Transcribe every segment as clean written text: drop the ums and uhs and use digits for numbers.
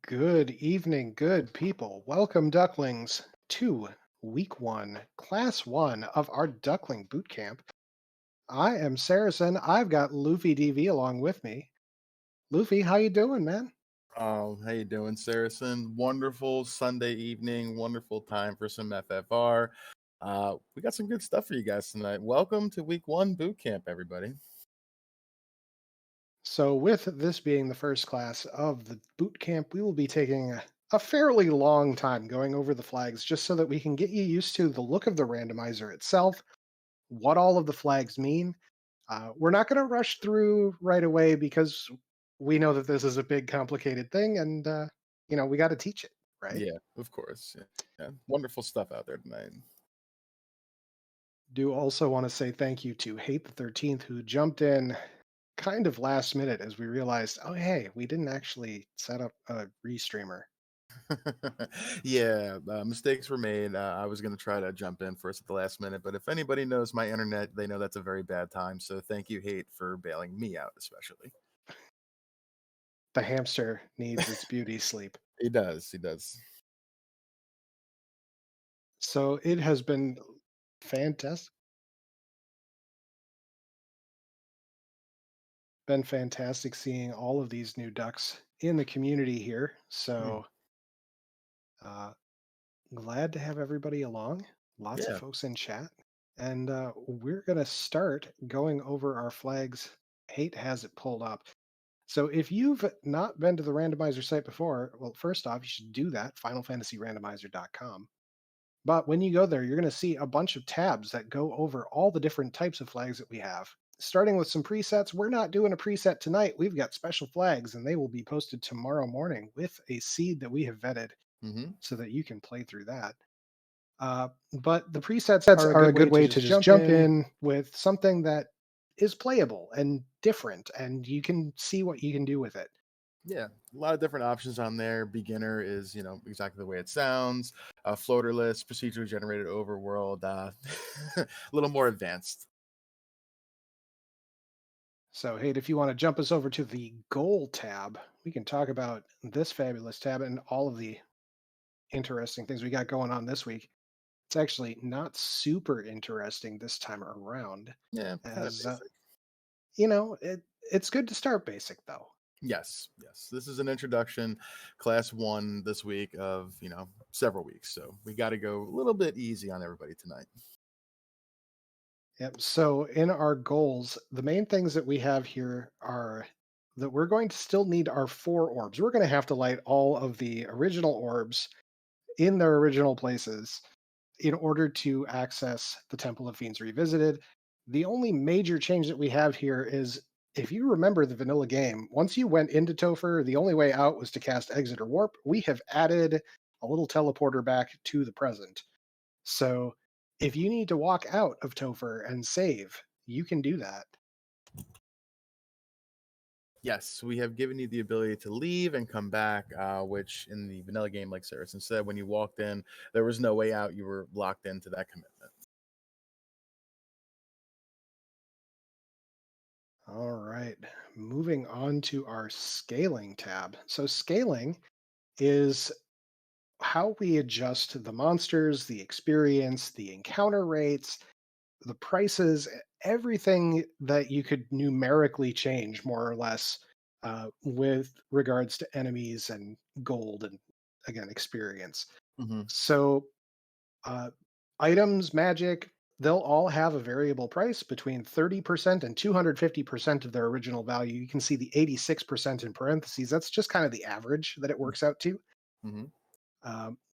Good evening, good people. Welcome, ducklings, to week one, class one of our duckling boot camp. I am Saracen. I've got Luffy DV along with me. Luffy, how you doing, man? Oh, how you doing, Saracen? Wonderful Sunday evening, wonderful time for some FFR. We got some good stuff for you guys tonight. Welcome to week one boot camp, everybody. So, with this being the first class of the boot camp, we will be taking a fairly long time going over the flags just so that we can get you used to the look of the randomizer itself, what all of the flags mean. We're not going to rush through right away because we know that this is a big, complicated thing, and we got to teach it, right? Yeah, of course. Yeah, wonderful stuff out there tonight. Do also want to say thank you to Hate the 13th, who jumped in kind of last minute as we realized, oh hey, we didn't actually set up a restreamer. Yeah, mistakes were made. I was going to try to jump in first at the last minute, but if anybody knows my internet, they know that's a very bad time. So thank you, Hate, for bailing me out, especially. The hamster needs its beauty sleep. He does. He does. So it has fantastic been fantastic seeing all of these new ducks in the community here. Mm, So uh, glad to have everybody along. Lots of yeah. folks in chat. And we're going to start going over our flags. Hate has it pulled up. So if you've not been to the randomizer site before, well, first off, you should do that, finalfantasyrandomizer.com. But when you go there, you're going to see a bunch of tabs that go over all the different types of flags that we have. Starting with some presets, we're not doing a preset tonight. We've got special flags, and they will be posted tomorrow morning with a seed that we have vetted Mm-hmm. so that you can play through that. Uh, but the presets Sets are a are good a way good to way to just just jump jump in in. with something that is playable and different, and you can see what you can do with it. Yeah, a lot of different options on there. Beginner is, exactly the way it sounds. Floaterless, procedurally generated overworld, a little more advanced. So, hey, if you want to jump us over to the goal tab, we can talk about this fabulous tab and all of the interesting things we got going on this week. It's actually not super interesting this time around, Yeah, kind of as basic. it's good to start basic though. Yes, yes. This is an introduction, class one this week of, several weeks. So we got to go a little bit easy on everybody tonight. Yep. So, in our goals, the main things that we have here are that we're going to still need our four orbs. We're going to have to light all of the original orbs in their original places in order to access the Temple of Fiends Revisited. The only major change that we have here is if you remember the vanilla game, once you went into Topher, the only way out was to cast Exit or Warp. We have added a little teleporter back to the present. So if you need to walk out of Topher and save, you can do that. Yes, we have given you the ability to leave and come back, which in the vanilla game, like Saracen said, when you walked in, there was no way out. You were locked into that commitment. All right, moving on to our scaling tab. So, scaling is how we adjust the monsters, the experience, the encounter rates, the prices, everything that you could numerically change more or less with regards to enemies and gold and again experience. Hmm. So uh, items, magic, they'll all have a variable price between 30% and 250% of their original value. You can see the 86% in parentheses. That's just kind of the average that it works out to. Hmm.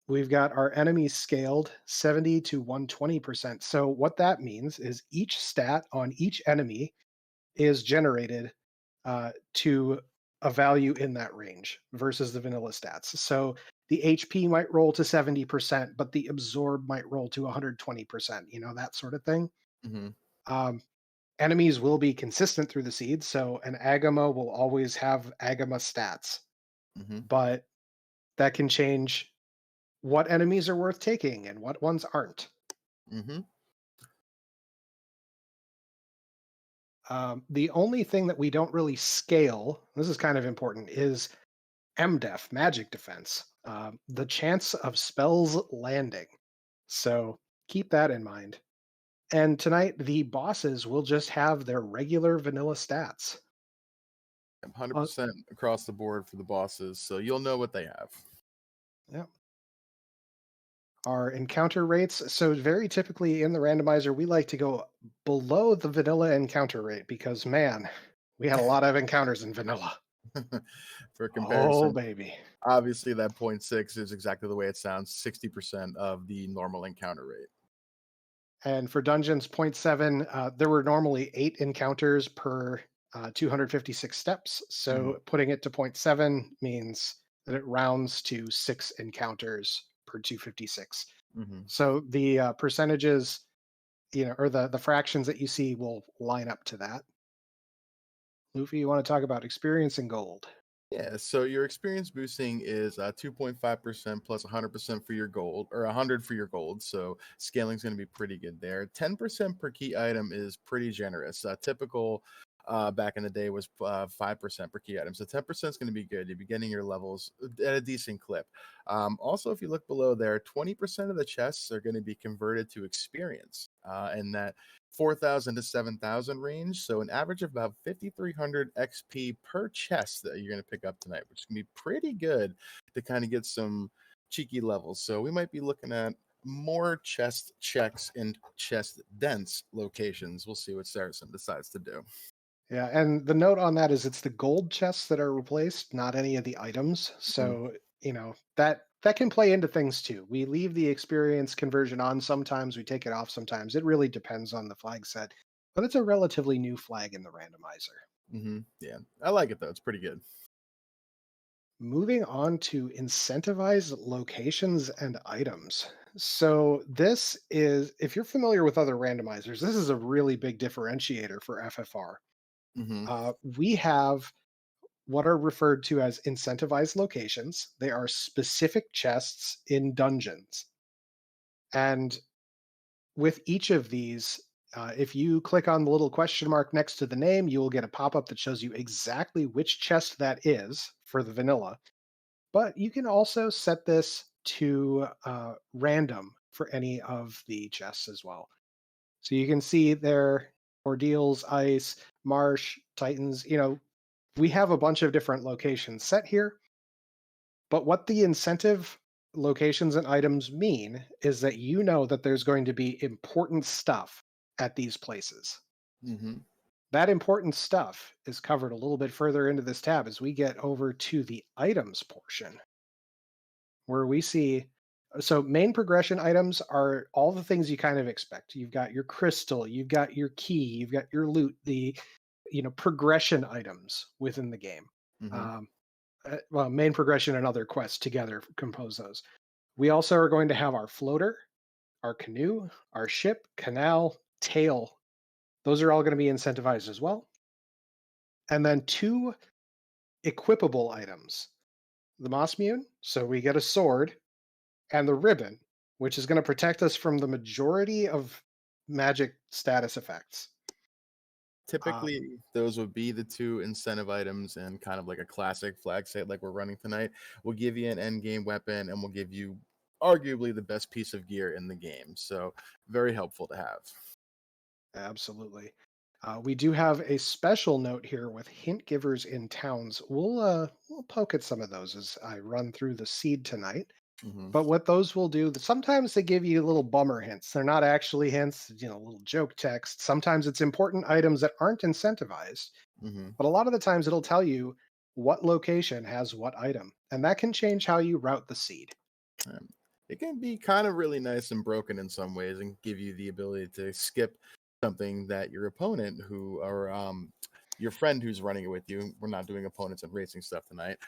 We've got our enemies scaled 70 to 120%. So, what that means is each stat on each enemy is generated to a value in that range versus the vanilla stats. So, the HP might roll to 70%, but the absorb might roll to 120%, that sort of thing. Hmm. Um, Enemies will be consistent through the seed. So, an Agama will always have Agama stats, Hmm. but that can change what enemies are worth taking and what ones aren't. Hmm. The only thing that we don't really scale, this is kind of important, is MDEF, magic defense, the chance of spells landing. So keep that in mind. And tonight, the bosses will just have their regular vanilla stats. Uh, 100% across the board for the bosses, so you'll know what they have. yeah. Our encounter rates. So, very typically in the randomizer, we like to go below the vanilla encounter rate because, man, we had a lot of encounters in vanilla. For Oh, comparison, baby. obviously that zero point 0.6 is exactly the way it sounds, 60% of the normal encounter rate. And for dungeons, point 0.7, there were normally 8 encounters per 256 steps. Mhm, So putting it to point 0.7 means that it rounds to 6 encounters per 256. mhm. So the percentages, or the fractions that you see will line up to that. Luffy, you want to talk about experience and gold? Yeah, so your experience boosting is 2.5% plus 100% for your gold, or 100 for your gold. So scaling is going to be pretty good there. 10% per key item is pretty generous. Typical back in the day was 5% per key item. So 10% is going to be good. You'll be getting your levels at a decent clip. Also, if you look below there, 20% of the chests are going to be converted to experience. And that 4,000 to 7,000 range. So an average of about 5,300 XP per chest that you're going to pick up tonight, which is going to be pretty good to kind of get some cheeky levels. So we might be looking at more chest checks and chest dense locations. We'll see what Saracen decides to do. Yeah, and the note on that is it's the gold chests that are replaced, not any of the items. Mhm. So, that can play into things too. We leave the experience conversion on sometimes, we take it off sometimes. It really depends on the flag set, but it's a relatively new flag in the randomizer. Yeah, I like it though. It's pretty good. Moving on to incentivize locations and items. So, this is, if you're familiar with other randomizers, this is a really big differentiator for FFR. hmm We have what are referred to as incentivized locations. They are specific chests in dungeons. And with each of these, if you click on the little question mark next to the name, you will get a pop up that shows you exactly which chest that is for the vanilla. But you can also set this to random for any of the chests as well. So you can see there ordeals, ice, marsh, titans. We have a bunch of different locations set here. But what the incentive locations and items mean is that you know that there's going to be important stuff at these places. hmm That important stuff is covered a little bit further into this tab as we get over to the items portion, where we see so main progression items are all the things you kind of expect. You've got your crystal, you've got your key, you've got your loot, the progression items within the game. hmm Um, well, main progression and other quests together compose those. We also are going to have our floater, our canoe, our ship, canal, tail. Those are all going to be incentivized as well. And then two equipable items, the Mossmune. So we get a sword, and the ribbon, which is going to protect us from the majority of magic status effects. Uh, Typically, those would be the two incentive items and kind of like a classic flag set like we're running tonight. We'll give you an end game weapon and we'll give you arguably the best piece of gear in the game. So, very helpful to have. Absolutely. We do have a special note here with hint givers in towns. We'll poke at some of those as I run through the seed tonight. hmm But what those will do, sometimes they give you little bummer hints. They're not actually hints, little joke text. Sometimes it's important items that aren't incentivized, hmm but a lot of the times it'll tell you what location has what item, and that can change how you route the seed. Um, it can be kind of really nice and broken in some ways and give you the ability to skip something that your opponent who or your friend who's running it with you, we're not doing opponents and racing stuff tonight,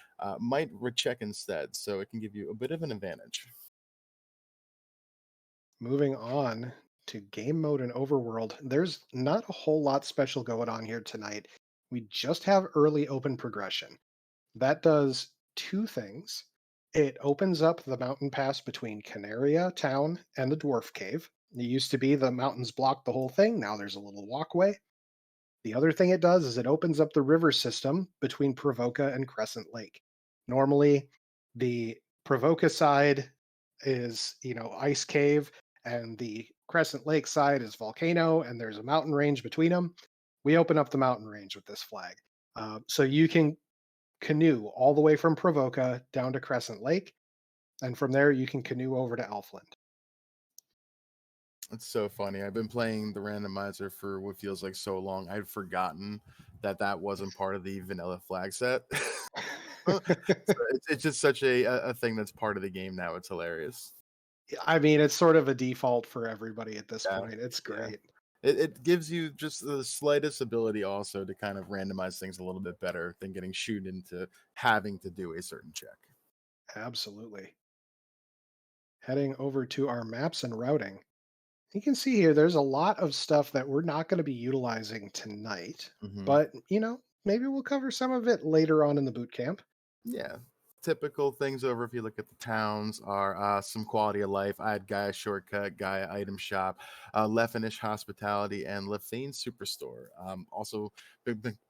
might recheck instead. So it can give you a bit of an advantage. Moving on to game mode and overworld, there's not a whole lot special going on here tonight. We just have early open progression. That does two things. It opens up the mountain pass between Canaria Town and the Dwarf Cave. It used to be the mountains blocked the whole thing. Now there's a little walkway. The other thing it does is it opens up the river system between Provoca and Crescent Lake. Normally, the Provoca side is, ice cave, and the Crescent Lake side is volcano, and there's a mountain range between them. We open up the mountain range with this flag. So you can canoe all the way from Provoca down to Crescent Lake, and from there you can canoe over to Elfland. It's so funny. I've been playing the randomizer for what feels like so long. I'd forgotten that that wasn't part of the vanilla flag set. So it's just such a thing that's part of the game now. It's hilarious. I mean, it's sort of a default for everybody at this Yeah, point. It's yeah. great. It gives you just the slightest ability also to kind of randomize things a little bit better than getting shoot into having to do a certain check. Absolutely. Heading over to our maps and routing. You can see here there's a lot of stuff that we're not going to be utilizing tonight, Mhm. but maybe we'll cover some of it later on in the boot camp. Yeah. Typical things over if you look at the towns are some quality of life. I had Gaia Shortcut, Gaia Item Shop, Lefinish Hospitality, and Lefane Superstore. Also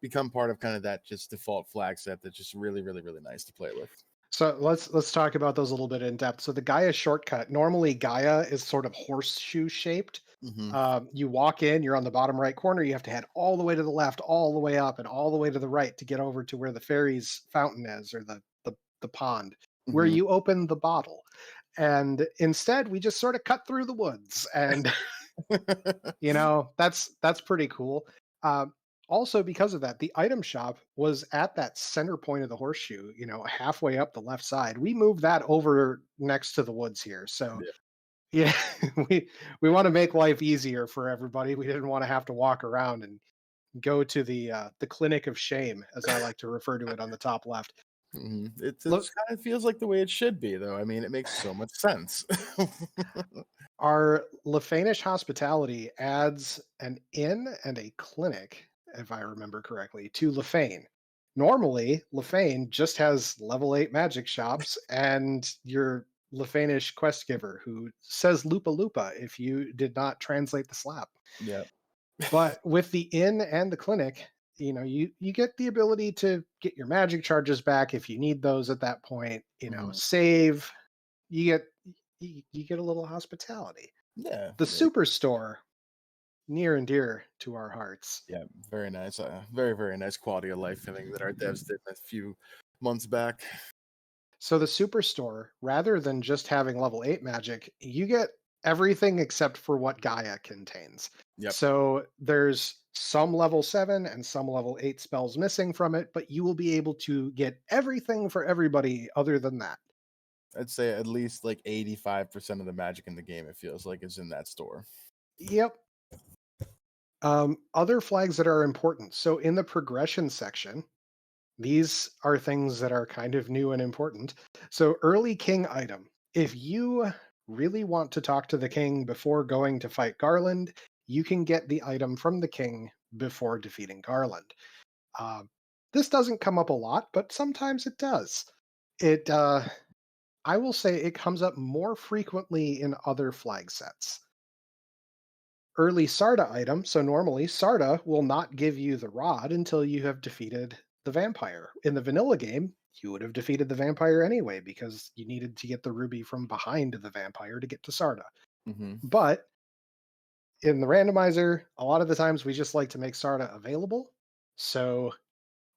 become part of kind of that just default flag set that's just really, really, really nice to play with. So let's talk about those a little bit in depth. So the Gaia shortcut, normally Gaia is sort of horseshoe shaped. Hmm. You walk in, you're on the bottom right corner. You have to head all the way to the left, all the way up, and all the way to the right to get over to where the fairies fountain is, or the pond, where Hmm. you open the bottle. And instead, we just sort of cut through the woods, and that's pretty cool. Um, Also, because of that, the item shop was at that center point of the horseshoe, halfway up the left side. We moved that over next to the woods here. So Yeah. yeah, we want to make life easier for everybody. We didn't want to have to walk around and go to the clinic of shame, as I like to refer to it on the top left. It's Look, kind of feels like the way it should be, though. I mean, it makes so much sense. our Lefanish hospitality adds an inn and a clinic, if I remember correctly, to Lefane. Normally, Lefane just has level 8 magic shops and your Lefanish quest giver who says Lupa Lupa if you did not translate the slap. Yeah. But with the inn and the clinic, you get the ability to get your magic charges back if you need those at that point, Mhm. save, you get you get a little hospitality. Yeah. The Yeah. superstore, near and dear to our hearts. Yeah, very nice. Very, very nice quality of life thing that our devs did a few months back. So the superstore, rather than just having level 8 magic, you get everything except for what Gaia contains. Yep. So there's some level 7 and some level 8 spells missing from it, but you will be able to get everything for everybody other than that. I'd say at least like 85% of the magic in the game, it feels like, is in that store. Yep. Other flags that are important. So in the progression section, these are things that are kind of new and important. So, early king item. If you really want to talk to the king before going to fight Garland, you can get the item from the king before defeating Garland. Um, this doesn't come up a lot, but sometimes it does. It, I will say, it comes up more frequently in other flag sets. Early Sarda item. So normally Sarda will not give you the rod until you have defeated the vampire. In the vanilla game, you would have defeated the vampire anyway because you needed to get the ruby from behind the vampire to get to Sarda. Hmm. But in the randomizer, a lot of the times we just like to make Sarda available. So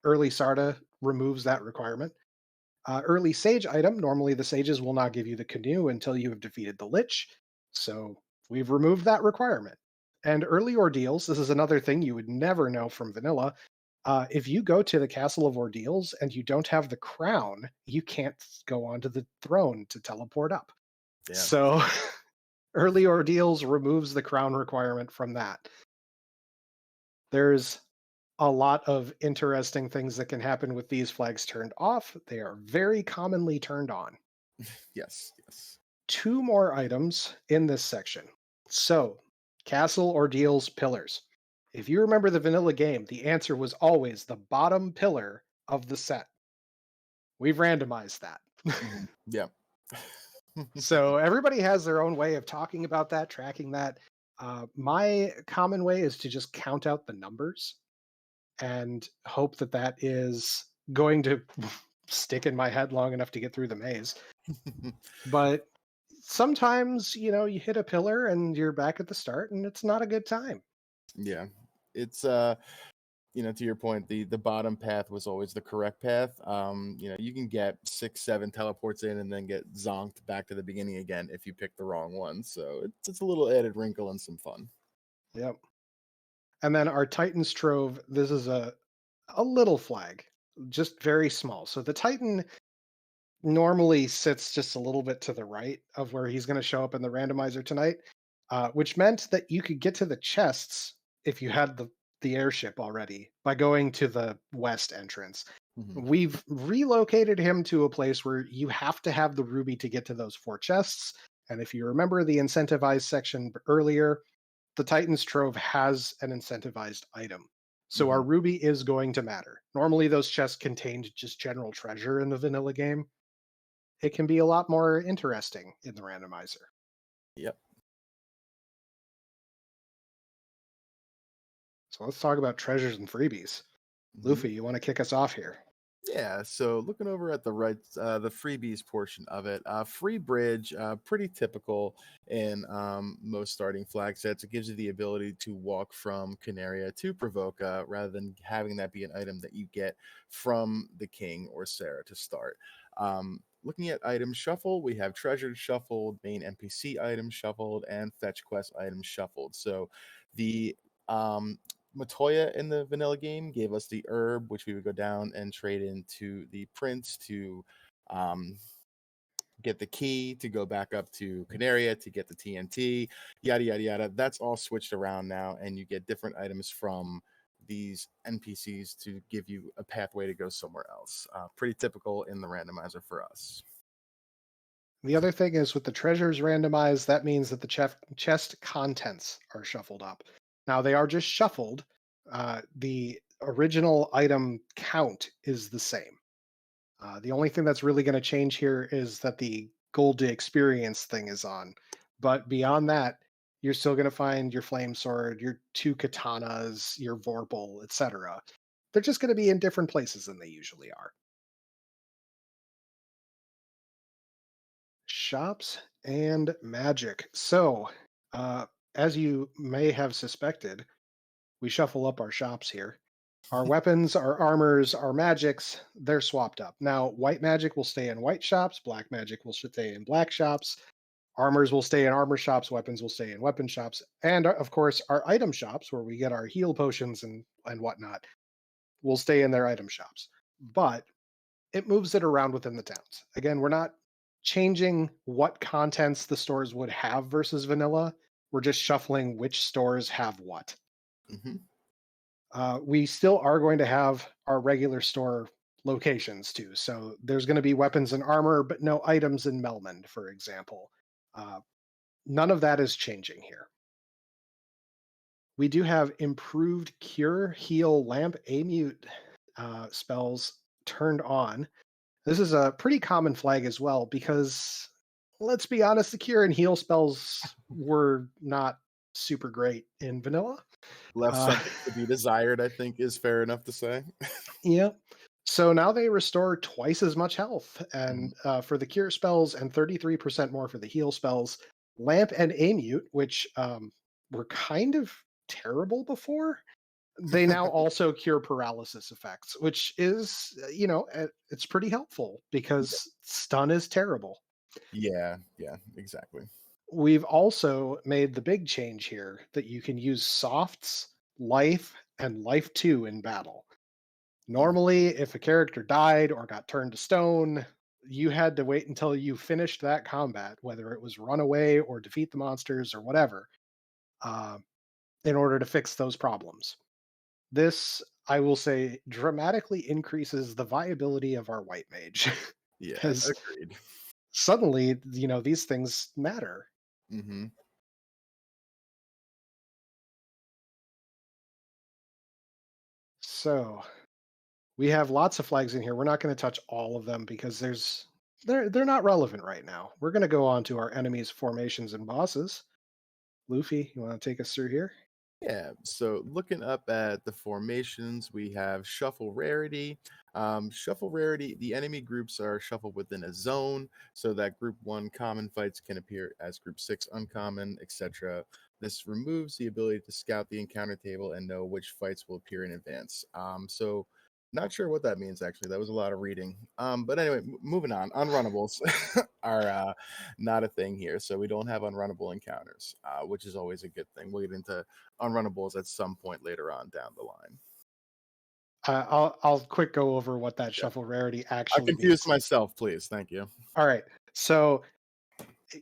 early Sarda removes that requirement. Early sage item, normally the sages will not give you the canoe until you have defeated the lich. So we've removed that requirement. And early ordeals, this is another thing you would never know from vanilla. If you go to the Castle of Ordeals and you don't have the crown, you can't go onto the throne to teleport up. Damn. So early ordeals removes the crown requirement from that. There's a lot of interesting things that can happen with these flags turned off. They are very commonly turned on. Yes. Yes. Two more items in this section. So, castle ordeals pillars. If you remember the vanilla game, the answer was always the bottom pillar of the set. We've randomized that. Hmm. Yeah. So everybody has their own way of talking about that, tracking that. My common way is to just count out the numbers and hope that that is going to stick in my head long enough to get through the maze. But sometimes, you hit a pillar and you're back at the start and it's not a good time. Yeah. It's to your point, the bottom path was always the correct path. You can get 6, 7 teleports in and then get zonked back to the beginning again if you pick the wrong one. So it's a little added wrinkle and some fun. Yep. And then our Titan's Trove, this is a little flag, just very small. So the Titan normally sits just a little bit to the right of where he's going to show up in the randomizer tonight, which meant that you could get to the chests if you had the airship already by going to the west entrance. Mhm. We've relocated him to a place where you have to have the ruby to get to those 4 chests. And if you remember the incentivized section earlier, the Titan's Trove has an incentivized item. So our Mhm. ruby is going to matter. Normally, those chests contained just general treasure in the vanilla game. It can be a lot more interesting in the randomizer. Yep. So let's talk about treasures and freebies. Mhm. Luffy, you want to kick us off here? Yeah, so looking over at the right, the freebies portion of it, free bridge, pretty typical in most starting flag sets. It gives you the ability to walk from Canaria to Provoca rather than having that be an item that you get from the King or Sarah to start. Looking at item shuffle, we have treasure shuffled, main NPC items shuffled, and fetch quest items shuffled. So the um, Matoya in the vanilla game gave us the herb, which we would go down and trade into the prince to um, get the key to go back up to Canaria to get the TNT, yada, yada, yada. That's all switched around now, and you get different items from these NPCs to give you a pathway to go somewhere else. Pretty typical in the randomizer for us. The other thing is with the treasures randomized, that means that the chest contents are shuffled up. Now they are just shuffled. The original item count is the same. The only thing that's really going to change here is that the gold to experience thing is on. But beyond that, you're still going to find your flame sword, your 2 katanas, your vorpal, etc. They're just going to be in different places than they usually are. Shops and magic. So, uh, as you may have suspected, we shuffle up our shops here. Our weapons, our armors, our magics, they're swapped up. Now, white magic will stay in white shops, black magic will stay in black shops, armors will stay in armor shops, weapons will stay in weapon shops, and of course, our item shops, where we get our heal potions and whatnot, will stay in their item shops. But it moves it around within the towns. Again, we're not changing what contents the stores would have versus vanilla. We're just shuffling which stores have what. Hmm. We still are going to have our regular store locations too. So there's going to be weapons and armor, but no items in Melmond, for example. Uh, None of that is changing here. We do have improved cure, heal, lamp, amute spells turned on. This is a pretty common flag as well because let's be honest, the cure and heal spells were not super great in vanilla. Left Uh, something to be desired, I think, is fair enough to say. yeah. So now they restore twice as much health, Mhm. and for the cure spells, and 33% more for the heal spells. Lamp and Amute, which were kind of terrible before, they now also cure paralysis effects, which is, it's pretty helpful because stun is terrible. Yeah, yeah, exactly. We've also made the big change here that you can use softs, life, and life 2 in battle. Mhm. Normally, if a character died or got turned to stone, you had to wait until you finished that combat, whether it was run away or defeat the monsters or whatever, uh, in order to fix those problems. This, I will say, dramatically increases the viability of our white mage Yeah, because agreed. suddenly, these things matter. Mhm. So we have lots of flags in here. We're not going to touch all of them because they're not relevant right now. We're going to go on to our enemies, formations, and bosses. Luffy, you want to take us through here? Yeah, so looking up at the formations, we have shuffle rarity. Shuffle rarity, the enemy groups are shuffled within a zone, so that group one common fights can appear as group six uncommon, etc. This removes the ability to scout the encounter table and know which fights will appear in advance. So not sure what that means actually. That was a lot of reading. But anyway, moving on. Unrunnables are not a thing here, so we don't have unrunnable encounters, which is always a good thing. We'll get into unrunnables at some point later on down the line. I'll quick go over what that Yeah. shuffle rarity I actually confused means. myself, please. Thank you. All right. So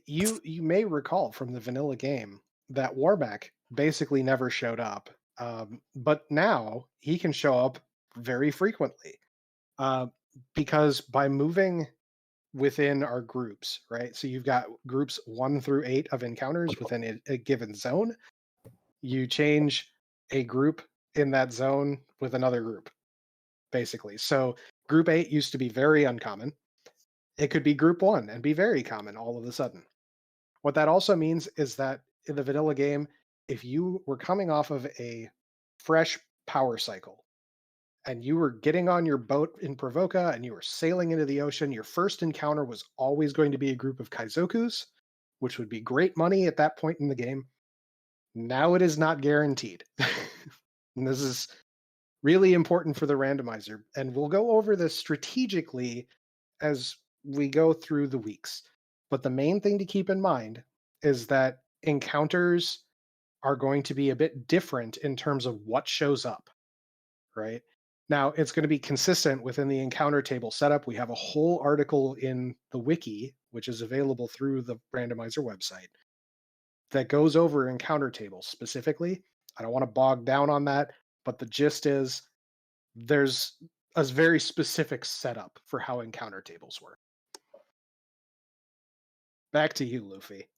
you may recall from the vanilla game that Warbeck basically never showed up, but now he can show up very frequently uh, because by moving within our groups, right? So you've got groups 1 through 8 of encounters within a given zone. You change a group in that zone with another group, basically. So group 8 used to be very uncommon. It could be group 1 and be very common all of a sudden. What that also means is that in the vanilla game, if you were coming off of a fresh power cycle and you were getting on your boat in Provoca and you were sailing into the ocean, your first encounter was always going to be a group of Kaizokus, which would be great money at that point in the game. Now it is not guaranteed. And this is really important for the randomizer. And we'll go over this strategically as we go through the weeks. But the main thing to keep in mind is that encounters are going to be a bit different in terms of what shows up, right? Now, it's going to be consistent within the encounter table setup. We have a whole article in the wiki, which is available through the randomizer website, that goes over encounter tables specifically. I don't want to bog down on that, but the gist is there's a very specific setup for how encounter tables work. Back to you, Luffy.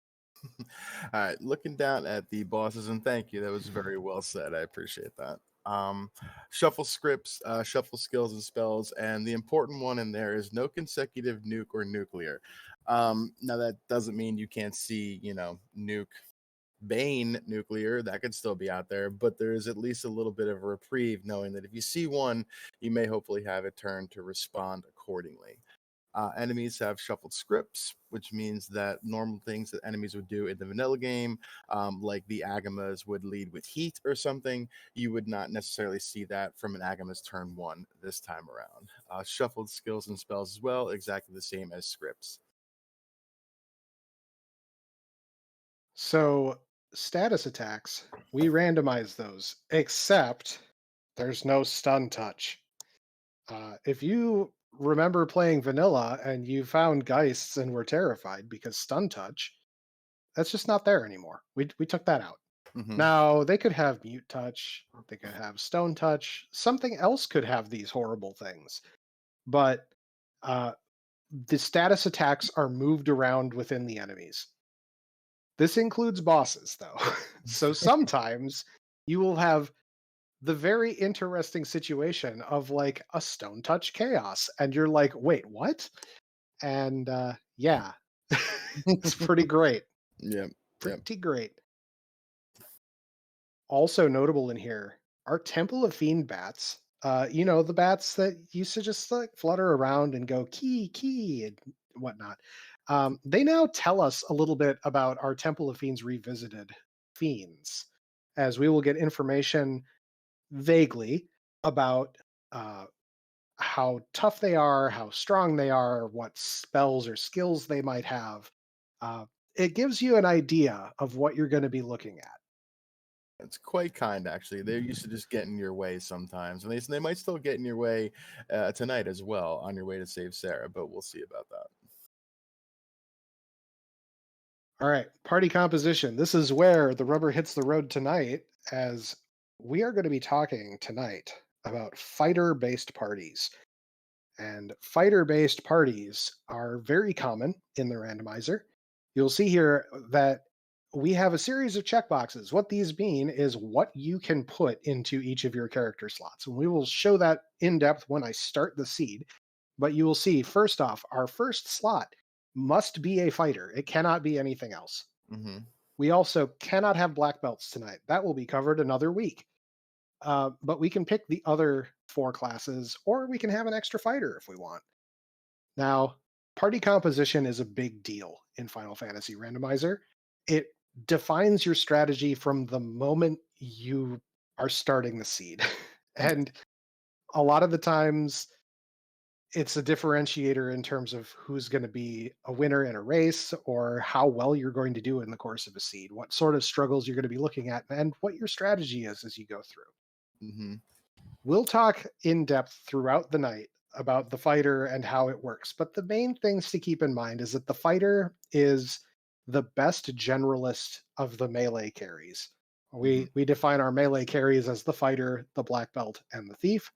All right, looking down at the bosses, and thank you. That was very well said. I appreciate that. Um, Shuffle scripts, shuffle skills and spells, and the important one in there is no consecutive nuke or nuclear. Now that doesn't mean you can't see, nuke Bane nuclear that could still be out there, but there is at least a little bit of a reprieve knowing that if you see one, you may hopefully have a turn to respond accordingly. Enemies have shuffled scripts, which means that normal things that enemies would do in the vanilla game, like the Agamas would lead with heat or something, you would not necessarily see that from an Agama's turn one this time around. Shuffled skills and spells as well, exactly the same as scripts. So, status attacks, we randomize those, except there's no stun touch. If you remember playing vanilla and you found Geists and were terrified because stun touch, that's just not there anymore. We took that out. Hmm. Now, they could have mute touch, they could have stone touch, something else could have these horrible things. But uh, the status attacks are moved around within the enemies. This includes bosses, though. So sometimes you will have the very interesting situation of like a stone touch chaos, and you're like, wait, what? And yeah, it's pretty great. Yep. Yep. Pretty great. Also notable in here are Temple of Fiend bats. The bats that used to just like flutter around and go key and whatnot. They now tell us a little bit about our Temple of Fiends revisited fiends, as we will get information vaguely about uh, how tough they are, how strong they are, what spells or skills they might have. Uh, it gives you an idea of what you're going to be looking at. It's quite kind, actually. They're used to just get in your way sometimes, and they might still get in your way tonight as well on your way to save Sarah. But we'll see about that. All right, party composition. This is where the rubber hits the road tonight, as we are going to be talking tonight about fighter based parties. And fighter based parties are very common in the randomizer. You'll see here that we have a series of checkboxes. What these mean is what you can put into each of your character slots. And we will show that in depth when I start the seed. But you will see, first off, our first slot must be a fighter, it cannot be anything else. Hmm. We also cannot have black belts tonight. That will be covered another week. But we can pick the other four classes, or we can have an extra fighter if we want. Now, party composition is a big deal in Final Fantasy Randomizer. It defines your strategy from the moment you are starting the seed. And a lot of the times, it's a differentiator in terms of who's going to be a winner in a race or how well you're going to do in the course of a seed, what sort of struggles you're going to be looking at, and what your strategy is as you go through. Hmm. We'll talk in depth throughout the night about the fighter and how it works. But the main things to keep in mind is that the fighter is the best generalist of the melee carries. Hmm. We define our melee carries as the fighter, the black belt, and the thief.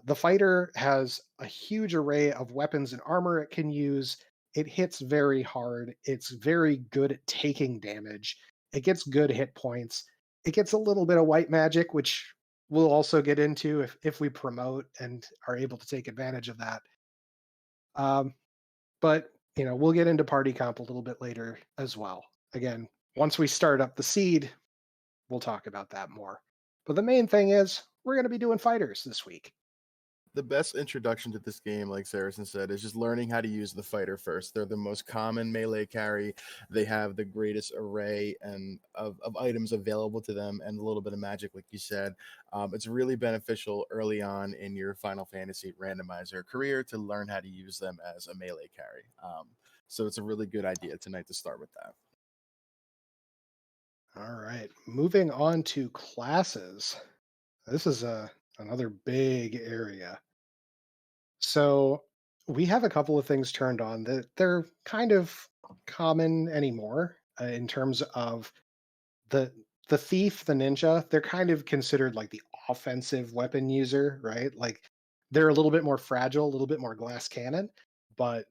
The fighter has a huge array of weapons and armor it can use. It hits very hard. It's very good at taking damage. It gets good hit points. It gets a little bit of white magic, which we'll also get into if we promote and are able to take advantage of that. Um, but we'll get into party comp a little bit later as well. Again, once we start up the seed, we'll talk about that more. But the main thing is we're going to be doing fighters this week. The best introduction to this game, like Saracen said, is just learning how to use the fighter first. They're the most common melee carry. They have the greatest array and of items available to them, and a little bit of magic, like you said. It's really beneficial early on in your Final Fantasy randomizer career to learn how to use them as a melee carry. So it's a really good idea tonight to start with that. All right, moving on to classes. This is another big area. So we have a couple of things turned on that they're kind of common anymore in terms of the the thief, the ninja. They're kind of considered like the offensive weapon user, right? Like they're a little bit more fragile, a little bit more glass cannon, but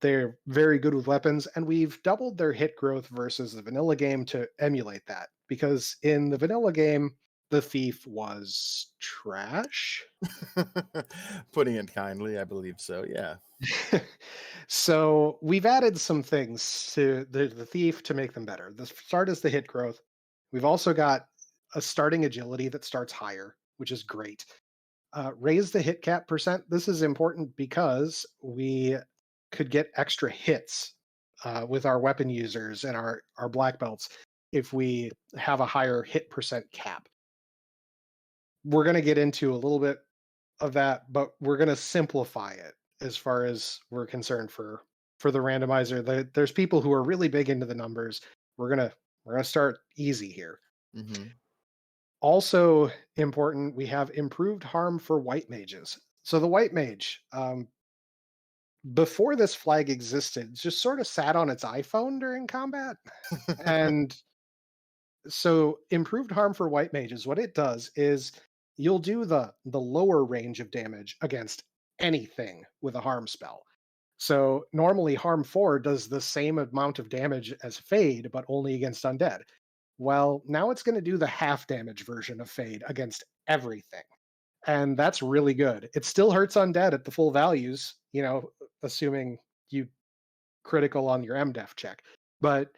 they're very good with weapons, and we've doubled their hit growth versus the vanilla game to emulate that. Because in the vanilla game, the thief was trash. Putting it kindly, I believe so. Yeah. So we've added some things to the thief to make them better. The start is the hit growth. We've also got a starting agility that starts higher, which is great. Raise the hit cap percent. This is important because we could get extra hits with our weapon users and our black belts if we have a higher hit percent cap. We're going to get into a little bit of that, but we're going to simplify it as far as we're concerned for the randomizer. There's people who are really big into the numbers. We're gonna start easy here. Hmm. Also important, we have improved harm for white mages. So the white mage, before this flag existed, just sort of sat on its iPhone during combat. And so improved harm for white mages, what it does is you'll do the lower range of damage against anything with a harm spell. So normally harm 4 does the same amount of damage as fade, but only against undead. Well, now it's going to do the half damage version of fade against everything. And that's really good. It still hurts undead at the full values, assuming you critical on your MDEF check. But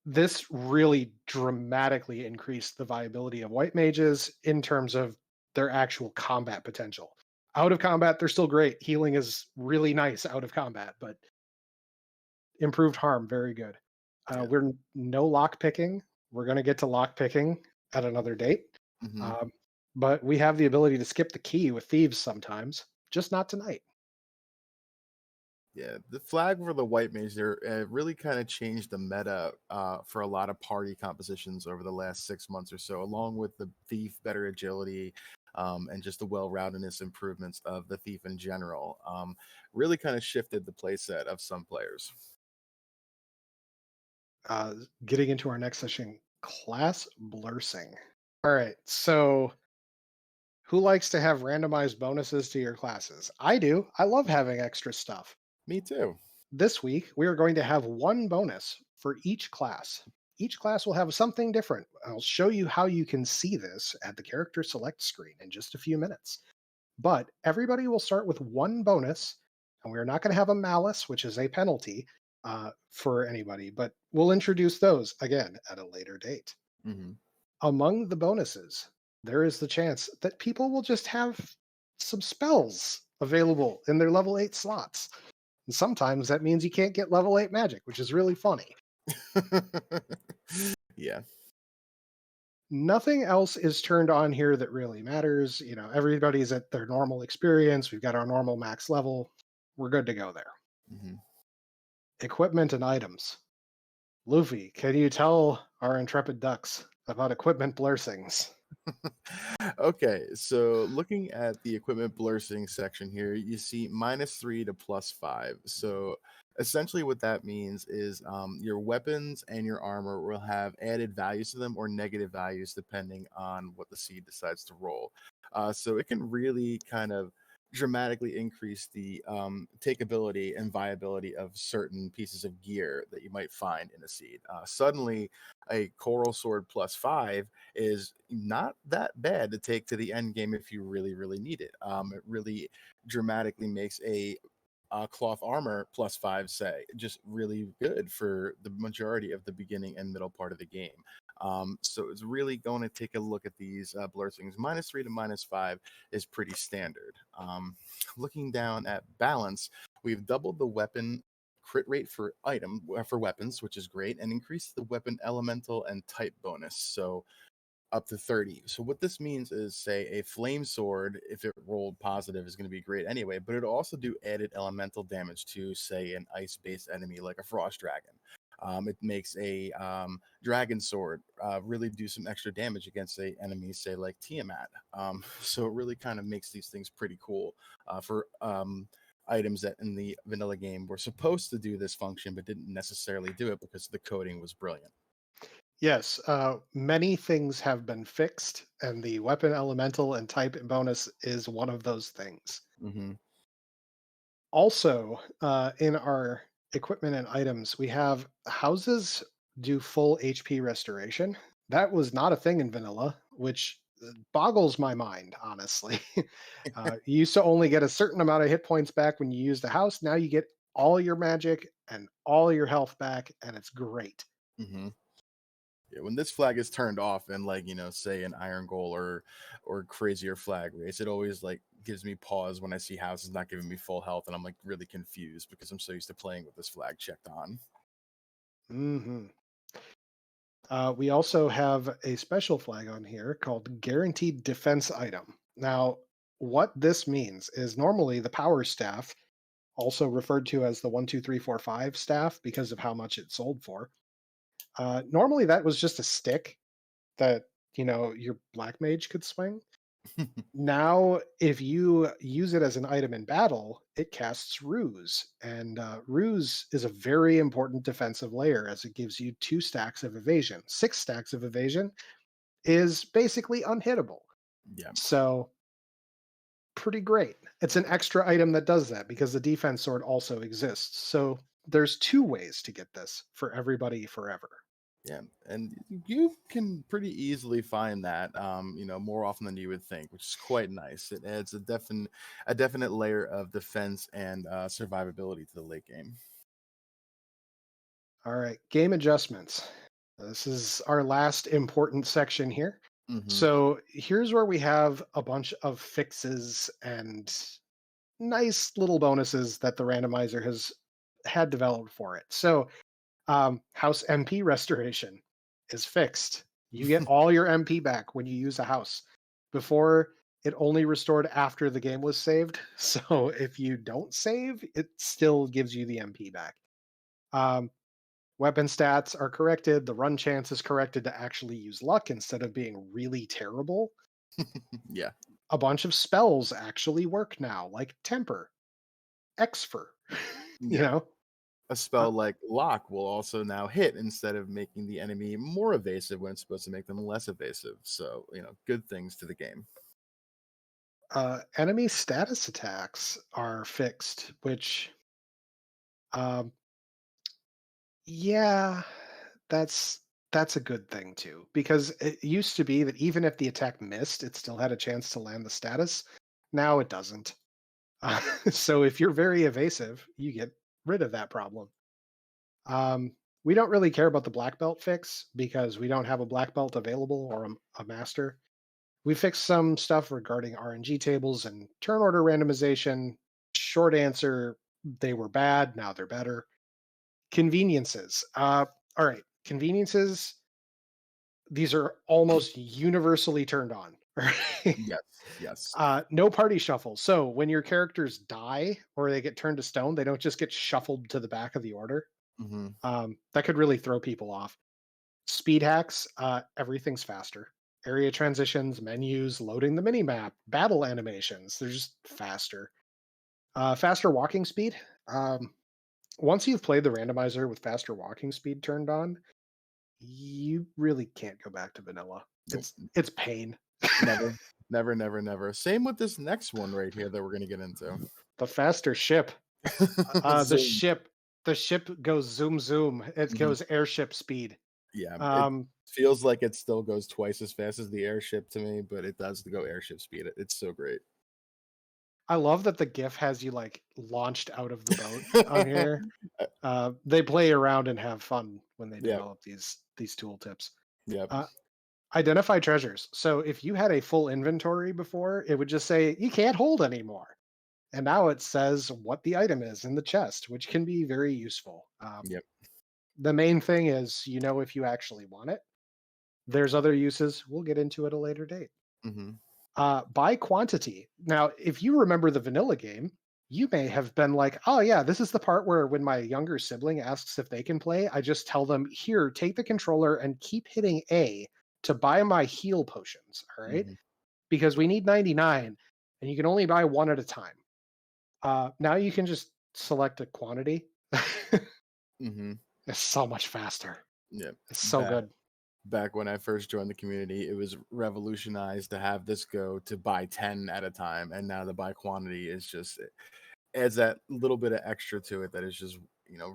this really dramatically increased the viability of white mages in terms of their actual combat potential. Out of combat, they're still great. Healing is really nice out of combat, but improved harm, very good. Yeah. No lock picking. We're going to get to lock picking at another date. Hmm. Um, but we have the ability to skip the key with thieves sometimes, just not tonight. Yeah, the flag for the white mage there really kind of changed the meta for a lot of party compositions over the last 6 months or so, along with the thief, better agility, and just the well-roundedness improvements of the thief in general. Really kind of shifted the play set of some players. Uh, Getting into our next session, class blursing. All right, so who likes to have randomized bonuses to your classes? I do. I love having extra stuff. Me too. This week, we are going to have one bonus for each class. Each class will have something different. I'll show you how you can see this at the character select screen in just a few minutes. But everybody will start with one bonus, and we're not going to have a malice, which is a penalty. for anybody, but we'll introduce those again at a later date. Hmm. Among the bonuses, there is the chance that people will just have some spells available in their level 8 slots. And sometimes that means you can't get level 8 magic, which is really funny. Yeah. Nothing else is turned on here that really matters. Everybody's at their normal experience. We've got our normal max level. We're good to go there. Hmm. Equipment and items. Luffy, can you tell our intrepid ducks about equipment blessings? Okay, so looking at the equipment blurring section here, you see -3 to +5. So essentially, what that means is your weapons and your armor will have added values to them or negative values depending on what the seed decides to roll. So it can really kind of dramatically increase the takeability and viability of certain pieces of gear that you might find in a seed. Suddenly, a coral sword +5 is not that bad to take to the end game if you really, really need it. It really dramatically makes a cloth armor +5, say, just really good for the majority of the beginning and middle part of the game. So it's really going to take a look at these blur things. -3 to -5 is pretty standard. Looking down at balance, we've doubled the weapon crit rate for weapons, which is great, and increased the weapon elemental and type bonus. So up to 30. So what this means is, say, a flame sword, if it rolled positive, is going to be great anyway, but it'll also do added elemental damage to, say, an ice-based enemy like a frost dragon. It makes a dragon sword really do some extra damage against a enemy, say, like Tiamat. So it really kind of makes these things pretty cool for items that in the vanilla game were supposed to do this function but didn't necessarily do it because the coding was brilliant. Yes, many things have been fixed, and the weapon elemental and type bonus is one of those things. Hmm. Also, in our equipment and items, we have houses do full HP restoration. That was not a thing in vanilla, which boggles my mind, honestly. You used to only get a certain amount of hit points back when you used a house. Now you get all your magic and all your health back, and it's great. Hmm. Yeah, when this flag is turned off in, like, say an iron goal or crazier flag race, it always like gives me pause when I see houses not giving me full health, and I'm like really confused because I'm so used to playing with this flag checked on. Hmm. We also have a special flag on here called Guaranteed Defense Item. Now, what this means is normally the power staff, also referred to as the 1, 2, 3, 4, 5 staff because of how much it sold for. Normally, that was just a stick that your black mage could swing. Now, if you use it as an item in battle, it casts Ruse, and Ruse is a very important defensive layer as it gives you 2 stacks of evasion. 6 stacks of evasion is basically unhittable. Yeah, So pretty great. It's an extra item that does that because the defense sword also exists. So there's 2 ways to get this for everybody forever. yeah, and you can pretty easily find that, more often than you would think, which is quite nice. It adds a definite layer of defense and survivability to the late game. All right, game adjustments. This is our last important section here. Hmm. So here's where we have a bunch of fixes and nice little bonuses that the randomizer has had developed for it. So house MP restoration is fixed. You get all your MP back when you use a house. Before, it only restored after the game was saved. So if you don't save, it still gives you the MP back. Um, Weapon stats are corrected. The run chance is corrected to actually use luck instead of being really terrible. Yeah, A bunch of spells actually work now, like Temper, Exfer. you yeah. know, A uh, spell like Lock will also now hit instead of making the enemy more evasive when it's supposed to make them less evasive. So, good things to the game. enemy status attacks are fixed, which, um, yeah, that's that's a good thing too, because it used to be that even if the attack missed, it still had a chance to land the status. Now it doesn't. So if you're very evasive, you get rid of that problem. We don't really care about the black belt fix because we don't have a black belt available or a master. We fixed some stuff regarding RNG tables and turn order randomization. Short answer, they were bad. Now they're better. Conveniences. All right. Conveniences, these are almost universally turned on. Right? Yes, yes. No party shuffle. So when your characters die or they get turned to stone, they don't just get shuffled to the back of the order. Mhm, That could really throw people off. Speed hacks, everything's faster. Area transitions, menus, loading the mini map, battle animations, they're just faster. Faster walking speed. Um, Once you've played the randomizer with faster walking speed turned on, you really can't go back to vanilla. nope, It's pain. never, never, never, never. Same with this next one right here that we're gonna get into. The faster ship. Uh, the Zoom. ship the ship goes zoom zoom. It Mhm. goes airship speed. Yeah, it Um, feels like it still goes twice as fast as the airship to me, but it does go airship speed. It's so great. I love that the GIF has you like launched out of the boat on here. They play around and have fun when they Yep, develop these tooltips. yep. Uh, Identify treasures. So if you had a full inventory before, it would just say you can't hold anymore, and now it says what the item is in the chest, which can be very useful. Yep. The main thing is you know if you actually want it. There's other uses. We'll get into at a later date. Mhm. By quantity. Now, if you remember the vanilla game, you may have been like, oh, yeah, this is the part where when my younger sibling asks if they can play, I just tell them, here, take the controller and keep hitting A to buy my heal potions. All right. Mhm. Because we need 99 and you can only buy one at a time. Now you can just select a quantity. Mhm. It's so much faster. Yep. It's so Back good. back when I first joined the community, it was revolutionized to have this go to buy 10 at a time, and now the buy quantity is just it adds that little bit of extra to it that is just,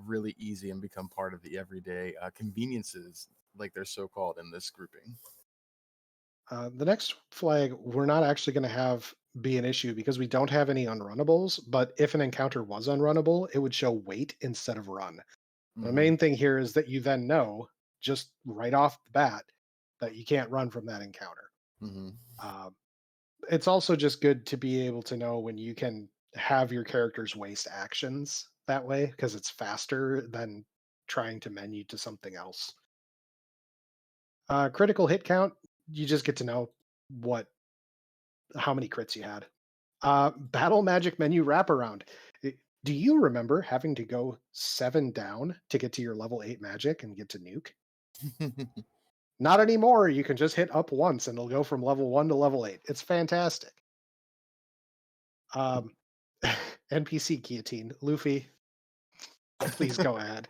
really easy and become part of the everyday, conveniences, like they're so called in this grouping. The next flag, we're not actually going to have be an issue because we don't have any unrunnables. But if an encounter was unrunnable, it would show wait instead of run. The Mhm. main thing here is that you then know just right off the bat that you can't run from that encounter. Mhm. Um, it's also just good to be able to know when you can have your characters waste actions that way because it's faster than trying to menu to something else. Critical hit count, you just get to know what how many crits you had. Battle magic menu wraparound. Do you remember having to go 7 down to get to your level 8 magic and get to nuke? Not anymore. You can just hit up once and it'll go from level 1 to level 8. It's fantastic. Um, NPC guillotine. Luffy, please go ahead.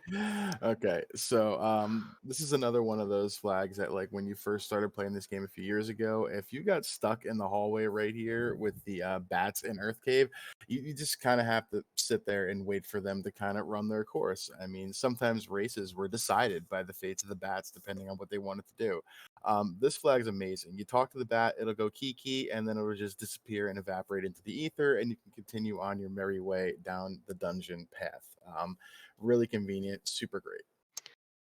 Okay, so this is another one of those flags that, like, when you first started playing this game a few years ago, if you got stuck in the hallway right here with the bats in Earth Cave, you just kind of have to sit there and wait for them to kind of run their course. I mean, sometimes races were decided by the fates of the bats depending on what they wanted to do. This flag is amazing. You talk to the bat, it'll go kiki, and then it'll just disappear and evaporate into the ether, and you can continue on your merry way down the dungeon path. Really convenient, super great.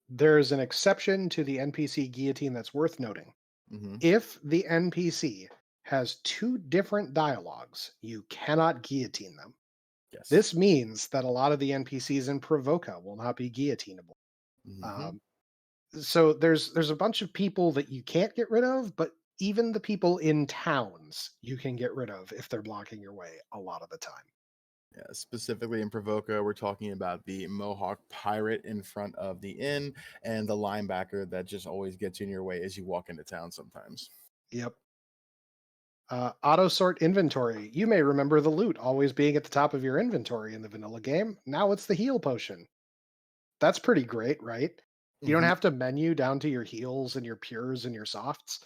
There's an exception to the NPC guillotine that's worth noting. Mhm. If the NPC has two different dialogues, you cannot guillotine them. Yes. This means that a lot of the NPCs in Provoca will not be guillotinable. Mhm. Um, so there's a bunch of people that you can't get rid of, but even the people in towns you can get rid of if they're blocking your way a lot of the time. Yeah, specifically in Provoca, we're talking about the Mohawk pirate in front of the inn and the linebacker that just always gets in your way as you walk into town sometimes. Yep. Auto sort inventory. You may remember the loot always being at the top of your inventory in the vanilla game. Now it's the heal potion. That's pretty great, right? You don't Mhm. have to menu down to your heals and your pures and your softs.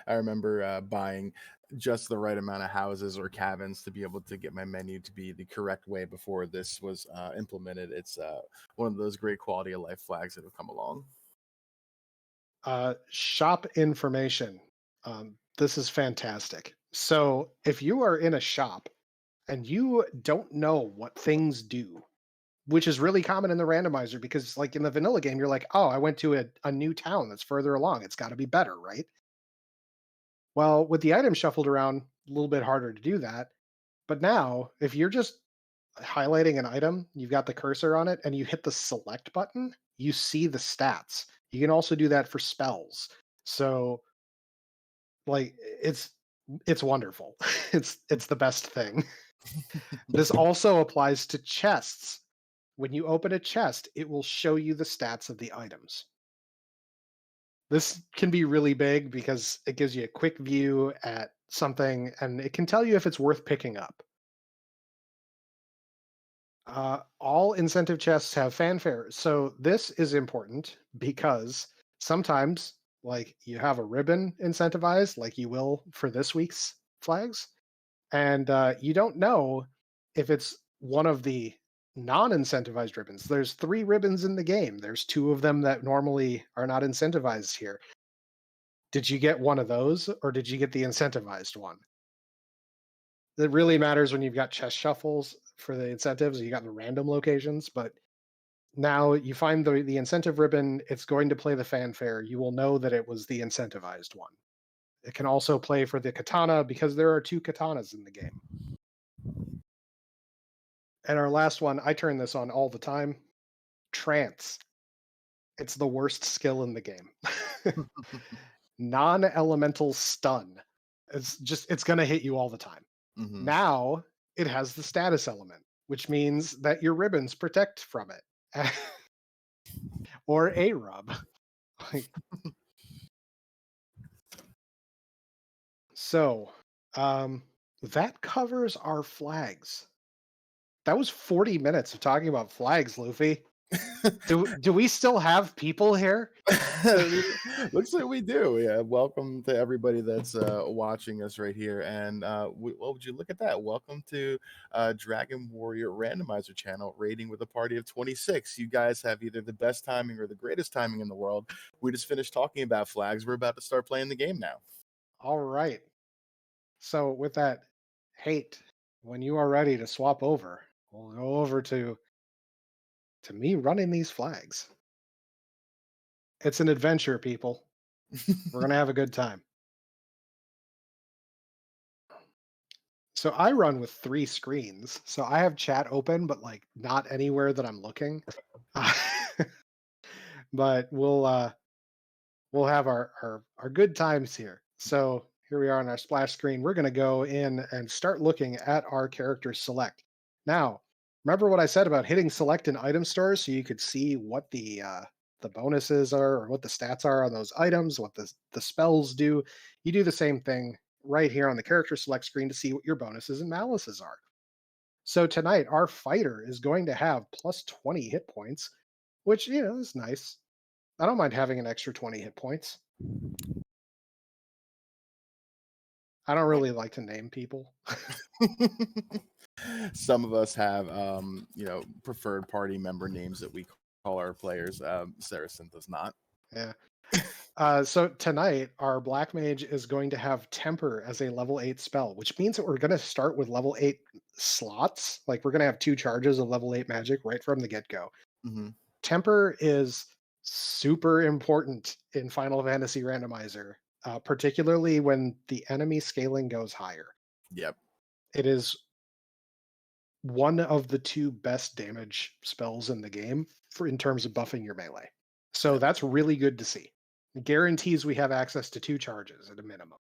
I remember buying just the right amount of houses or cabins to be able to get my menu to be the correct way before this was implemented. It's one of those great quality of life flags that have come along. Shop information. This is fantastic. So if you are in a shop and you don't know what things do, which is really common in the randomizer because, like in the vanilla game, you're like, oh, I went to a new town that's further along. It's got to be better, right? Well, with the items shuffled around, a little bit harder to do that. But now, if you're just highlighting an item, you've got the cursor on it, and you hit the select button, you see the stats. You can also do that for spells. So, like, it's wonderful. It's the best thing. This also applies to chests. When you open a chest, it will show you the stats of the items. This can be really big because it gives you a quick view at something and it can tell you if it's worth picking up. All incentive chests have fanfare. So this is important because sometimes, like, you have a ribbon incentivized, like you will for this week's flags, and you don't know if it's one of the non-incentivized ribbons. There's 3 ribbons in the game. There's 2 of them that normally are not incentivized here. Did you get one of those or did you get the incentivized one? It really matters when you've got chest shuffles for the incentives, you got the random locations, but now you find the incentive ribbon, it's going to play the fanfare. You will know that it was the incentivized one. It can also play for the katana because there are 2 katanas in the game. And our last one, I turn this on all the time. Trance. It's the worst skill in the game. Non-elemental stun. It's gonna hit you all the time. Hmm. Now it has the status element, which means that your ribbons protect from it. Or a rub. Like, so that covers our flags. That was 40 minutes of talking about flags, Luffy. Do we still have people here? Looks like we do. Yeah. Welcome to everybody that's watching us right here. And well, would you look at that? Welcome to Dragon Warrior Randomizer channel, rating with a party of 26. You guys have either the best timing or the greatest timing in the world. We just finished talking about flags. We're about to start playing the game now. All right. So with that, hate, when you are ready to swap over, we'll go over to me running these flags. It's an adventure, people. We're gonna have a good time. So I run with 3 screens. So I have chat open, but like not anywhere that I'm looking. But we'll have our good times here. So here we are on our splash screen. We're going to go in and start looking at our character select. Now, remember what I said about hitting select in item stores so you could see what the bonuses are or what the stats are on those items, what the spells do. You do the same thing right here on the character select screen to see what your bonuses and malices are. So tonight, our fighter is going to have plus 20 hit points, which, is nice. I don't mind having an extra 20 hit points. I don't really like to name people. Some of us have, preferred party member names that we call our players. Saracen does not. Yeah. So tonight, our Black Mage is going to have Temper as a level 8 spell, which means that we're going to start with level 8 slots. Like, we're going to have 2 charges of level 8 magic right from the get go. Hmm. Temper is super important in Final Fantasy Randomizer, particularly when the enemy scaling goes higher. Yep. It is one of the 2 best damage spells in the game for in terms of buffing your melee. So Yep. that's really good to see. It guarantees we have access to 2 charges at a minimum.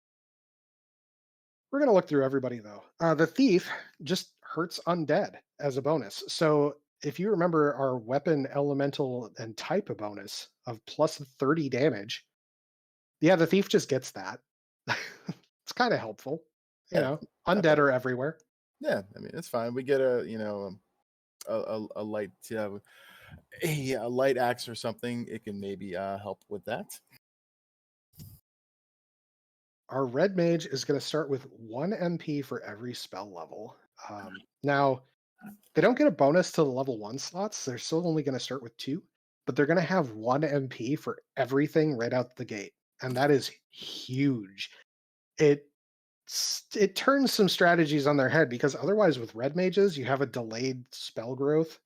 We're going to look through everybody though. The thief just hurts undead as a bonus. So if you remember our weapon elemental and type bonus of plus 30 damage, yeah, the thief just gets that. It's kind of helpful. Yeah. Not Undead bad. are everywhere. Yeah. I mean, it's fine. We get a light a light axe or something. It can maybe help with that. Our red mage is going to start with 1 MP for every spell level. Now, they don't get a bonus to the level 1 slots. They're still only going to start with 2, but they're going to have 1 MP for everything right out the gate. And that is huge. It it turns some strategies on their head because otherwise with red mages, you have a delayed spell growth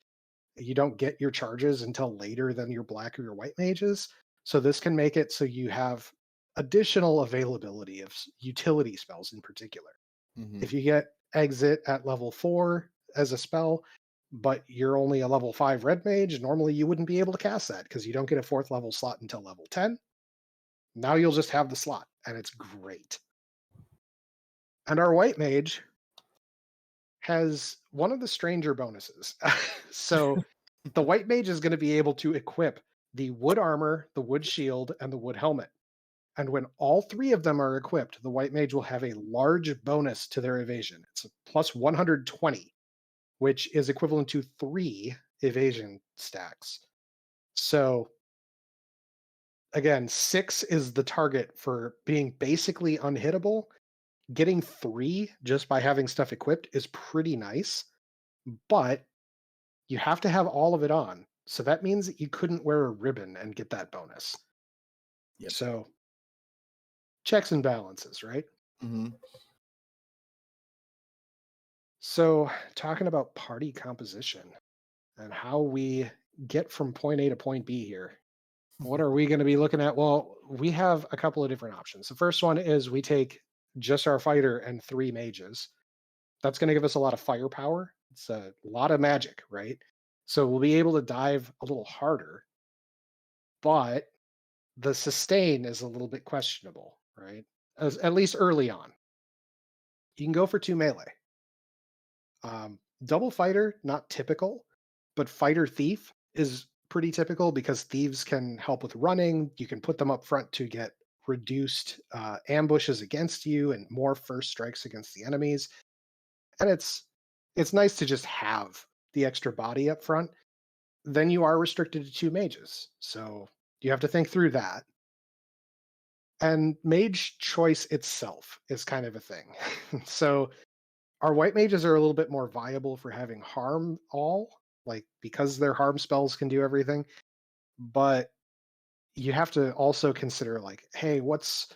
You don't get your charges until later than your black or your white mages. So this can make it so you have additional availability of utility spells in particular. Hmm. If you get exit at level 4 as a spell, but you're only a level 5 red mage, normally you wouldn't be able to cast that because you don't get a fourth level slot until level 10. Now you'll just have the slot, and it's great. And our white mage has one of the stranger bonuses. So the white mage is going to be able to equip the wood armor, the wood shield, and the wood helmet. And when all three of them are equipped, the white mage will have a large bonus to their evasion. It's a plus 120, which is equivalent to 3 evasion stacks. So again, 6 is the target for being basically unhittable. Getting 3 just by having stuff equipped is pretty nice, but you have to have all of it on. So that means that you couldn't wear a ribbon and get that bonus. Yep. So checks and balances, right? Hmm. So talking about party composition and how we get from point A to point B here. What are we going to be looking at? Well, we have a couple of different options. The first one is we take just our fighter and 3 mages. That's going to give us a lot of firepower. It's a lot of magic, right? So we'll be able to dive a little harder, but the sustain is a little bit questionable, right? At least early on. You can go for 2 melee. Double fighter, not typical, but fighter thief is pretty typical because thieves can help with running. You can put them up front to get reduced ambushes against you and more first strikes against the enemies. And it's nice to just have the extra body up front. Then you are restricted to 2 mages, so you have to think through that. And mage choice itself is kind of a thing. So our white mages are a little bit more viable for having harm all, like because their harm spells can do everything. But you have to also consider like, hey, what's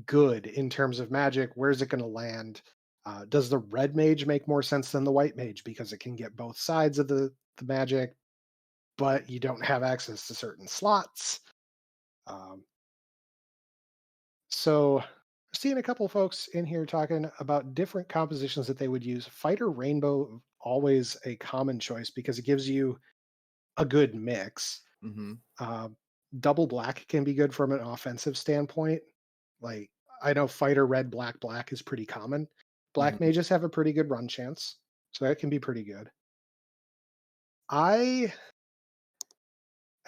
good in terms of magic? Where's it going to land? Does the red mage make more sense than the white mage because it can get both sides of the magic, but you don't have access to certain slots? Um, So, seeing a couple folks in here talking about different compositions that they would use. Fighter Rainbow, always a common choice because it gives you a good mix. Hmm. Uh, Double black can be good from an offensive standpoint. Like, I know Fighter Red, Black, Black is pretty common. Black Hmm. mages have a pretty good run chance, so that can be pretty good. I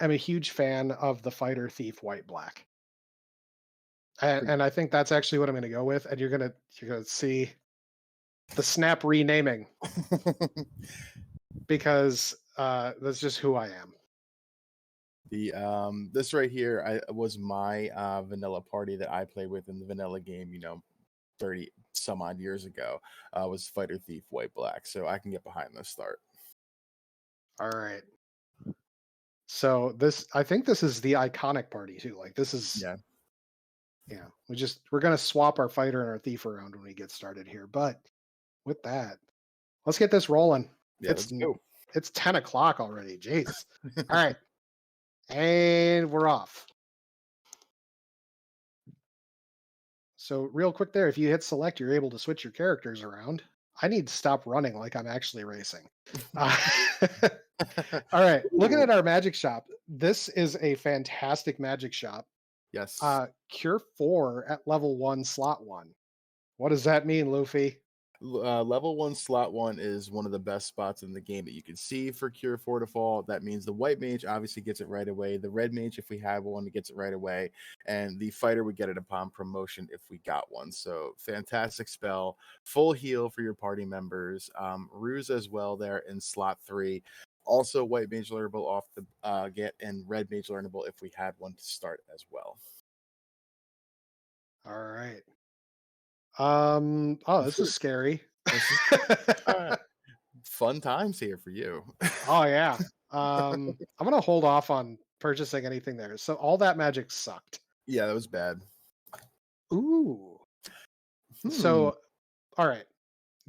am a huge fan of the Fighter Thief White Black. And I think that's actually what I'm going to go with. And you're gonna see the snap renaming because that's just who I am. The this right here I was my vanilla party that I played with in the vanilla game, 30 some odd years ago, was Fighter Thief White Black. So I can get behind this start. All right. So I think this is the iconic party too. Like this is, Yeah. yeah, we're gonna swap our fighter and our thief around when we get started here. But with that, let's get this rolling. Yeah, It's let's go. it's 10 o'clock already. Jeez. All right, and we're off. So real quick there, if you hit select, you're able to switch your characters around. I need to stop running like I'm actually racing. Uh, all right, looking Ooh, at our magic shop, this is a fantastic magic shop. yes. Cure 4 at level 1, slot 1. What does that mean, Luffy? Level one, slot one is one of the best spots in the game that you can see for Cure for Default. That means the white mage obviously gets it right away. The red mage, if we have one, gets it right away. And the fighter would get it upon promotion if we got one. So fantastic spell. Full heal for your party members. Ruse as well there in slot 3. Also, white mage learnable off the get, and red mage learnable if we had one to start as well. All right. Oh, this is scary. This is uh, fun times here for you. Oh yeah. I'm gonna hold off on purchasing anything there. So all that magic sucked. Yeah, that was bad. Ooh. Hmm. So all right.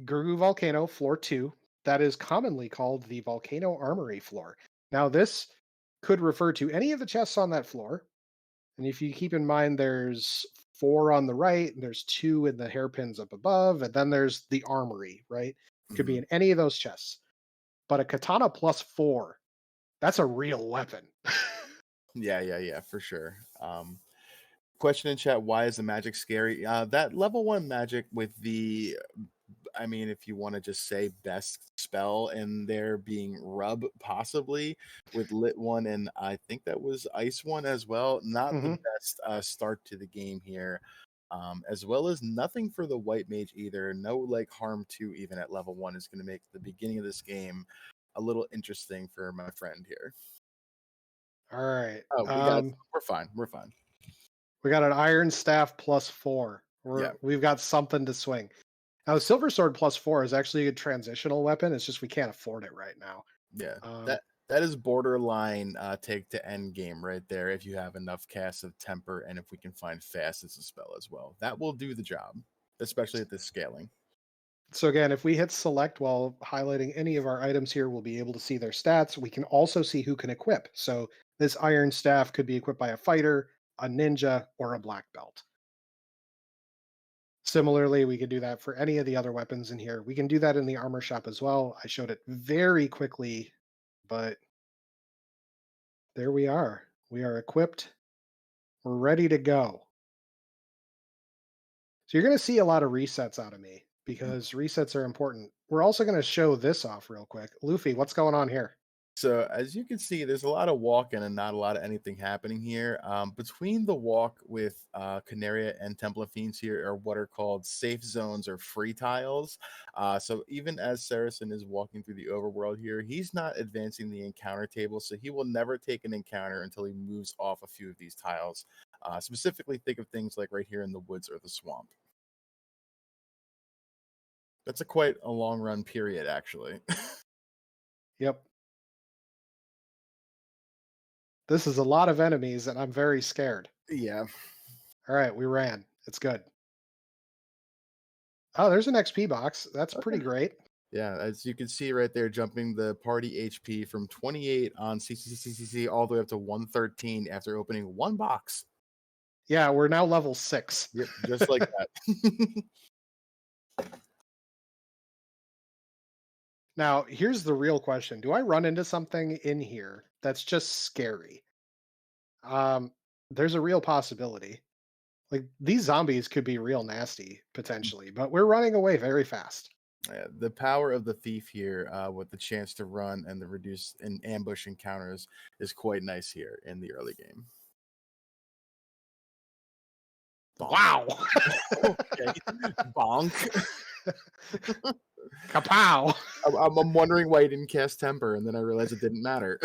Gurgu Volcano, floor 2. that is commonly called the Volcano Armory floor. Now, this could refer to any of the chests on that floor. And if you keep in mind, there's four on the right, and there's two in the hairpins up above, and then there's the armory, right? Could be Mhm. in any of those chests. But a katana plus four, that's a real weapon. Yeah, yeah, yeah, for sure. Question in chat: why is the magic scary? That level one magic with the, I mean, if you want to just say best spell in there being rub, possibly with lit one, and I think that was ice one as well. Not the Hmm. best start to the game here. As well as nothing for the white mage either. No like harm two even at level one is going to make the beginning of this game a little interesting for my friend here. All right. Oh, we got. We're fine. We're fine. We got an iron staff plus four. Yeah. We've got something to swing. Now, the silver sword plus four is actually a good transitional weapon. It's just we can't afford it right now. Yeah, Um, that is borderline take to end game right there. If you have enough cast of temper, and if we can find fast as a spell as well, that will do the job, especially at this scaling. so again, if we hit select while highlighting any of our items here, we'll be able to see their stats. We can also see who can equip. So this iron staff could be equipped by a fighter, a ninja, or a black belt. Similarly, we could do that for any of the other weapons in here. We can do that in the armor shop as well. I showed it very quickly, but there we are. We are equipped. We're ready to go. So you're going to see a lot of resets out of me because resets are important. We're also going to show this off real quick. Luffy, what's going on here? So as you can see, there's a lot of walking and not a lot of anything happening here. Between the walk with Canaria and Temple of Fiends here are what are called safe zones or free tiles. So even as Saracen is walking through the overworld here, he's not advancing the encounter table, so he will never take an encounter until he moves off a few of these tiles. Specifically, think of things like right here in the woods or the swamp. That's a quite a long run period, actually. Yep. This is a lot of enemies, and I'm very scared. Yeah. All right, we ran. It's good. Oh, there's an XP box. That's pretty Okay. great. Yeah, as you can see right there, jumping the party HP from 28 on CCCCC all the way up to 113 after opening one box. Yeah, we're now level 6. Yep, just like that. Now, here's the real question. Do I run into something in here that's just scary? Um, there's a real possibility. Like these zombies could be real nasty potentially, but we're running away very fast. Yeah, the power of the thief here, with the chance to run and the reduce and ambush encounters, is quite nice here in the early game. Bonk. Wow. Okay, bonk. Kapow. I'm wondering why he didn't cast temper, and then I realized it didn't matter.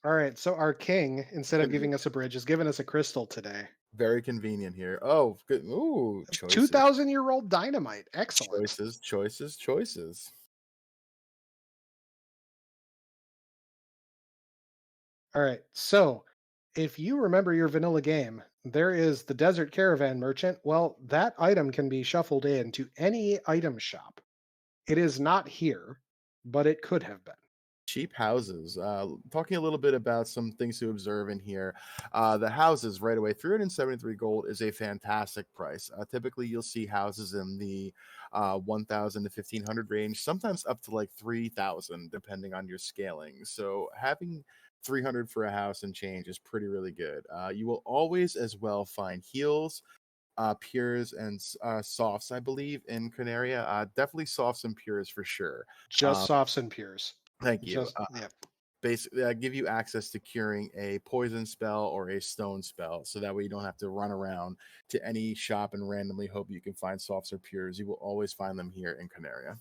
All right, so our king, instead of giving us a bridge, has given us a crystal today. Very convenient here. Oh, good. Ooh, choices. 2,000-year-old dynamite. Excellent. Choices, choices, choices. All right, so if you remember your vanilla game, there is the Desert Caravan Merchant. Well, that item can be shuffled into any item shop. It is not here, but it could have been. Cheap houses. Talking a little bit about some things to observe in here. The houses right away, 373 gold is a fantastic price. Typically, you'll see houses in the 1,000 to 1,500 range, sometimes up to like 3,000, depending on your scaling. So having 300 for a house and change is pretty really good. You will always as well find heals, pures, and softs, I believe, in Canaria. Definitely softs and pures for sure. Just softs and pures. Thank you. Just yeah. Basically, give you access to curing a poison spell or a stone spell, so that way you don't have to run around to any shop and randomly hope you can find softs or pures. You will always find them here in Canaria.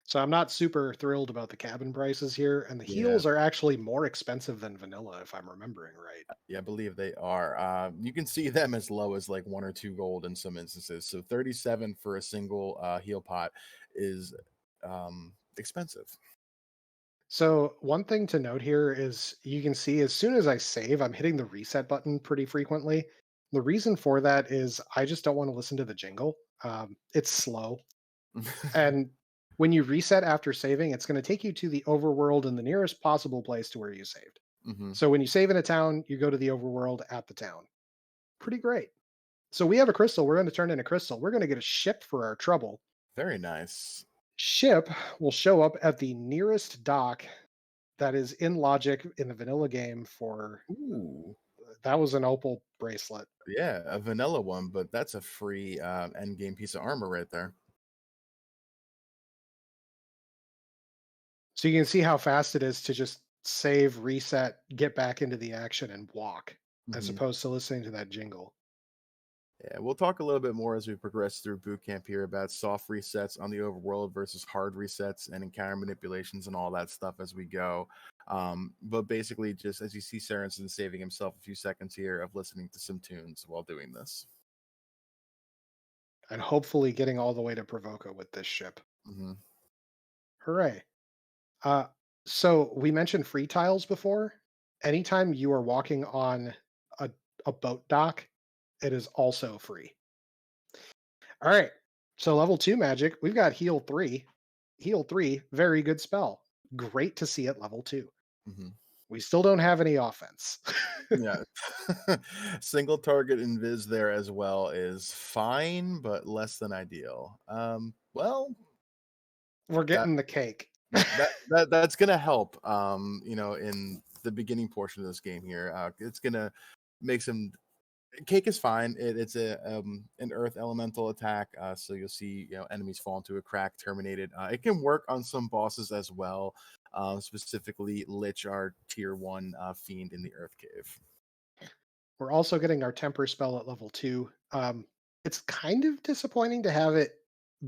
So I'm not super thrilled about the cabin prices here, and the Yeah, heals are actually more expensive than vanilla, if I'm remembering right. yeah, I believe they are. You can see them as low as like 1 or 2 gold in some instances. So 37 for a single heal pot is expensive. So one thing to note here is you can see as soon as I save, I'm hitting the reset button pretty frequently. The reason for that is I just don't want to listen to the jingle. It's slow, and When you reset after saving, it's going to take you to the overworld in the nearest possible place to where you saved. Hmm. So when you save in a town, you go to the overworld at the town. Pretty great. So we have a crystal. We're going to turn in a crystal. We're going to get a ship for our trouble. Very nice. Ship will show up at the nearest dock that is in logic in the vanilla game for Ooh. that was an opal bracelet. Yeah, a vanilla one, but that's a free end game piece of armor right there. So you can see how fast it is to just save, reset, get back into the action and walk as Hmm. opposed to listening to that jingle. Yeah, we'll talk a little bit more as we progress through boot camp here about soft resets on the overworld versus hard resets and encounter manipulations and all that stuff as we go. But basically, just as you see Sorensen saving himself a few seconds here of listening to some tunes while doing this. And hopefully getting all the way to Provoca with this ship. Hmm. Hooray. Uh, so we mentioned free tiles before. Anytime you are walking on a, a boat dock, it is also free. All right. So level 2 magic, we've got heal 3. Heal 3, very good spell. Great to see at level 2. Hmm. We still don't have any offense. Yeah. Single target invis there as well is fine, but less than ideal. Well, We're that getting the cake. that's gonna help. In the beginning portion of this game here, it's gonna make some. Cake is fine. It's an earth elemental attack, so you'll see enemies fall into a crack, terminated. It can work on some bosses as well, specifically Lich, our tier 1 fiend in the Earth Cave. We're also getting our temper spell at level 2. It's kind of disappointing to have it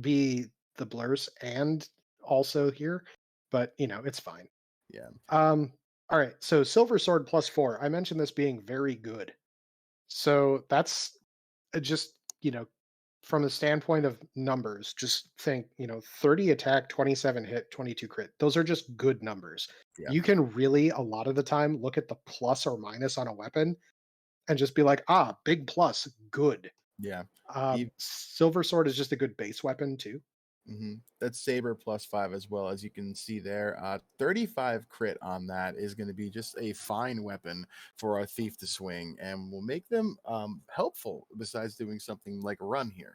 be the blurs and also here, but it's fine. Yeah. Um, all right, so silver sword +4. I mentioned this being very good. So that's just, from the standpoint of numbers, just think, 30 attack, 27 hit, 22 crit. Those are just good numbers. Yeah. You can really, a lot of the time, look at the plus or minus on a weapon and just be like, big plus, good. Yeah. Silver sword is just a good base weapon too. That's saber +5 as well, as you can see there. 35 crit on that is going to be just a fine weapon for our thief to swing, and will make them helpful. Besides doing something like run here.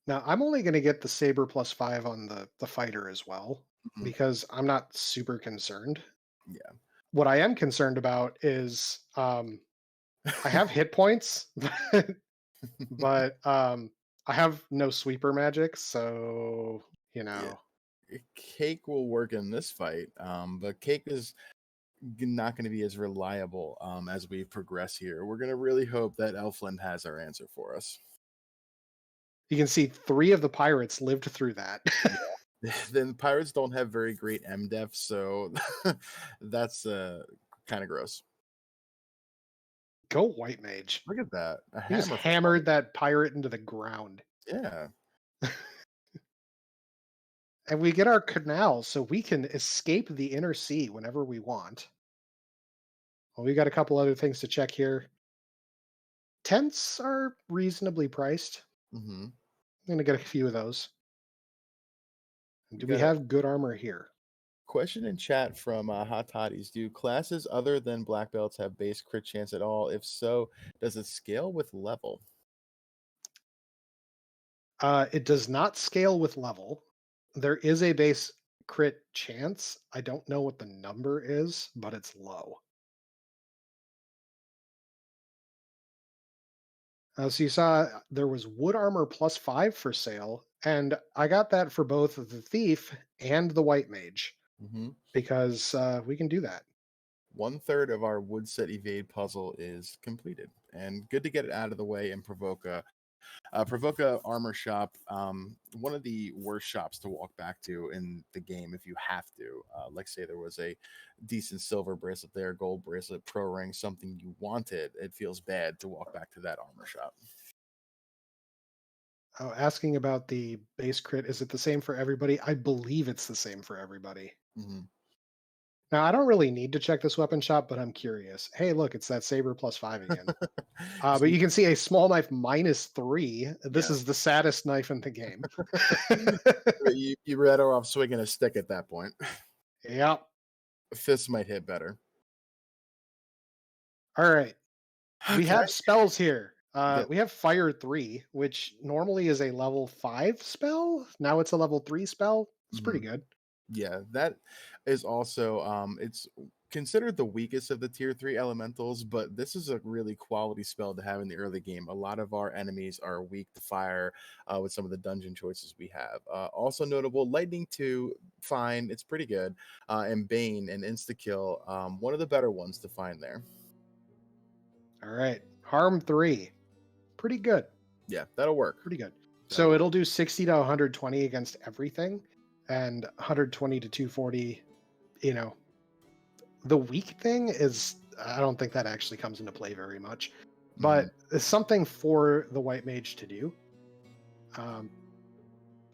Now I'm only going to get the saber +5 on the fighter as well Mhm. because I'm not super concerned. Yeah. What I am concerned about is I have hit points, but I have no sweeper magic, so Yeah. Cake will work in this fight, but Cake is not going to be as reliable as we progress here. We're going to really hope that Elfland has our answer for us. you can see 3 of the pirates lived through that. Yeah. Then pirates don't have very great MDef, so that's kind of gross. Go white mage. Look at that. A He just hammer for hammered money. that pirate into the ground. Yeah. And we get our canal so we can escape the inner sea whenever we want. Well, we got a couple other things to check here. Tents are reasonably priced. Hmm. I'm going to get a few of those. We Do we got a have good armor here? question in chat from Hot Toddies. Do classes other than black belts have base crit chance at all? If so, does it scale with level? It does not scale with level. There is a base crit chance. I don't know what the number is, but it's low. So you saw there was wood armor +5 for sale, and I got that for both the thief and the white mage Hmm. because we can do that. 1/3 of our wood set evade puzzle is completed, and good to get it out of the way and provoke a armor shop, one of the worst shops to walk back to in the game if you have to. Like, say there was a decent silver bracelet there, gold bracelet, pro ring, something you wanted. It feels bad to walk back to that armor shop. Oh, asking about the base crit, is it the same for everybody? I believe it's the same for everybody. Hmm. Now, I don't really need to check this weapon shop, but I'm curious. Hey, look, it's that saber +5 again. But See, you can see a small knife -3. This yeah, is the saddest knife in the game. you better off swinging a stick at that point. Yep. Fists might hit better. All right. We Okay. have spells here. Yeah. We have Fire 3, which normally is a level 5 spell. Now it's a level 3 spell. It's pretty Mhm. good. Yeah, that is also it's considered the weakest of the tier 3 elementals, but this is a really quality spell to have in the early game. A lot of our enemies are weak to fire with some of the dungeon choices we have. Also notable, Lightning 2, fine, it's pretty good. And Bane and Insta Kill, one of the better ones to find there. All right. Harm 3. Pretty good. Yeah, that'll work. Pretty good. That'll So work. it'll do 60 to 120 against everything and 120 to 240. You know, the weak thing is, I don't think that actually comes into play very much, Mhm. but it's something for the white mage to do. Um,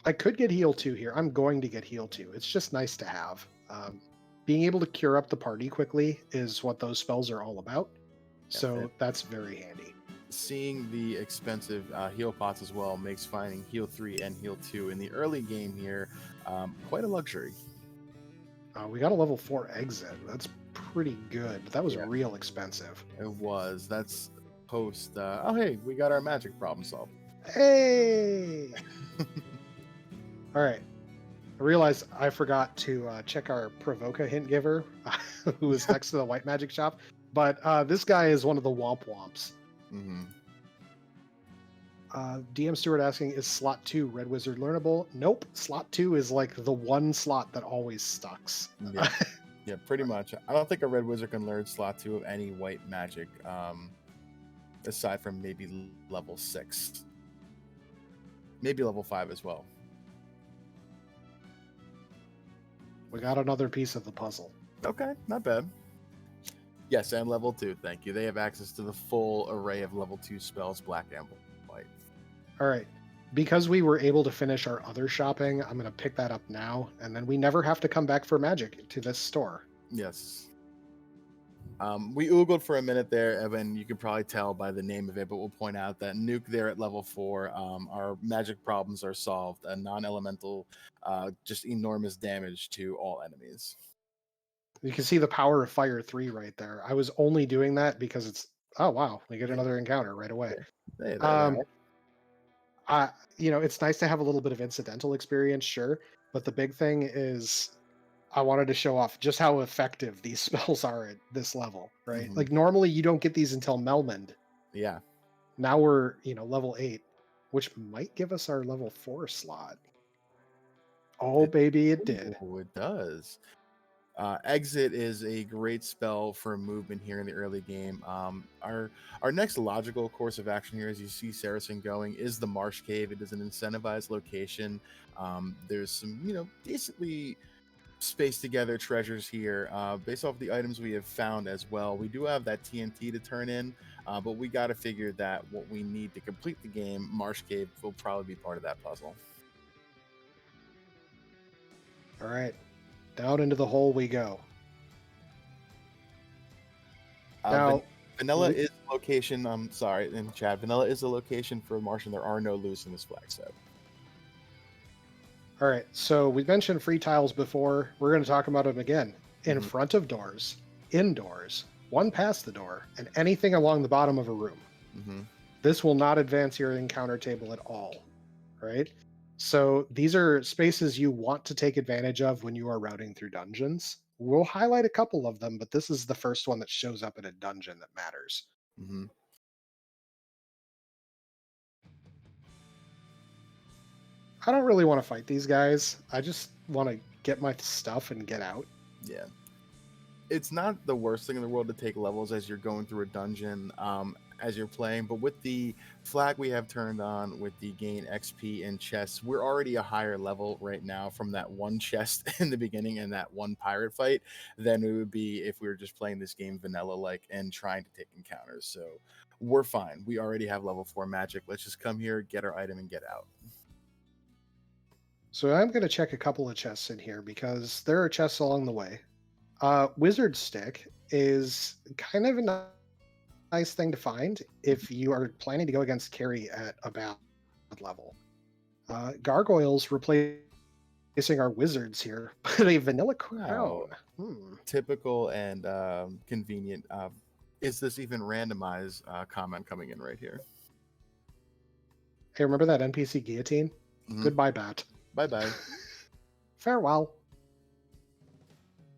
I could get heal 2 here. I'm going to get heal 2. It's just nice to have. Being able to cure up the party quickly is what those spells are all about. Yeah, So that's very handy. seeing the expensive heal pots as well makes finding heal 3 and heal 2 in the early game here quite a luxury. We got a level 4 exit. That's pretty good. But that was Yeah, real expensive. it was. That's post. Oh, hey, we got our magic problem solved. Hey! All right. I realized I forgot to check our Provoca hint giver, who is next to the white magic shop. But this guy is one of the Womp Womps. Hmm. DM Stewart asking, is slot 2 Red Wizard learnable? Nope. Slot 2 is like the one slot that always stucks. Yeah, yeah, pretty much. I don't think a red wizard can learn slot 2 of any white magic, aside from maybe level 6, maybe level 5 as well. We got another piece of the puzzle. Okay, not bad. Yes, and level 2. Thank you. They have access to the full array of level 2 spells, black and white. All right. Because we were able to finish our other shopping, I'm going to pick that up now. And then we never have to come back for magic to this store. Yes. We oogled for a minute there, Evan. You can probably tell by the name of it, but we'll point out that Nuke there at level 4, our magic problems are solved. A non-elemental, just enormous damage to all enemies. You can see the power of Fire 3 right there. I was only doing that because it's, oh, wow, we get Yeah, another encounter right away. yeah. Hey, there they Um, are. it's nice to have a little bit of incidental experience, sure. But the big thing is I wanted to show off just how effective these spells are at this level, right? Hmm. Like normally you don't get these until Melmond. Yeah. Now we're, level 8, which might give us our level 4 slot. Oh, It, baby, it did. ooh, it does. Exit is a great spell for movement here in the early game. Our next logical course of action here, as you see Saracen going, is the Marsh Cave. It is an incentivized location. There's some, decently spaced together treasures here based off the items we have found as well. We do have that TNT to turn in, but we got to figure that what we need to complete the game, Marsh Cave, will probably be part of that puzzle. All right. Down into the hole we go. Uh, Van- Now, Vanilla we, is a location. I'm sorry, in chat. Vanilla is a location for Martian. There are no loose in this flag set. all right. So we mentioned free tiles before. We're going to talk about them again. In Hmm. front of doors, indoors, one past the door, and anything along the bottom of a room. Hmm. This will not advance your encounter table at all, right? So these are spaces you want to take advantage of when you are routing through dungeons. We'll highlight a couple of them, but this is the first one that shows up in a dungeon that matters. Hmm. I don't really want to fight these guys. I just want to get my stuff and get out. Yeah, it's not the worst thing in the world to take levels as you're going through a dungeon as you're playing, but with the flag we have turned on with the gain XP and chests, we're already a higher level right now from that one chest in the beginning and that one pirate fight than we would be if we were just playing this game vanilla like and trying to take encounters. So we're fine. We already have level 4 magic. Let's just come here, get our item, and get out. So I'm going to check a couple of chests in here because there are chests along the way. Wizard Stick is kind of a nice thing to find if you are planning to go against carry at a bad level. Gargoyles replacing our wizards here, but a vanilla Wow, crown. Hmm. typical and convenient. Is this even randomized comment coming in right here? Hey, remember that NPC guillotine? Hmm. Goodbye, bat. Bye bye. Farewell.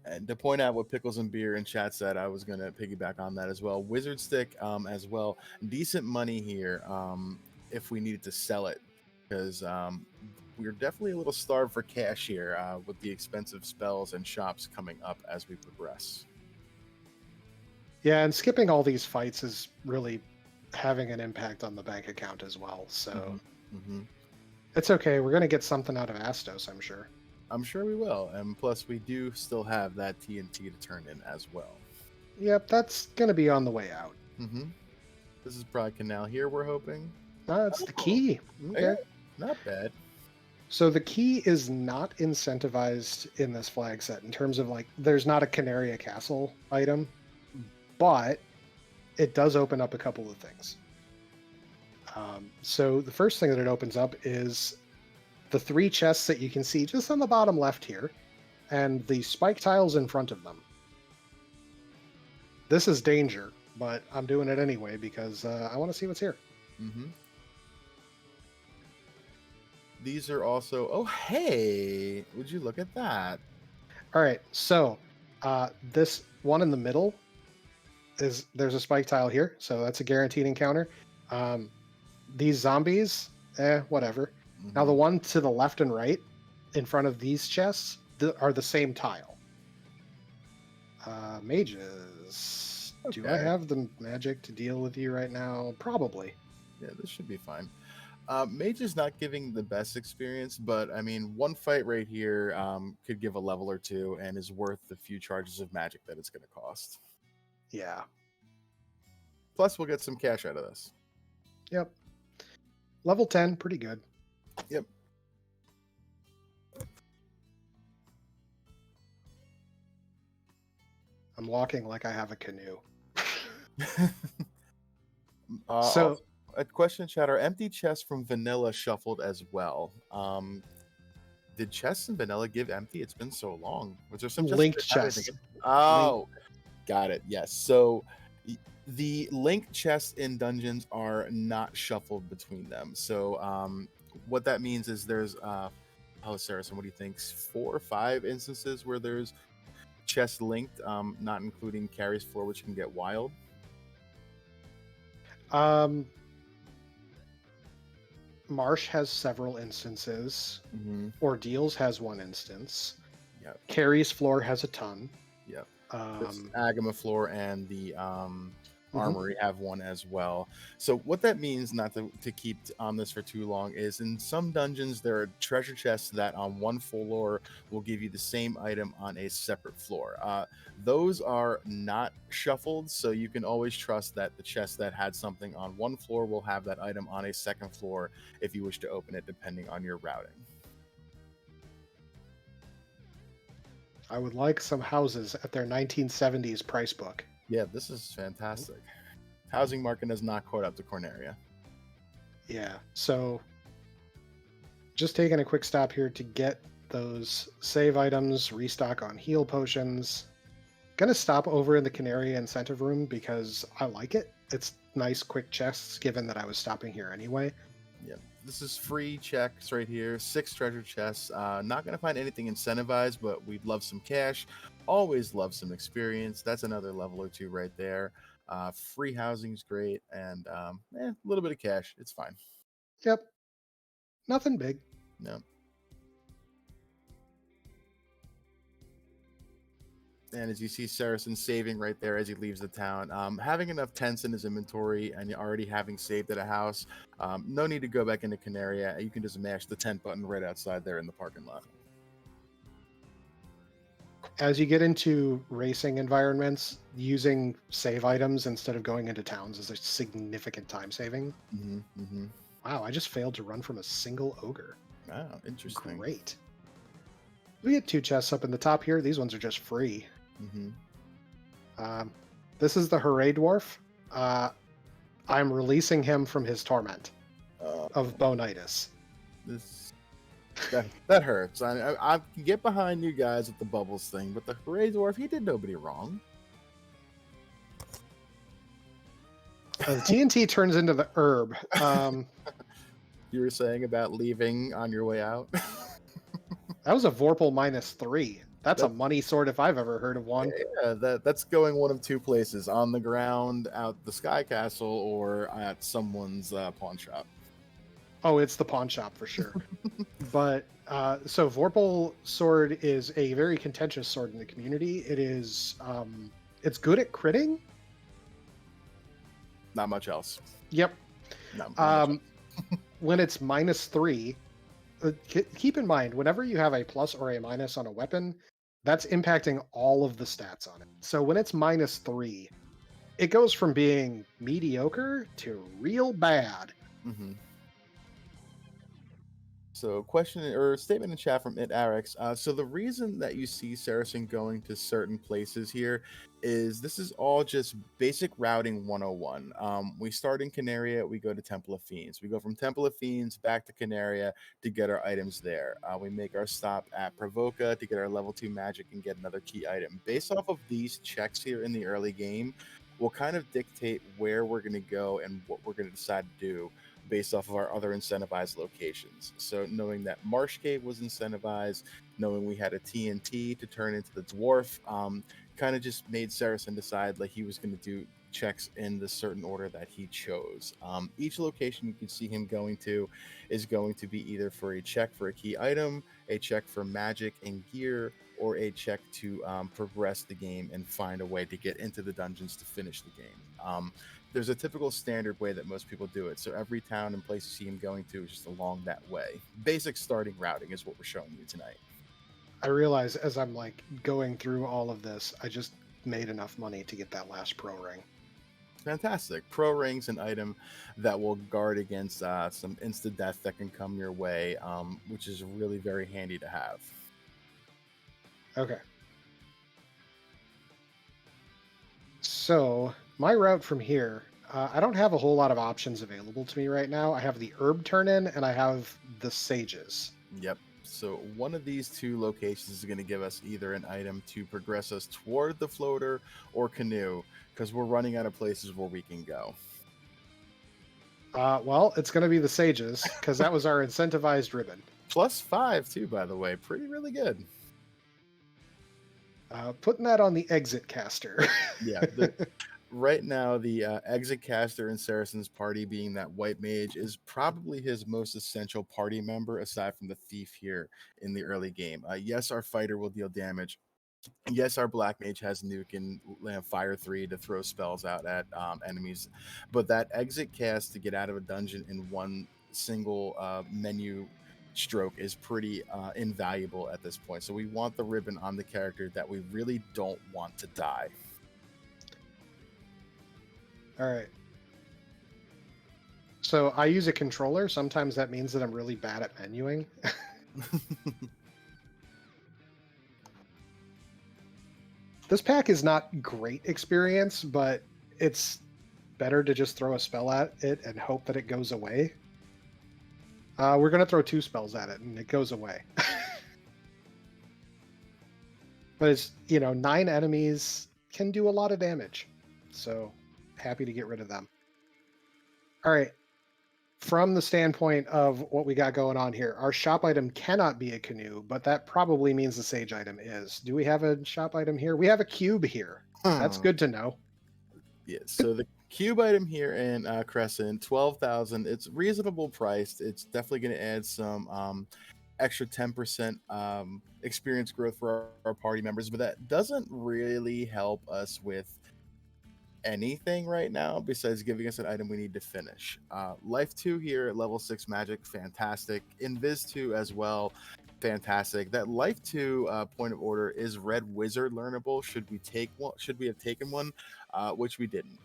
And to point out what Pickles and Beer in chat said, I was going to piggyback on that as well. Wizard Stick as well. Decent money here if we needed to sell it, because we're definitely a little starved for cash here with the expensive spells and shops coming up as we progress. Yeah, and skipping all these fights is really having an impact on the bank account as well. So Mm-hmm. it's okay. We're gonna get something out of Astos, I'm sure. I'm sure we will. And plus, we do still have that TNT to turn in as well. Yep, that's gonna be on the way out. Mm-hmm. This is probably Canal here, we're hoping. That's the Oh, key. yeah, Okay. not bad. So the key is not incentivized in this flag set in terms of like there's not a Canaria Castle item, but it does open up a couple of things. So the first thing that it opens up is the 3 chests that you can see just on the bottom left here, and the spike tiles in front of them. This is danger, but I'm doing it anyway because I want to see what's here. Mm-hmm. These are also. Oh, hey! Would you look at that? All right, so this one in the middle there's a spike tile here, so that's a guaranteed encounter. These zombies, whatever. Now the Mm-hmm. one to the left and right in front of these chests are the same tile. Mages. Do I Okay. have the magic to deal with you right now? Probably. Yeah, this should be fine. Mage is not giving the best experience, but I mean, one fight right here could give a level or two and is worth the few charges of magic that it's going to cost. Yeah. Plus, we'll get some cash out of this. Yep. Level 10, pretty good. Yep. I'm walking like I have a canoe. Also, So a question in chat: are empty chests from Vanilla shuffled as well? Did chests in Vanilla give empty? It's been so long. Was there some chests that linked didn't have anything chests. in? Oh, got it. Yes. So the linked chests in dungeons are not shuffled between them. So what that means is there's Saracen, what do you think? 4 or 5 instances where there's chests linked, not including Carrie's floor, which can get wild. Marsh has several instances. Mm-hmm. Ordeals has 1 instance. Yep. Carrie's floor has a ton. Yep. This Agama floor and the Armory have one as well. So what that means, not to keep on this for too long, is in some dungeons there are treasure chests that on one floor will give you the same item on a separate floor. Those are not shuffled, so you can always trust that the chest that had something on one floor will have that item on a second floor if you wish to open it, depending on your routing. I would like some houses at their 1970s price book. Yeah, this is fantastic. Housing market has not caught up to Corneria. Yeah, so just taking a quick stop here to get those save items, restock on heal potions. Gonna stop over in the Canary incentive room because I like it. It's nice, quick chests, given that I was stopping here anyway. Yeah, this is free checks right here. 6 treasure chests. Not gonna find anything incentivized, but we'd love some cash. Always love some experience. That's another level or 2 right there. Free housing's great, and a little bit of cash. It's fine. Yep. Nothing big. No. And as you see Saracen saving right there as he leaves the town, having enough tents in his inventory and already having saved at a house, no need to go back into Canaria. You can just mash the tent button right outside there in the parking lot. As you get into racing environments, using save items instead of going into towns is a significant time saving. Mm-hmm, mm-hmm. Wow, I just failed to run from a single ogre. Wow, interesting. Great. We get 2 chests up in the top here. These ones are just free. Mm-hmm. Um, this is the Hooray Dwarf. Uh, I'm releasing him from his torment Uh, of bonitis. this that hurts. I can get behind you guys with the bubbles thing, but the Hooray Dwarf, he did nobody wrong. The TNT turns into the herb. You were saying about leaving on your way out. That was a Vorpal -3. That's a that money sword if I've ever heard of one. Yeah, that's going one of two places: on the ground, out the Sky Castle, or at someone's pawn shop. Oh, it's the pawn shop for sure. But so Vorpal sword is a very contentious sword in the community. It's good at critting. Not much else. Yep. Not much Um, else. when it's -3, keep in mind whenever you have a plus or a minus on a weapon, that's impacting all of the stats on it. So when it's -3, it goes from being mediocre to real bad. Mm-hmm. So, question or statement in chat from Arax. So, the reason that you see Saracen going to certain places here is this is all just basic routing 101. We start in Canaria, we go to Temple of Fiends. We go from Temple of Fiends back to Canaria to get our items there. We make our stop at Provoca to get our level 2 magic and get another key item. Based off of these checks here in the early game, will kind of dictate where we're going to go and what we're going to decide to do based off of our other incentivized locations. So knowing that Marsh Cave was incentivized, knowing we had a TNT to turn into the dwarf, kind of just made Saracen decide like he was going to do checks in the certain order that he chose. Each location you can see him going to is going to be either for a check for a key item, a check for magic and gear, or a check to progress the game and find a way to get into the dungeons to finish the game. There's a typical standard way that most people do it. So every town and place you see him going to is just along that way. Basic starting routing is what we're showing you tonight. I realize as I'm like going through all of this, I just made enough money to get that last pro ring. Fantastic. Pro ring's an item that will guard against some insta death that can come your way, which is really very handy to have. Okay. So my route from here, I don't have a whole lot of options available to me right now. I have the herb turn in and I have the sages. Yep. So one of these two locations is going to give us either an item to progress us toward the floater or canoe, because we're running out of places where we can go. Well, it's going to be the sages because that was our incentivized ribbon. +5 too, by the way. Pretty really good. Putting that on the exit caster. Yeah. Right now, the exit caster in Saracen's party, being that white mage, is probably his most essential party member aside from the thief here in the early game. Yes, our fighter will deal damage. Yes, our black mage has nuke and fire 3 to throw spells out at enemies, but that exit cast to get out of a dungeon in one single menu stroke is pretty invaluable at this point. So we want the ribbon on the character that we really don't want to die. All right. So I use a controller. Sometimes that means that I'm really bad at menuing. This pack is not great experience, but it's better to just throw a spell at it and hope that it goes away. We're going to throw 2 spells at it and it goes away. But it's, 9 enemies can do a lot of damage. So happy to get rid of them. All right. From the standpoint of what we got going on here, our shop item cannot be a canoe, but that probably means the sage item is. Do we have a shop item here? We have a cube here. That's good to know. Yeah, so the cube item here in Crescent, 12,000. It's reasonable priced. It's definitely going to add some extra 10% experience growth for our party members, but that doesn't really help us with anything right now besides giving us an item we need to finish. Life 2 here at level 6 magic, fantastic. Invis 2 as well, fantastic. That Life 2 point of order is Red Wizard learnable. Should we have taken one? Which we didn't.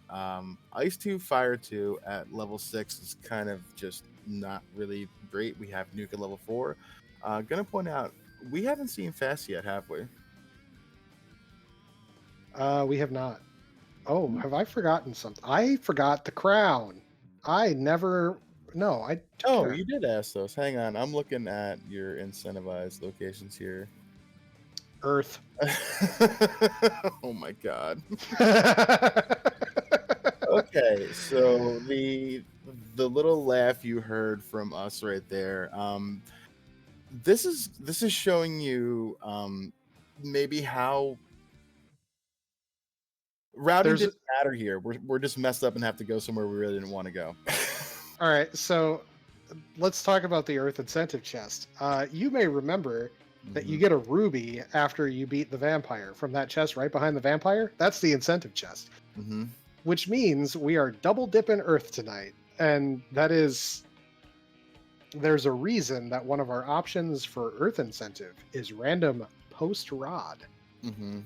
Ice 2, Fire 2 at level 6 is kind of just not really great. We have Nuke at level 4. Gonna point out, we haven't seen Fast yet, have we? We have not. Oh, have I forgotten something? I forgot the crown. I never. No, I took Oh, care. you did ask those. Hang on, I'm looking at your incentivized locations here. Earth. Oh my god. Okay, so the little laugh you heard from us right there, this is showing you, maybe how routing There's didn't matter here. We're just messed up and have to go somewhere we really didn't wanna go. all right. So let's talk about the Earth incentive chest. You may remember that you Mhm, get a ruby after you beat the vampire from that chest right behind the vampire. That's the incentive chest, mhm. which means we are double dipping Earth tonight, and that is there's a reason that one of our options for Earth incentive is random post rod. Mhm.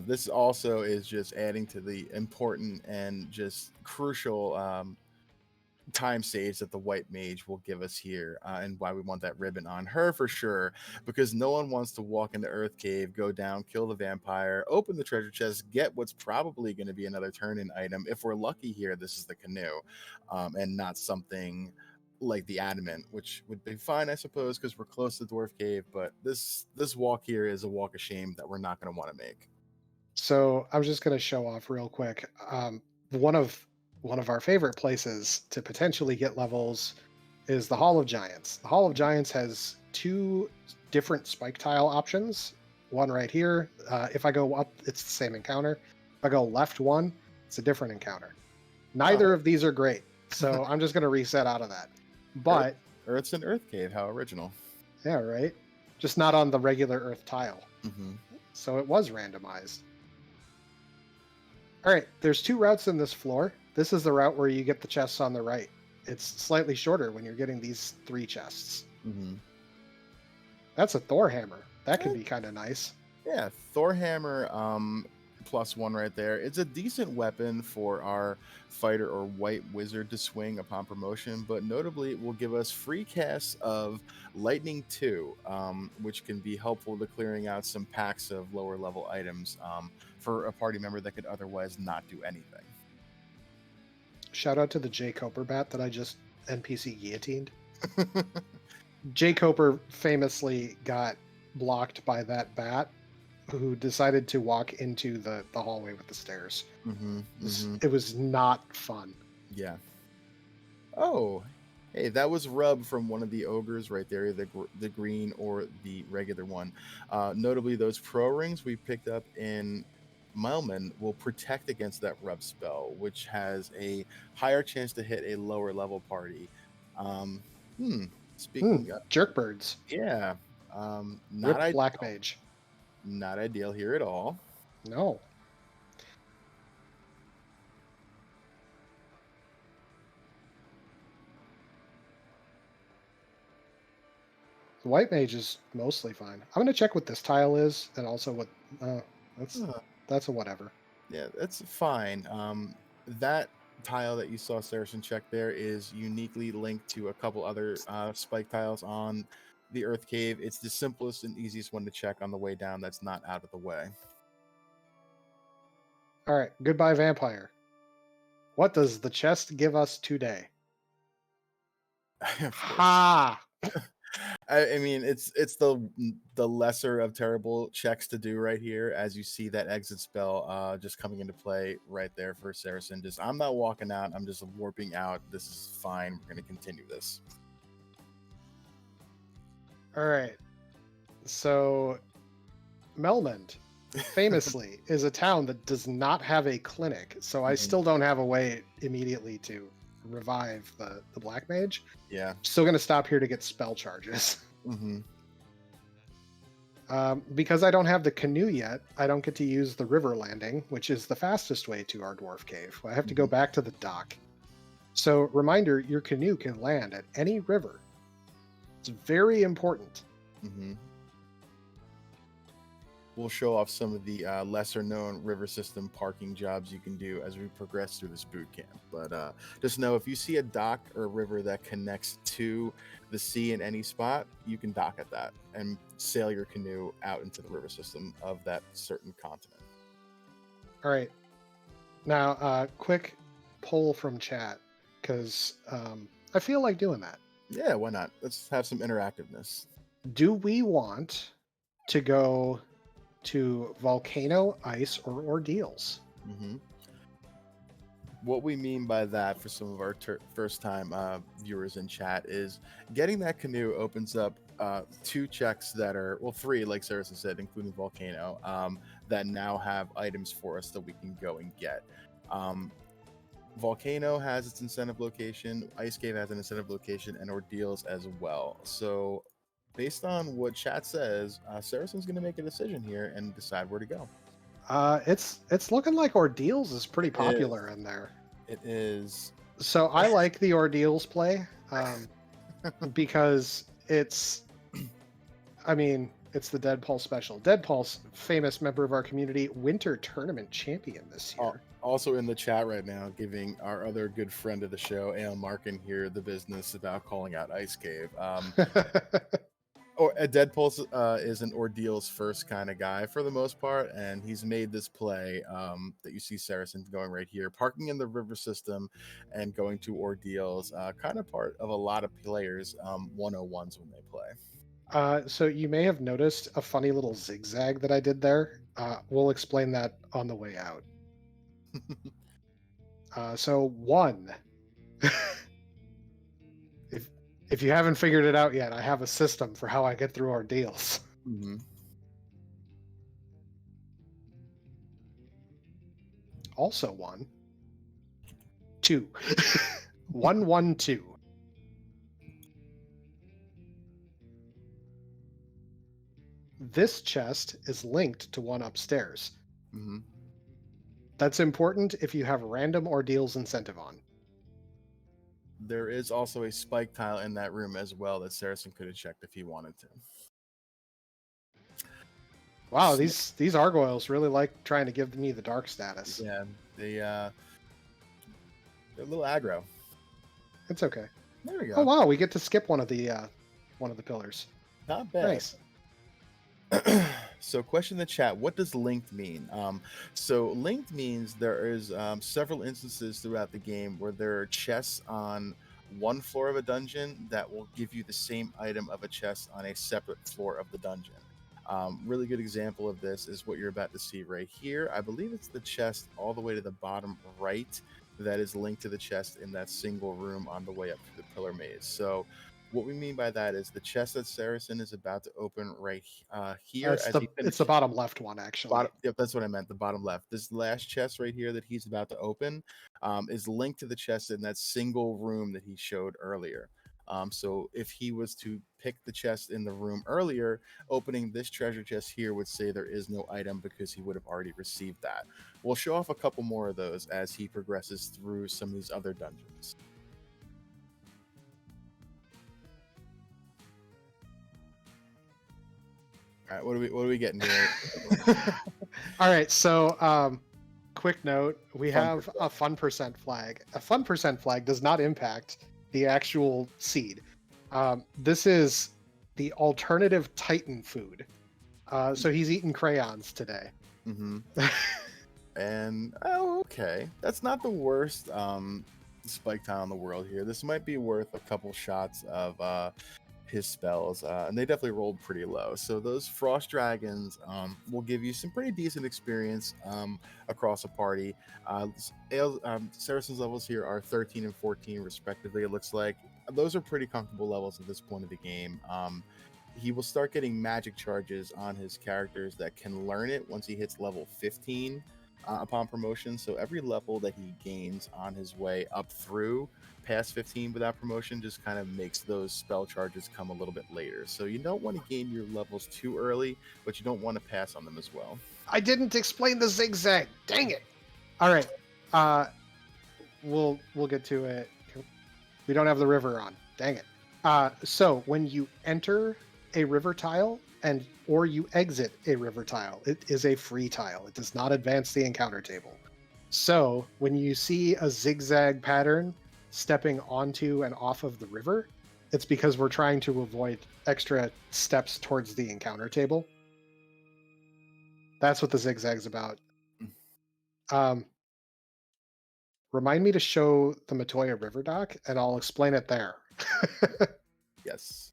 This also is just adding to the important and just crucial time saves that the white mage will give us here, and why we want that ribbon on her for sure, because no one wants to walk into Earth Cave, go down, kill the vampire, open the treasure chest, get what's probably going to be another turn-in item. If we're lucky here, this is the canoe, and not something like the adamant, which would be fine, I suppose, because we're close to Dwarf Cave. But this walk here is a walk of shame that we're not going to want to make. So I was just going to show off real quick. One of one of our favorite places to potentially get levels is the Hall of Giants. The Hall of Giants has two different spike tile options. One right here. If I go up, it's the same encounter. If I go left one, it's a different encounter. Neither Oh, of these are great, so I'm just going to reset out of that. Earth, But Earth's an Earth Cave. How original. yeah, right. Just not on the regular Earth tile. Hmm. So it was randomized. All right, there's two routes in this floor. This is the route where you get the chests on the right. It's slightly shorter when you're getting these three chests. Hmm. That's a Thor hammer. That can be kind of nice. Yeah, Thor hammer, +1 right there. It's a decent weapon for our fighter or white wizard to swing upon promotion, but notably it will give us free casts of Lightning 2, which can be helpful to clearing out some packs of lower level items, for a party member that could otherwise not do anything. Shout out to the J. Coper bat that I just NPC guillotined. J. Coper famously got blocked by that bat who decided to walk into the hallway with the stairs. Hmm. Hmm. It was not fun. Yeah. Oh, hey, that was Rub from one of the ogres right there, the green or the regular one. Notably, those pro rings we picked up in Melman will protect against that Rub spell, which has a higher chance to hit a lower level party. Um, hmm. Speaking of, Jerkbirds. yeah, Rip Black Mage. not ideal here at all. No. The white mage is mostly fine. I'm gonna check what this tile is and also what uh, that's Huh. that's a whatever. Yeah, that's fine. That tile that you saw Saracen check there is uniquely linked to a couple other spike tiles on the Earth Cave. It's the simplest and easiest one to check on the way down that's not out of the way. All right, goodbye vampire. What does the chest give us today? Of course. Ha! I mean, it's the lesser of terrible checks to do right here, as you see that exit spell just coming into play right there for Saracen. Just I'm not walking out, I'm just warping out. This is fine. We're gonna continue this. All right. So Melmond famously is a town that does not have a clinic, so I Mhm. still don't have a way immediately to revive the black mage. Yeah. Still gonna stop here to get spell charges. Hmm. Because I don't have the canoe yet, I don't get to use the river landing, which is the fastest way to our dwarf cave. I have to go Hmm. back to the dock. So, reminder, your canoe can land at any river. It's very important. Hmm. we'll show off some of the lesser known river system parking jobs you can do as we progress through this boot camp. But just know if you see a dock or a river that connects to the sea in any spot, you can dock at that and sail your canoe out into the river system of that certain continent. All right. Now, quick poll from chat, because I feel like doing that. Yeah, why not? Let's have some interactiveness. Do we want to go to volcano, ice, or ordeals? Hmm. What we mean by that for some of our first time viewers in chat is getting that canoe opens up two checks that are, well, three, like Saracen said, including Volcano, that now have items for us that we can go and get. Volcano has its incentive location, Ice Cave has an incentive location, and Ordeals as well. So, based on what chat says, Saracen's going to make a decision here and decide where to go. It's looking like ordeals is pretty It popular in there. It is. So I like the ordeals play because it's the Deadpool special. Deadpool's famous member of our community, winter tournament champion this year. Also in the chat right now, giving our other good friend of the show, Ale Markin, here the business about calling out Ice Cave. Or Deadpool is an Ordeals first kind of guy for the most part, and he's made this play that you see Saracen going right here, parking in the river system and going to Ordeals, kind of part of a lot of players' 101s when they play. So you may have noticed a funny little zigzag that I did there. We'll explain that on the way out. So one, if you haven't figured it out yet, I have a system for how I get through ordeals. Mm-hmm. Also one, two, 112. This chest is linked to one upstairs. Mm-hmm. That's important if you have random ordeals incentive on. There is also a spike tile in that room as well that Saracen could have checked if he wanted to. Wow, these gargoyles really like trying to give me the dark status. Yeah, they're a little aggro. It's okay. There we go. Oh wow, we get to skip one of the pillars. Not bad. Nice. So, question in the chat: what does linked mean? So linked means there is several instances throughout the game where there are chests on one floor of a dungeon that will give you the same item of a chest on a separate floor of the dungeon. Really good example of this is what you're about to see right here. I believe it's the chest all the way to the bottom right that is linked to the chest in that single room on the way up to the pillar maze. So what we mean by that is the chest that Saracen is about to open right here. It's the bottom left one, actually. Yep, that's what I meant. The bottom left. This last chest right here that he's about to open is linked to the chest in that single room that he showed earlier. So if he was to pick the chest in the room earlier, opening this treasure chest here would say there is no item because he would have already received that. We'll show off a couple more of those as he progresses through some of these other dungeons. All right, what are we getting here? All right, so quick note: we have a fun percent flag. A fun percent flag does not impact the actual seed. This is the alternative Titan food. So he's eating crayons today. Mm-hmm. And okay, that's not the worst spike tile in the world here. This might be worth a couple shots of his spells, and they definitely rolled pretty low. So those frost dragons will give you some pretty decent experience across a party. Saracen's levels here are 13 and 14 respectively. It looks like those are pretty comfortable levels at this point of the game. He will start getting magic charges on his characters that can learn it once he hits level 15 upon promotion. So every level that he gains on his way up through past 15 without promotion just kind of makes those spell charges come a little bit later. So you don't want to gain your levels too early, but you don't want to pass on them as well. I didn't explain the zigzag. Dang it. All right. We'll get to it. We don't have the river on. Dang it. So when you enter a river tile, and or you exit a river tile. It is a free tile. It does not advance the encounter table. So when you see a zigzag pattern stepping onto and off of the river, it's because we're trying to avoid extra steps towards the encounter table. That's what the zigzag's about. Um, Remind me to show the Matoya River dock, and I'll explain it there. Yes.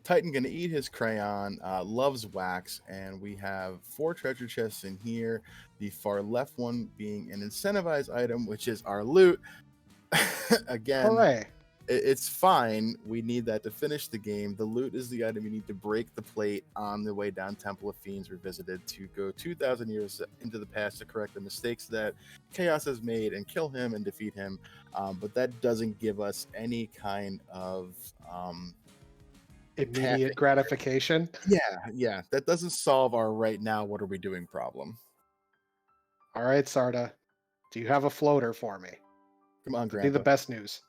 Titan gonna eat his crayon, loves wax, and we have 4 treasure chests in here. The far left one being an incentivized item, which is our loot. Again, Hooray! it's fine. We need that to finish the game. The loot is the item you need to break the plate on the way down Temple of Fiends Revisited to go 2,000 years into the past to correct the mistakes that Chaos has made and kill him and defeat him. But that doesn't give us any kind of Immediate pathing. gratification. Yeah. That doesn't solve our right now, what are we doing problem. All right, Sarda. Do you have a floater for me? Come on, That'd be the Grandpa. best news.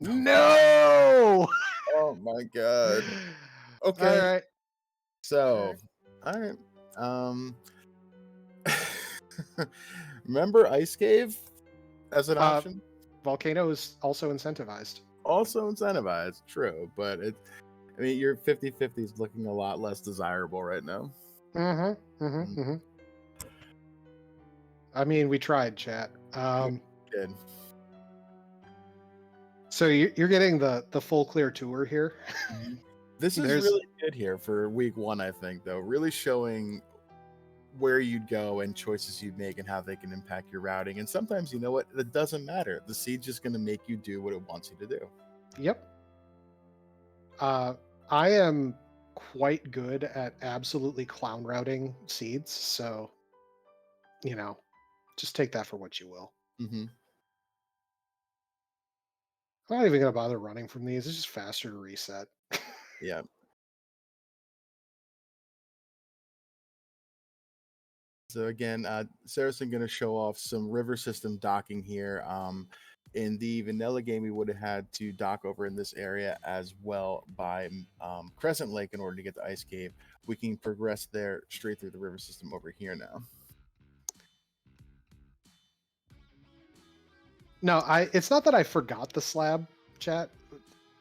No! Oh my god. All Okay. right. So, all right. Um, remember Ice Cave as an option? Volcano is also incentivized. Also incentivized, true, but I mean, your 50/50 is looking a lot less desirable right now. I mean, we tried, chat. Good. So you're getting the full clear tour here. This is really good here for week 1, I think, though. Really showing where you'd go and choices you'd make and how they can impact your routing. And sometimes, you know what? It doesn't matter. The seed's just going to make you do what it wants you to do. Yep. I am quite good at absolutely clown routing seeds, so just take that for what you will. Mm-hmm. I'm not even gonna bother running from these. It's just faster to reset. Yeah. So again, Saracen going to show off some river system docking here. In the vanilla game, we would have had to dock over in this area as well by Crescent Lake in order to get the Ice Cave. We can progress there straight through the river system over here now. No, it's not that I forgot the slab, chat.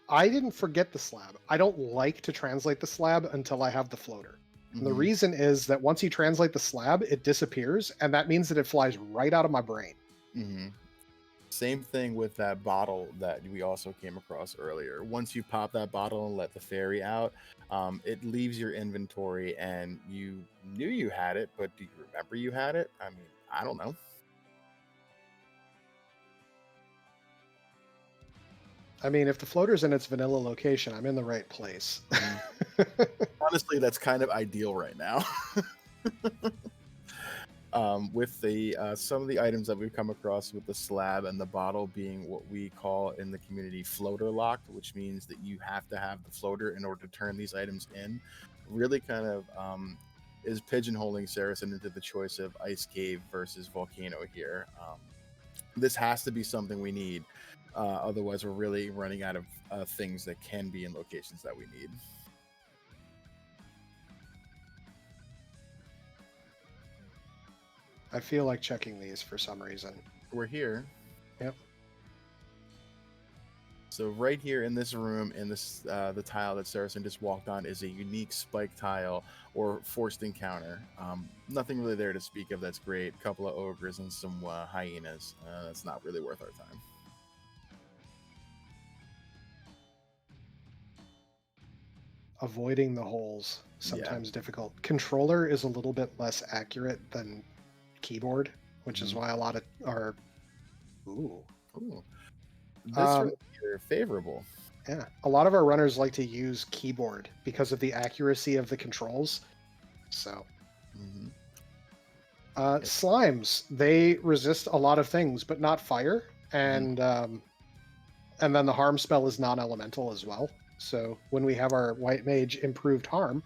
I didn't forget the slab. I don't like to translate the slab until I have the floater. And the reason is that once you translate the slab, it disappears, and that means that it flies right out of my brain. Same thing with that bottle that we also came across earlier. Once you pop that bottle and let the fairy out, it leaves your inventory, and you knew you had it, but do you remember you had it? I mean, I don't know. I mean, if the floater's in its vanilla location, I'm in the right place. Honestly, that's kind of ideal right now. With the some of the items that we've come across with the slab and the bottle being what we call in the community floater locked, which means that you have to have the floater in order to turn these items in, really kind of is pigeonholing Saracen into the choice of Ice Cave versus Volcano here. This has to be something we need. Otherwise, we're really running out of things that can be in locations that we need. I feel like checking these for some reason. We're here. Yep. So right here in this room, in this the tile that Saracen just walked on is a unique spike tile or forced encounter. Nothing really there to speak of that's great. A couple of ogres and some hyenas. That's not really worth our time. Avoiding the holes, sometimes difficult. Controller is a little bit less accurate than keyboard, which is why a lot of our this right here, favorable. Yeah, a lot of our runners like to use keyboard because of the accuracy of the controls. So slimes, they resist a lot of things but not fire, and then the harm spell is non-elemental as well. So when we have our white mage improved harm,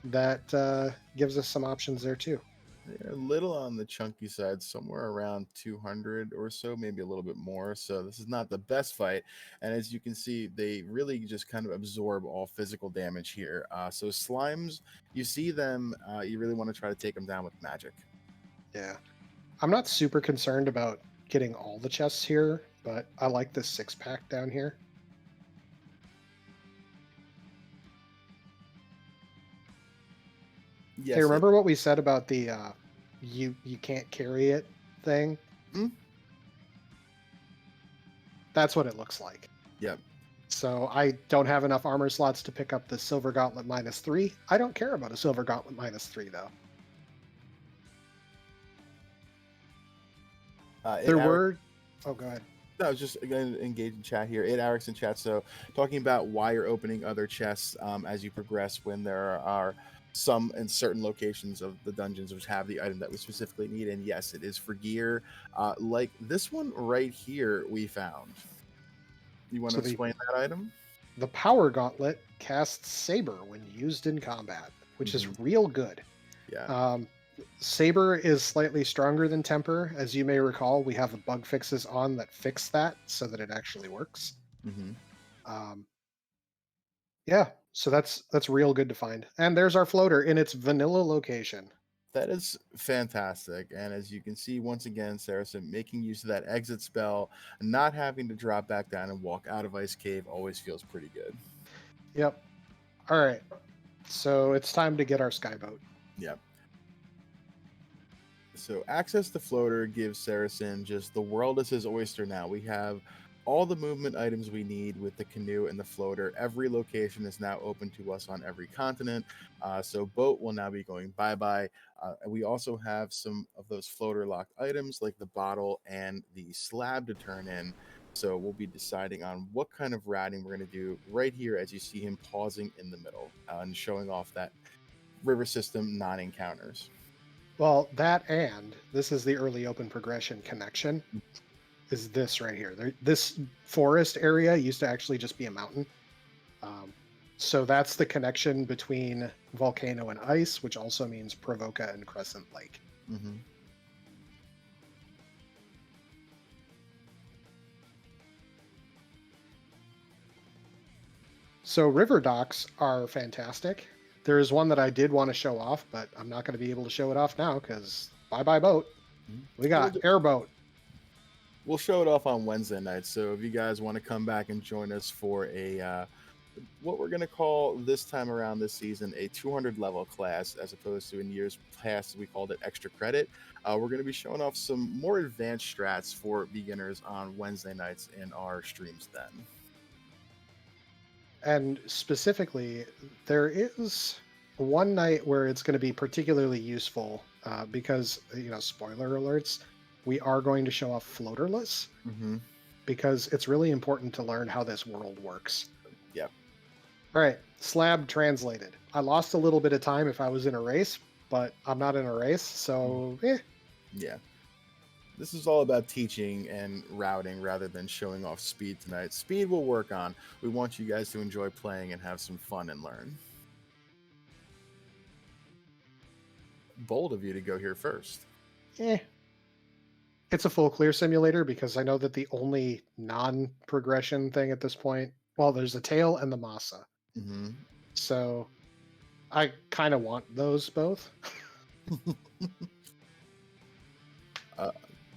that gives us some options there too. They're a little on the chunky side, somewhere around 200 or so, maybe a little bit more. So this is not the best fight. And as you can see, they really just kind of absorb all physical damage here. So slimes, you see them, you really want to try to take them down with magic. Yeah. I'm not super concerned about getting all the chests here, but I like this 6-pack down here. Hey, Yes, it. remember what we said about the you can't carry it thing? Mm, That's what it looks like. yep. So I don't have enough armor slots to pick up the Silver Gauntlet -3. I don't care about a Silver Gauntlet -3 though. It There were oh, go ahead. No, I was just going to engage in chat here. It Eric's in chat. So, talking about why you're opening other chests as you progress, when there are some in certain locations of the dungeons which have the item that we specifically need. And yes, it is for gear. Like this one right here, we found. You want to So the explain that item? the Power Gauntlet casts Saber when used in combat, which Hmm. is real good. Yeah. Um, Saber is slightly stronger than Temper. As you may recall, we have the bug fixes on that fix that so that it actually works. Hmm. Um, yeah, so that's real good to find. And there's our floater in its vanilla location. That is fantastic. And as you can see, once again, Saracen making use of that exit spell, not having to drop back down and walk out of Ice Cave always feels pretty good. Yep. All right. So it's time to get our skyboat. Yep. So access to floater gives Saracen just the world is his oyster now. We have all the movement items we need with the canoe and the floater. Every location is now open to us on every continent. So boat will now be going bye-bye. And we also have some of those floater locked items like the bottle and the slab to turn in. So we'll be deciding on what kind of routing we're going to do right here as you see him pausing in the middle and showing off that river system non-encounters. Well, that and this is the early open progression connection. Is this right here? This forest area used to actually just be a mountain. Um, so that's the connection between volcano and ice, which also means Provoca and Crescent Lake. Mm-hmm. So river docks are fantastic. There is one that I did want to show off, but I'm not going to be able to show it off now because bye bye boat. We We'll got airboat. we'll show it off on Wednesday night. So if you guys want to come back and join us for a what we're going to call this time around this season a 200 level class, as opposed to in years past we called it extra credit, we're going to be showing off some more advanced strats for beginners on Wednesday nights in our streams. Then, And specifically, there is one night where it's going to be particularly useful because, spoiler alerts, we are going to show off floaterless mm-hmm. because it's really important to learn how this world works. Yeah. All right, slab translated. I lost a little bit of time if I was in a race, but I'm not in a race, so Yeah. This is all about teaching and routing rather than showing off speed tonight. Speed we'll work on. We want you guys to enjoy playing and have some fun and learn. Bold of you to go here first. eh. It's a full clear simulator because I know that the only non-progression thing at this point, well, there's the tail and the masa. Mm-hmm. So I kind of want those both.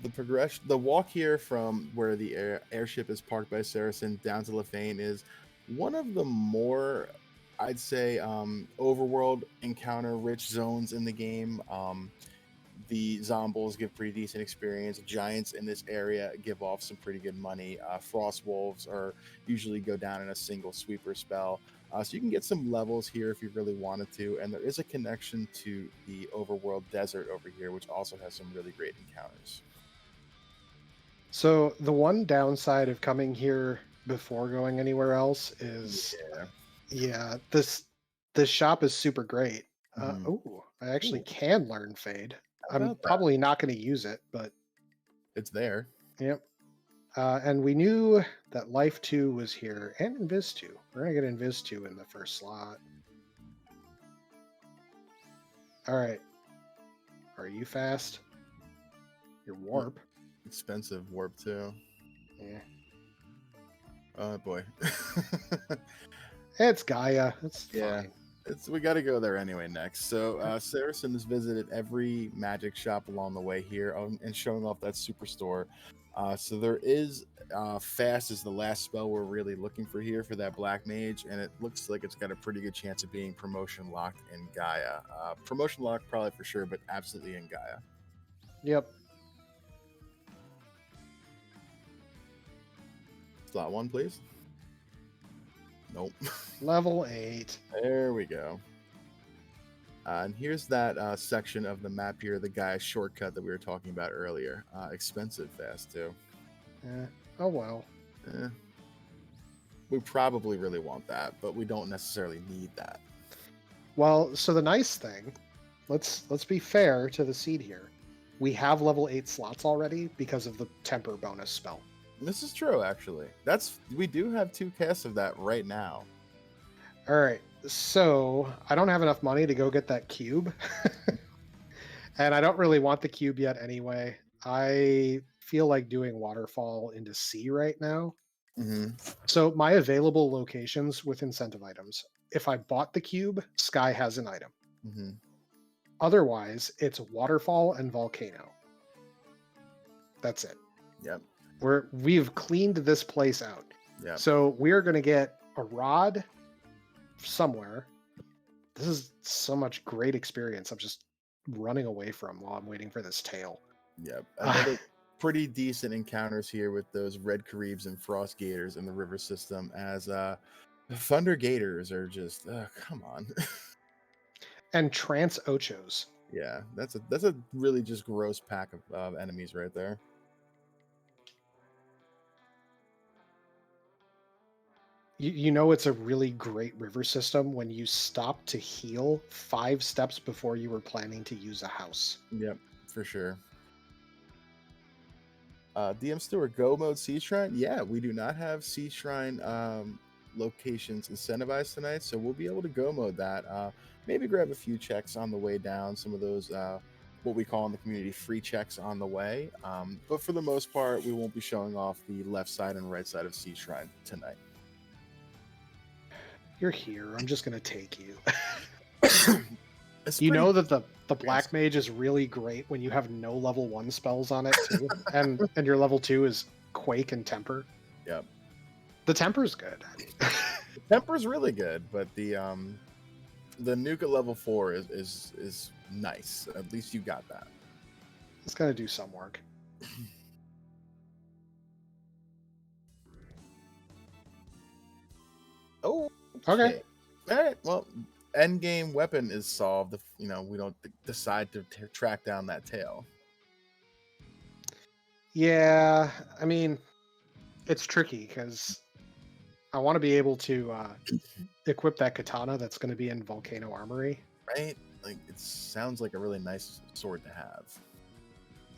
The progression, the walk here from where the airship is parked by Saracen down to Lefane is one of the more, I'd say, overworld encounter rich zones in the game. The zombies give pretty decent experience. Giants in this area give off some pretty good money. Frost wolves are usually go down in a single sweeper spell. So you can get some levels here if you really wanted to. And there is a connection to the overworld desert over here, which also has some really great encounters. So the one downside of coming here before going anywhere else is, Yeah. this shop is super great. Mhm. I actually Ooh, can learn fade. how I'm about that? probably not going to use it, but It's there. yep. And we knew that Life 2 was here and Invis 2. We're going to get Invis 2 in the first slot. All right. Are you fast? Your Mm, warp. expensive warp too. Yeah. Oh boy. It's Gaia. It's Yeah, fine. we got to go there anyway next. So Saracen has visited every magic shop along the way here, and showing off that superstore. So there is fast is the last spell we're really looking for here for that black mage, and it looks like it's got a pretty good chance of being promotion locked in Gaia. Promotion locked probably for sure, but absolutely in Gaia. Yep. Slot one, please. Nope. Level 8. There we go. And here's that section of the map here, the Gaia shortcut that we were talking about earlier. Expensive fast too. Oh well. Eh, we probably really want that, but we don't necessarily need that. Well, so the nice thing, let's be fair to the seed here. We have level 8 slots already because of the temper bonus spell. This is true, actually. We do have 2 casts of that right now. All right. So, I don't have enough money to go get that cube. And I don't really want the cube yet anyway. I feel like doing waterfall into sea right now. Mm-hmm. So, my available locations with incentive items. If I bought the cube, Sky has an item. Mm-hmm. Otherwise, it's waterfall and volcano. That's it. Yep. We've cleaned this place out. Yep. So we're gonna get a rod somewhere. This is so much great experience. I'm just running away from while I'm waiting for this tail. Yep. Another pretty decent encounters here with those red Caribs and frost gators in the river system, as thunder gators are just come on. And trance ochos. Yeah, that's a really just gross pack of enemies right there. You know it's a really great river system when you stop to heal 5 steps before you were planning to use a house. Yep, for sure. DM Stewart, Go Mode Sea Shrine. Yeah, we do not have Sea Shrine locations incentivized tonight, so we'll be able to Go Mode that. Maybe grab a few checks on the way down, some of those what we call in the community free checks on the way. But for the most part, we won't be showing off the left side and right side of Sea Shrine tonight. You're here. I'm just gonna take you. It's You pretty- know that the black mage is really great when you have no level 1 spells on it too, and your level 2 is quake and temper. Yep. The temper's good. Temper's really good, but the nuke at level 4 is nice. At least you got that. It's gonna do some work. Oh, Okay. All right. Well, end game weapon is solved if we don't decide to track down that tail. Yeah, I mean, it's tricky because I want to be able to equip that katana that's going to be in Volcano Armory. Right? Like, it sounds like a really nice sword to have.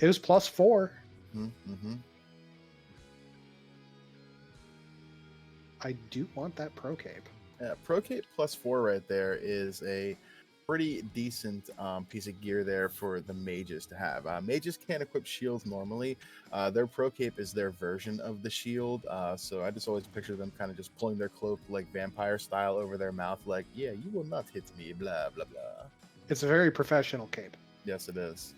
It was +4. Mm-hmm. I do want that pro cape. Yeah, Pro Cape +4 right there is a pretty decent piece of gear there for the mages to have. Mages can't equip shields normally. Their Pro Cape is their version of the shield. So I just always picture them kind of just pulling their cloak like vampire style over their mouth, like, yeah, you will not hit me, blah, blah, blah. It's a very professional cape. Yes, it is.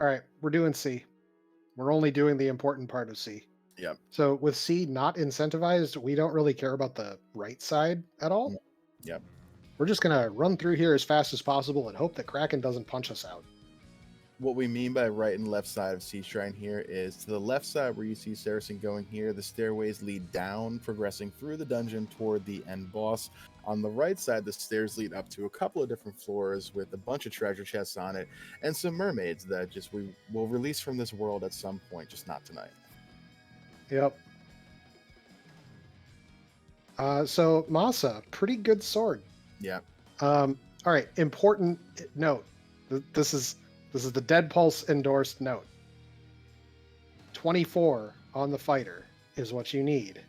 All right, we're doing C. We're only doing the important part of C. Yep. So with C not incentivized, we don't really care about the right side at all. Yep. We're just going to run through here as fast as possible and hope that Kraken doesn't punch us out. What we mean by right and left side of Sea Shrine here is to the left side where you see Saracen going here, the stairways lead down, progressing through the dungeon toward the end boss. On the right side, the stairs lead up to a couple of different floors with a bunch of treasure chests on it and some mermaids that we will release from this world at some point, just not tonight. Yep. So Masa, pretty good sword. Yeah. All right, important note. This is the Dead Pulse endorsed note. 24 on the fighter is what you need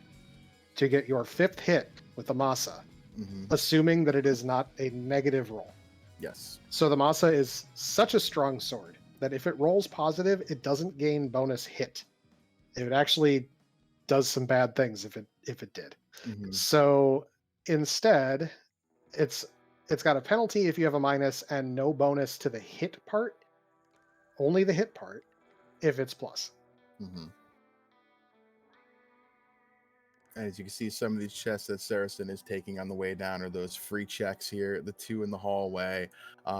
to get your 5th hit with the Masa. Hmm. assuming that it is not a negative roll. Yes. So the Masa is such a strong sword that if it rolls positive, it doesn't gain bonus hit. It actually does some bad things if it did. Hmm. So instead, it's it's got a penalty if you have a minus and no bonus to the hit part, only the hit part if it's plus. Hmm. As you can see, some of these chests that Saracen is taking on the way down are those free checks here. The two in the hallway,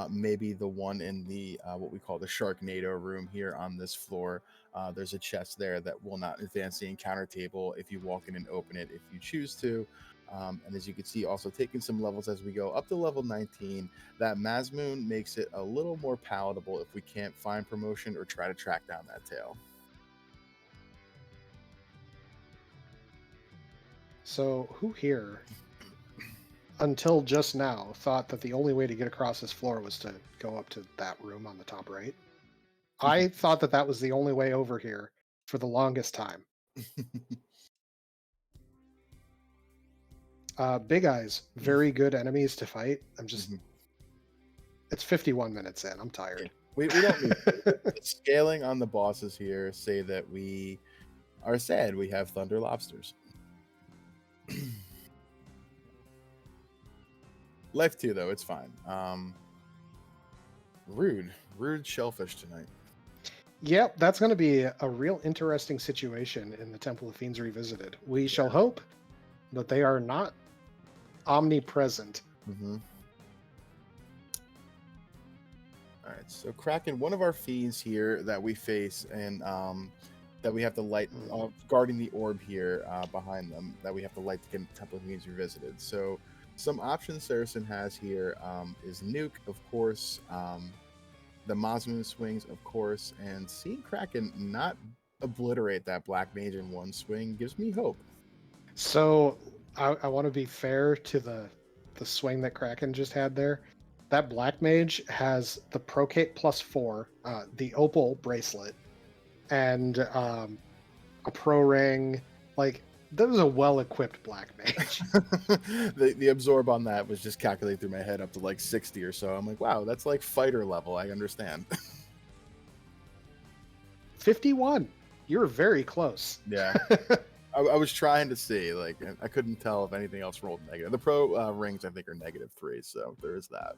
maybe the one in the what we call the Sharknado room here on this floor. There's a chest there that will not advance the encounter table if you walk in and open it if you choose to. And as you can see, also taking some levels as we go up to level 19. That Mazmoon makes it a little more palatable if we can't find promotion or try to track down that tail. So who here, until just now, thought that the only way to get across this floor was to go up to that room on the top right? I thought that that was the only way over here for the longest time. Big Eyes, very good enemies to fight. Mhm. It's 51 minutes in. I'm Yeah. tired. We don't need to. The scaling on the bosses here say that we are sad we have thunder lobsters. Life 2 though, it's fine. Rude shellfish tonight. Yep, that's going to be a real interesting situation in the Temple of Fiends Revisited. We shall hope that they are not omnipresent. Hmm. All right, so Kraken, one of our fiends here that we face and that we have to light, guarding the orb here behind them, that we have to light to get Temple of Fiends Revisited. So some options Saracen has here is Nuke, of course, the Mazmoon swings, of course, and seeing Kraken not obliterate that Black Mage in one swing gives me hope. So I want to be fair to the swing that Kraken just had there. That Black Mage has the Procate +4, the Opal bracelet, and a Pro Ring. Like, that was a well-equipped Black Mage. The absorb on that was just calculated through my head up to like 60 or so. I'm like, wow, that's like fighter level. I understand. 51. You're very close. Yeah. I was trying to see, like, I couldn't tell if anything else rolled negative. The pro rings, I think, are -3, so there is that.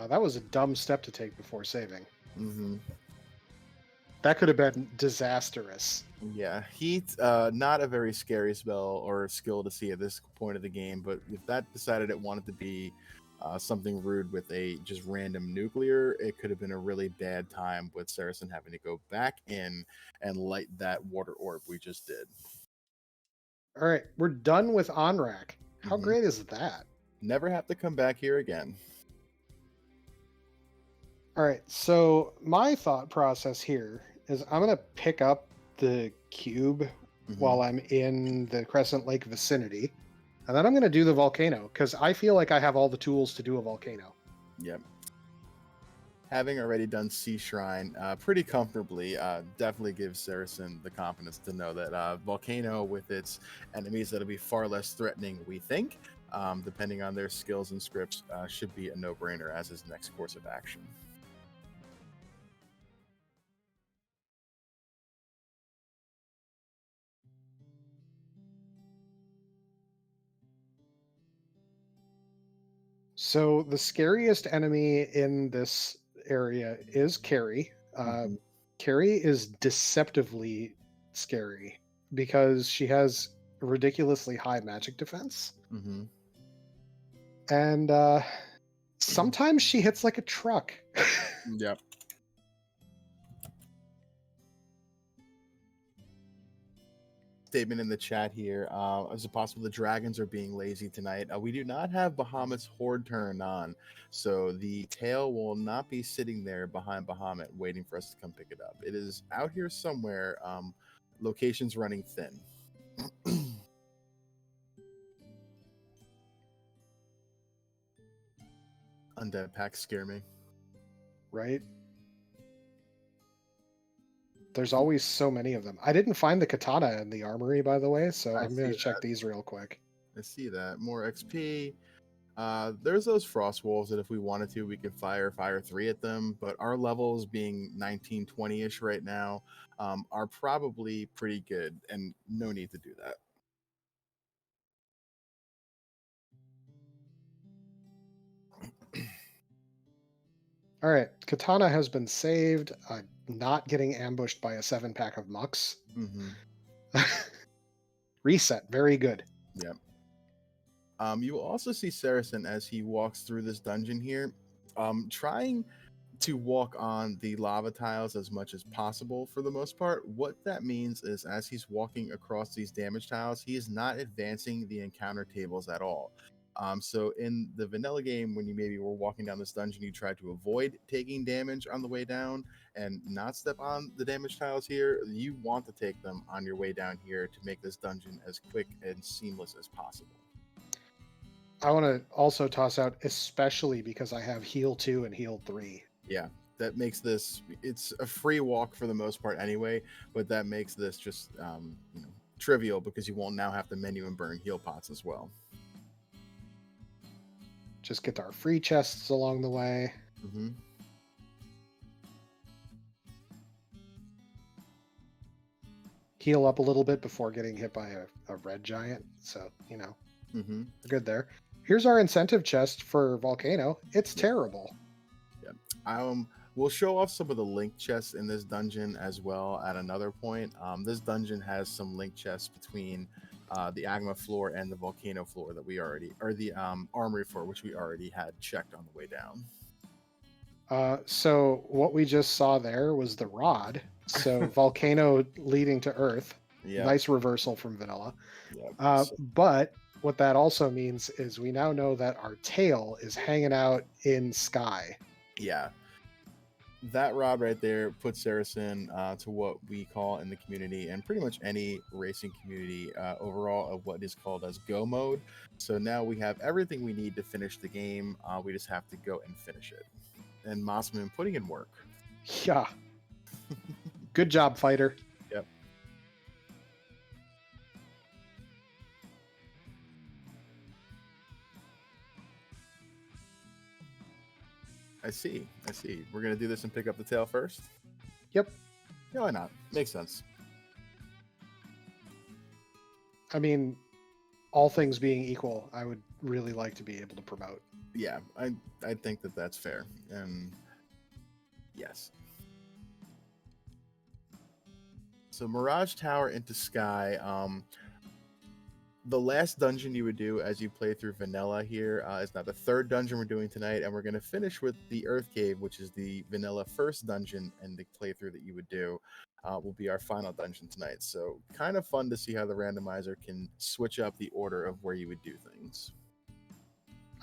That was a dumb step to take before saving. Hmm. That could have been disastrous. Yeah, heat, not a very scary spell or skill to see at this point of the game, but if that decided it wanted to be something rude with a just random nuclear, it could have been a really bad time with Saracen having to go back in and light that water orb we just did. All right, we're done with Onrak. How Hmm. great is that? Never have to come back here again. All right, so my thought process here is I'm going to pick up the cube Hmm. while I'm in the Crescent Lake vicinity, and then I'm going to do the volcano because I feel like I have all the tools to do a volcano. Yep. Having already done Sea Shrine pretty comfortably, definitely gives Saracen the confidence to know that Volcano, with its enemies that'll be far less threatening, we think, depending on their skills and scripts, should be a no-brainer as his next course of action. So the scariest enemy in this area is Carrie. Hmm. Carrie is deceptively scary because she has ridiculously high magic defense. Hmm. And sometimes she hits like a truck. Yep. Statement in the chat here. Is it possible the dragons are being lazy tonight? We do not have Bahamut's horde turned on, so the tail will not be sitting there behind Bahamut waiting for us to come pick it up. It is out here somewhere. Location's running thin. Undead packs scare me. Right? There's always so many of them. I didn't find the katana in the armory, by the way, so I I'm going see to check that. these real quick. I see that. More XP. There's those frost wolves that if we wanted to, we could fire 3 at them, but our levels being 19, 20-ish right now are probably pretty good, and no need to do that. All right, Katana has been saved. Not getting ambushed by a 7-pack of mucks. Hmm. Reset, very good. Yeah. You will also see Saracen as he walks through this dungeon here, trying to walk on the lava tiles as much as possible for the most part. What that means is as he's walking across these damage tiles, he is not advancing the encounter tables at all. So in the vanilla game, when you maybe were walking down this dungeon, you tried to avoid taking damage on the way down and not step on the damage tiles here. You want to take them on your way down here to make this dungeon as quick and seamless as possible. I want to also toss out, especially because I have heal 2 and heal 3. Yeah, that makes this, it's a free walk for the most part anyway, but that makes this just trivial because you won't now have to menu and burn heal pots as well. Just get our free chests along the way. Mm-hmm. Heal up a little bit before getting hit by a red giant. So, Mm-hmm. we're good there. Here's our incentive chest for Volcano. It's Yeah. terrible. Yeah. We'll show off some of the link chests in this dungeon as well at another point. This dungeon has some link chests between the Agma floor and the Volcano floor that we already, or the Armory floor, which we already had checked on the way down. So what we just saw there was the rod. So Volcano leading to Earth. Yeah. Nice reversal from Vanilla. Yeah. But what that also means is we now know that our tail is hanging out in Sky. Yeah. That rod right there puts Saracen to what we call in the community and pretty much any racing community overall of what is called as go mode. So now we have everything we need to finish the game. We just have to go and finish it. And Mossman putting in work. Yeah. Good job, fighter. Yep. I see. We're going to do this and pick up the tail first? Yep. Yeah, why not? Makes sense. I mean, all things being equal, I would really like to be able to promote. Yeah, I think that that's fair. And yes. So Mirage Tower into Sky. The last dungeon you would do as you play through Vanilla here is now the 3rd dungeon we're doing tonight, and we're going to finish with the Earth Cave, which is the Vanilla 1st dungeon, and the playthrough that you would do will be our final dungeon tonight. So kind of fun to see how the randomizer can switch up the order of where you would do things.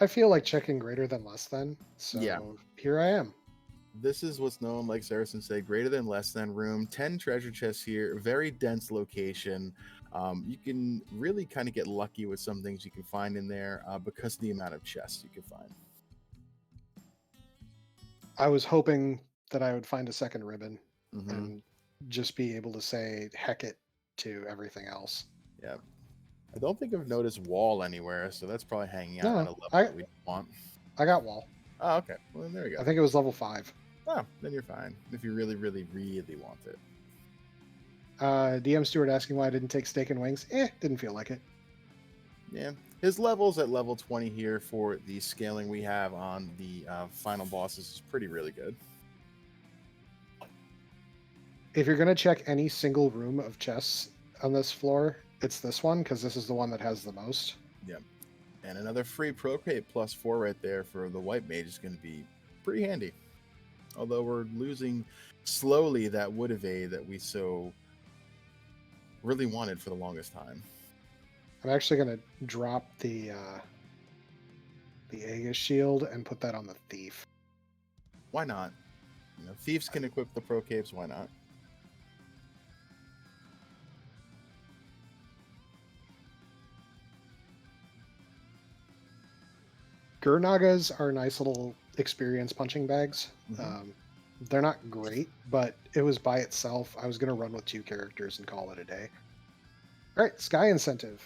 I feel like checking greater than less than, so Yeah. Here I am. This is what's known, like Saracen said, greater than less than room. 10 treasure chests here, very dense location. You can really kind of get lucky with some things you can find in there because of the amount of chests you can find. I was hoping that I would find a second ribbon Mm-hmm. and just be able to say heck it to everything else. Yeah. I don't think I've noticed wall anywhere, so that's probably hanging out No, at a level that we want. I got wall. Oh, okay. Well, then there we go. I think it was level 5. Oh, then you're fine. If you really, really, really want it. DM Stewart asking why I didn't take steak and wings. Didn't feel like it. Yeah. His levels at level 20 here for the scaling we have on the final bosses is pretty really good. If you're going to check any single room of chests on this floor, it's this one because this is the one that has the most. Yep. And another free Procreate +4 right there for the White Mage is going to be pretty handy. Although we're losing slowly that wood evade that we so really wanted for the longest time. I'm actually going to drop the Aegis shield and put that on the thief. Why not? Thieves can equip the Procapes, why not? Gurnagas are nice little experience punching bags. Mm-hmm. They're not great, but it was by itself. I was going to run with 2 characters and call it a day. All right, Sky Incentive.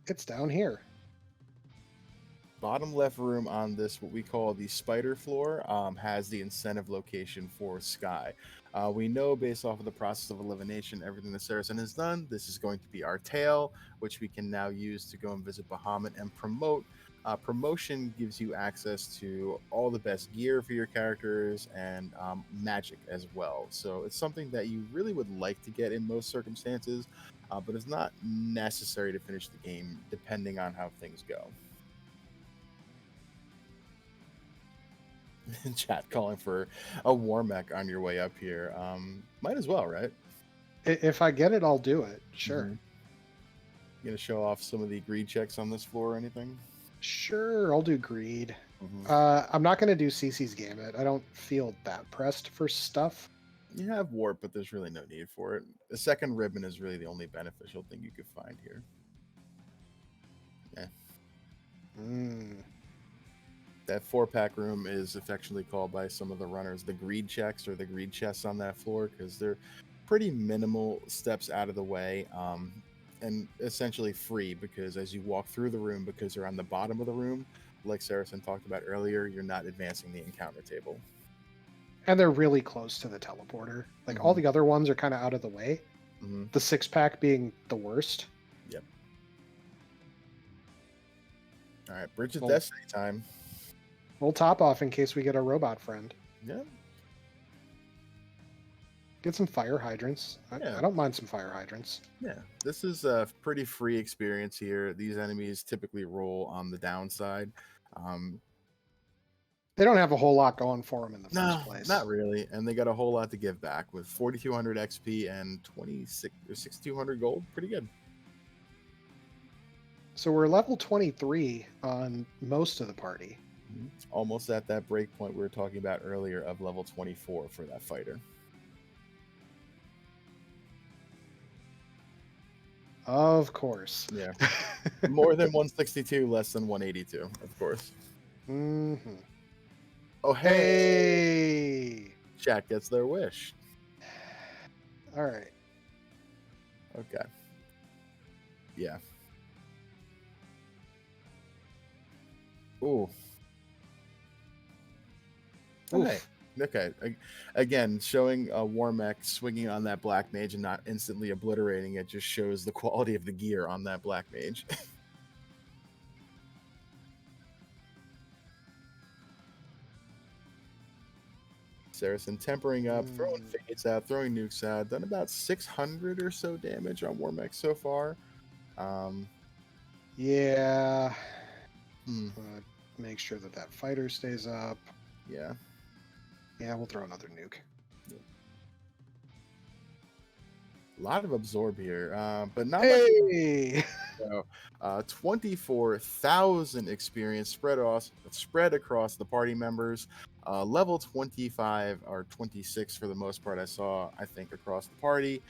It's down here. bottom left room on this, what we call the spider floor, has the incentive location for Sky. We know based off of the process of elimination, everything that Saracen has done, this is going to be our tail, which we can now use to go and visit Bahamut and promote. Promotion gives you access to all the best gear for your characters and magic as well. So it's something that you really would like to get in most circumstances, but it's not necessary to finish the game depending on how things go. Chat calling for a war mech on your way up here. Might as well, right? If I get it, I'll do it. Sure. You gonna show off some of the greed checks on this floor or anything? Sure, I'll do greed. Mhm. I'm not going to do CC's Gambit. I don't feel that pressed for stuff. You have warp, but there's really no need for it. The second ribbon is really the only beneficial thing you could find here. Yeah. That 4-pack room is affectionately called by some of the runners the greed checks or the greed chests on that floor because they're pretty minimal steps out of the way and essentially free because as you walk through the room, because you're on the bottom of the room, like Saracen talked about earlier, you're not advancing the encounter table. And they're really close to the teleporter. Like all the other ones are kind of out of the way. The 6-pack being the worst. Yep. All right, Bridge of Destiny time. We'll top off in case we get a robot friend. Yeah. Get some fire hydrants. I don't mind some fire hydrants. Yeah, this is a pretty free experience here. These enemies typically roll on the downside. They don't have a whole lot going for them in the first place. Not really, and they got a whole lot to give back with 4,200 XP and 6,200 gold. Pretty good. So we're level 23 on most of the party. Almost at that break point we were talking about earlier of level 24 for that fighter. Of course. Yeah. More than 162, less than 182, of course. Mm-hmm. Oh, hey! Chat gets their wish. All right. Okay. Yeah. Ooh. Okay. Okay. Again, showing a war mech swinging on that black mage and not instantly obliterating it just shows the quality of the gear on that black mage. Saracen tempering up, throwing fates out, throwing nukes out, done about 600 or so damage on war mech so far. Yeah. Make sure that fighter stays up. Yeah. Yeah, we'll throw another nuke. Yeah. A lot of absorb here, but not much. So, 24,000 experience spread across the party members. Level 25 or 26 for the most part. I think across the party.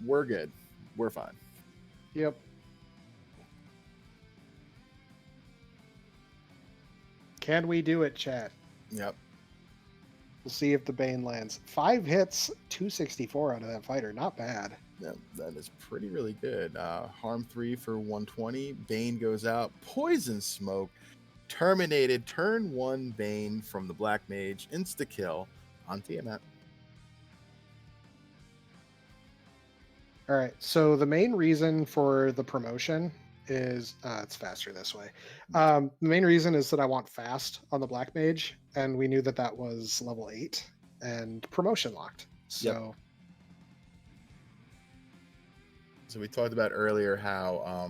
We're good. We're fine. Yep. Can we do it, chat? Yep. We'll see if the Bane lands. 5 hits, 264 out of that fighter. Not bad. Yeah, that is really good. Harm 3 for 120. Bane goes out. Poison Smoke. Terminated. Turn 1 Bane from the Black Mage. Insta-kill on Tiamat. All right. So the main reason for the promotion is it's faster this way. The main reason is that I want fast on the Black Mage, and we knew that that was level 8 and promotion locked. So, So we talked about earlier how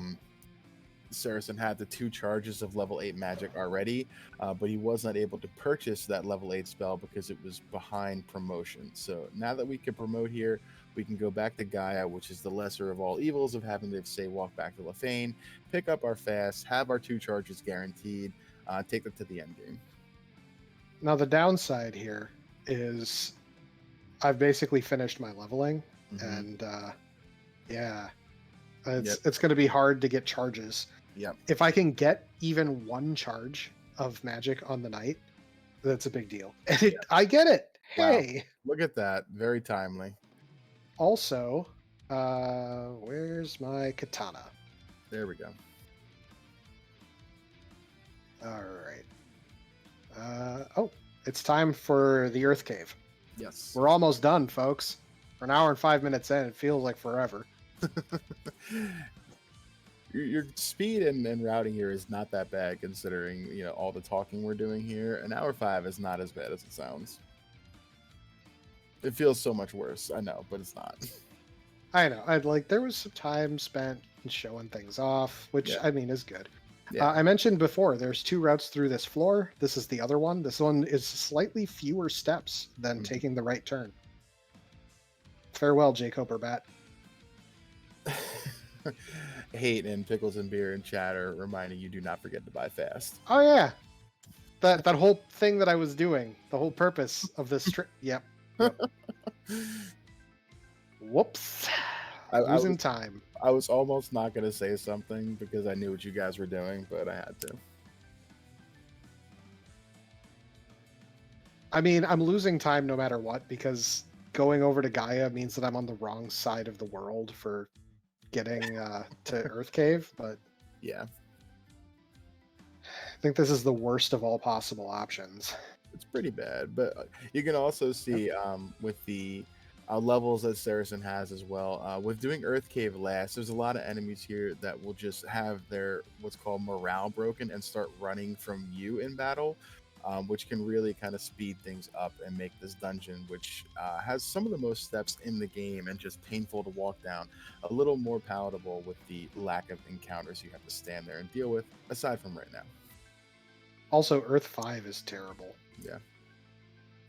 Saracen had the 2 charges of level 8 magic already, but he was not able to purchase that level 8 spell because it was behind promotion. So now that we can promote here, we can go back to Gaia, which is the lesser of all evils of having to, say, walk back to Lefane, pick up our fast, have our 2 charges guaranteed, take them to the end game. Now the downside here is I've basically finished my leveling, and it's going to be hard to get charges. Yep. If I can get even 1 charge of magic on the night, that's a big deal. And I get it. Hey, wow. Look at that. Very timely. Also, where's my katana? There we go. All right. Oh, it's time for the Earth Cave. Yes. We're almost done, folks. We're an hour and 5 minutes in. It feels like forever. Your speed and routing here is not that bad considering all the talking we're doing here. An hour 5 is not as bad as it sounds. It feels so much worse, I know, but it's not. I know. I'd like there was some time spent in showing things off, which Yeah. I mean is good. Yeah. I mentioned before there's 2 routes through this floor. This is the other one. This one is slightly fewer steps than Mhm. taking the right turn. Farewell, Jacob Burbat. Hate and pickles and beer and chatter reminding you do not forget to buy fast. Oh yeah, that whole thing that I was doing. The whole purpose of this trip. Yep. Whoops. I Losing was time. I was almost not gonna say something because I knew what you guys were doing, but I had to. I mean, I'm losing time no matter what because going over to Gaia means that I'm on the wrong side of the world for getting to Earth Cave, but Yeah, I think this is the worst of all possible options. it's pretty bad. But you can also see with the levels that Saracen has as well. With doing Earth Cave last, there's a lot of enemies here that will just have their what's called morale broken and start running from you in battle. Which can really kind of speed things up and make this dungeon, which has some of the most steps in the game and just painful to walk down, a little more palatable with the lack of encounters you have to stand there and deal with, aside from right now. Also, Earth 5 is terrible. Yeah.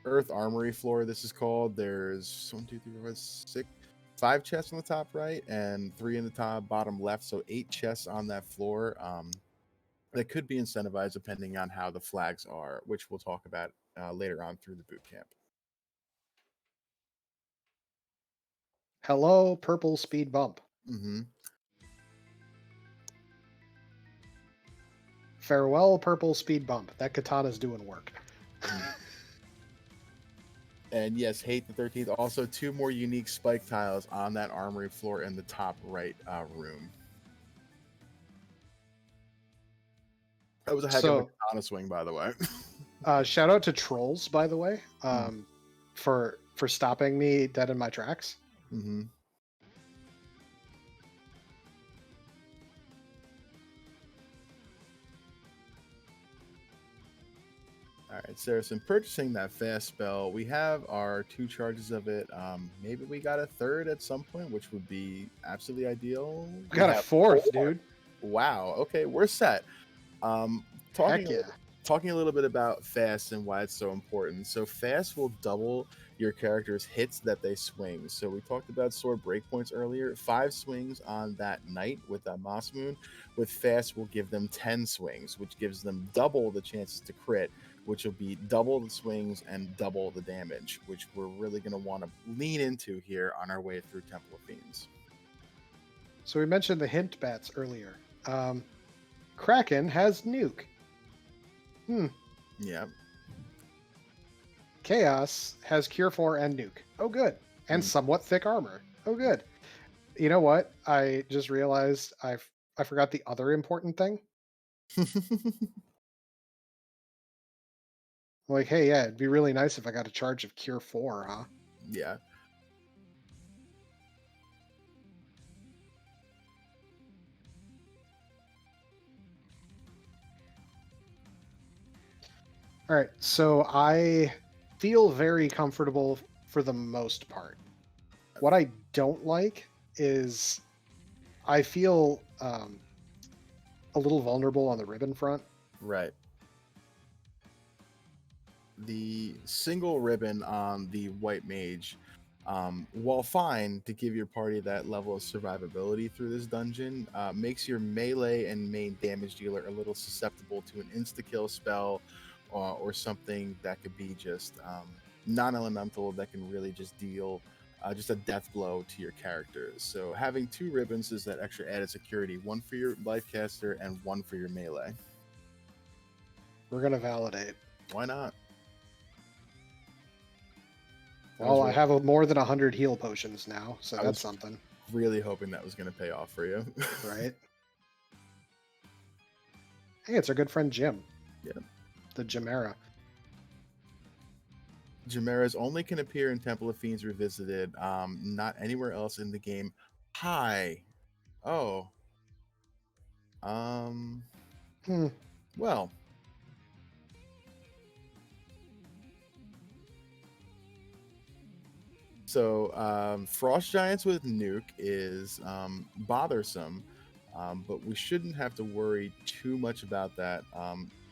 Earth Armory floor, this is called. There's 1, 2, 3, 4, 5, 6, 5 chests on the top right and 3 in the top bottom left. So 8 chests on that floor. That could be incentivized depending on how the flags are, which we'll talk about later on through the boot camp. Hello, purple speed bump. Mm-hmm. Farewell, purple speed bump. That katana's doing work. And yes, Hate the 13th. Also, 2 more unique spike tiles on that armory floor in the top right room. That was a heck of a katana swing, by the way. Shout out to Trolls, by the way, for stopping me dead in my tracks. Mm-hmm. All right, Saracen, purchasing that fast spell. We have our 2 charges of it. Maybe we got a 3rd at some point, which would be absolutely ideal. We got a 4th, dude. Wow. Okay, we're set. Talking Heck yeah. Talking a little bit about fast and why it's so important. So fast will double your character's hits that they swing. So we talked about sword breakpoints earlier. 5 swings on that night with that Moss Moon. With fast will give them 10 swings, which gives them double the chances to crit, which will be double the swings and double the damage, which we're really going to want to lean into here on our way through Temple of Fiends. So we mentioned the hint bats earlier. Kraken has nuke. Yeah. Chaos has Cure 4 and nuke. Oh, good. And somewhat thick armor. Oh, good. You know what? I just realized I forgot the other important thing. Like, hey, yeah, it'd be really nice if I got a charge of Cure 4, huh? Yeah. All right, so I feel very comfortable for the most part. What I don't like is I feel a little vulnerable on the ribbon front. Right. The single ribbon on the white mage, while fine to give your party that level of survivability through this dungeon, makes your melee and main damage dealer a little susceptible to an insta-kill spell or something that could be just non-elemental that can really just deal just a death blow to your characters. So having 2 ribbons is that extra added security, 1 for your life caster and 1 for your melee. We're going to validate. Why not? Well, I have more than 100 heal potions now, so that's something. Really hoping that was going to pay off for you. Right? Hey, it's our good friend Jim. the Chimera. Chimeras only can appear in Temple of Fiends Revisited, not anywhere else in the game. Hi. Oh. Um. Hmm. Well, so Frost Giants with Nuke is bothersome, but we shouldn't have to worry too much about that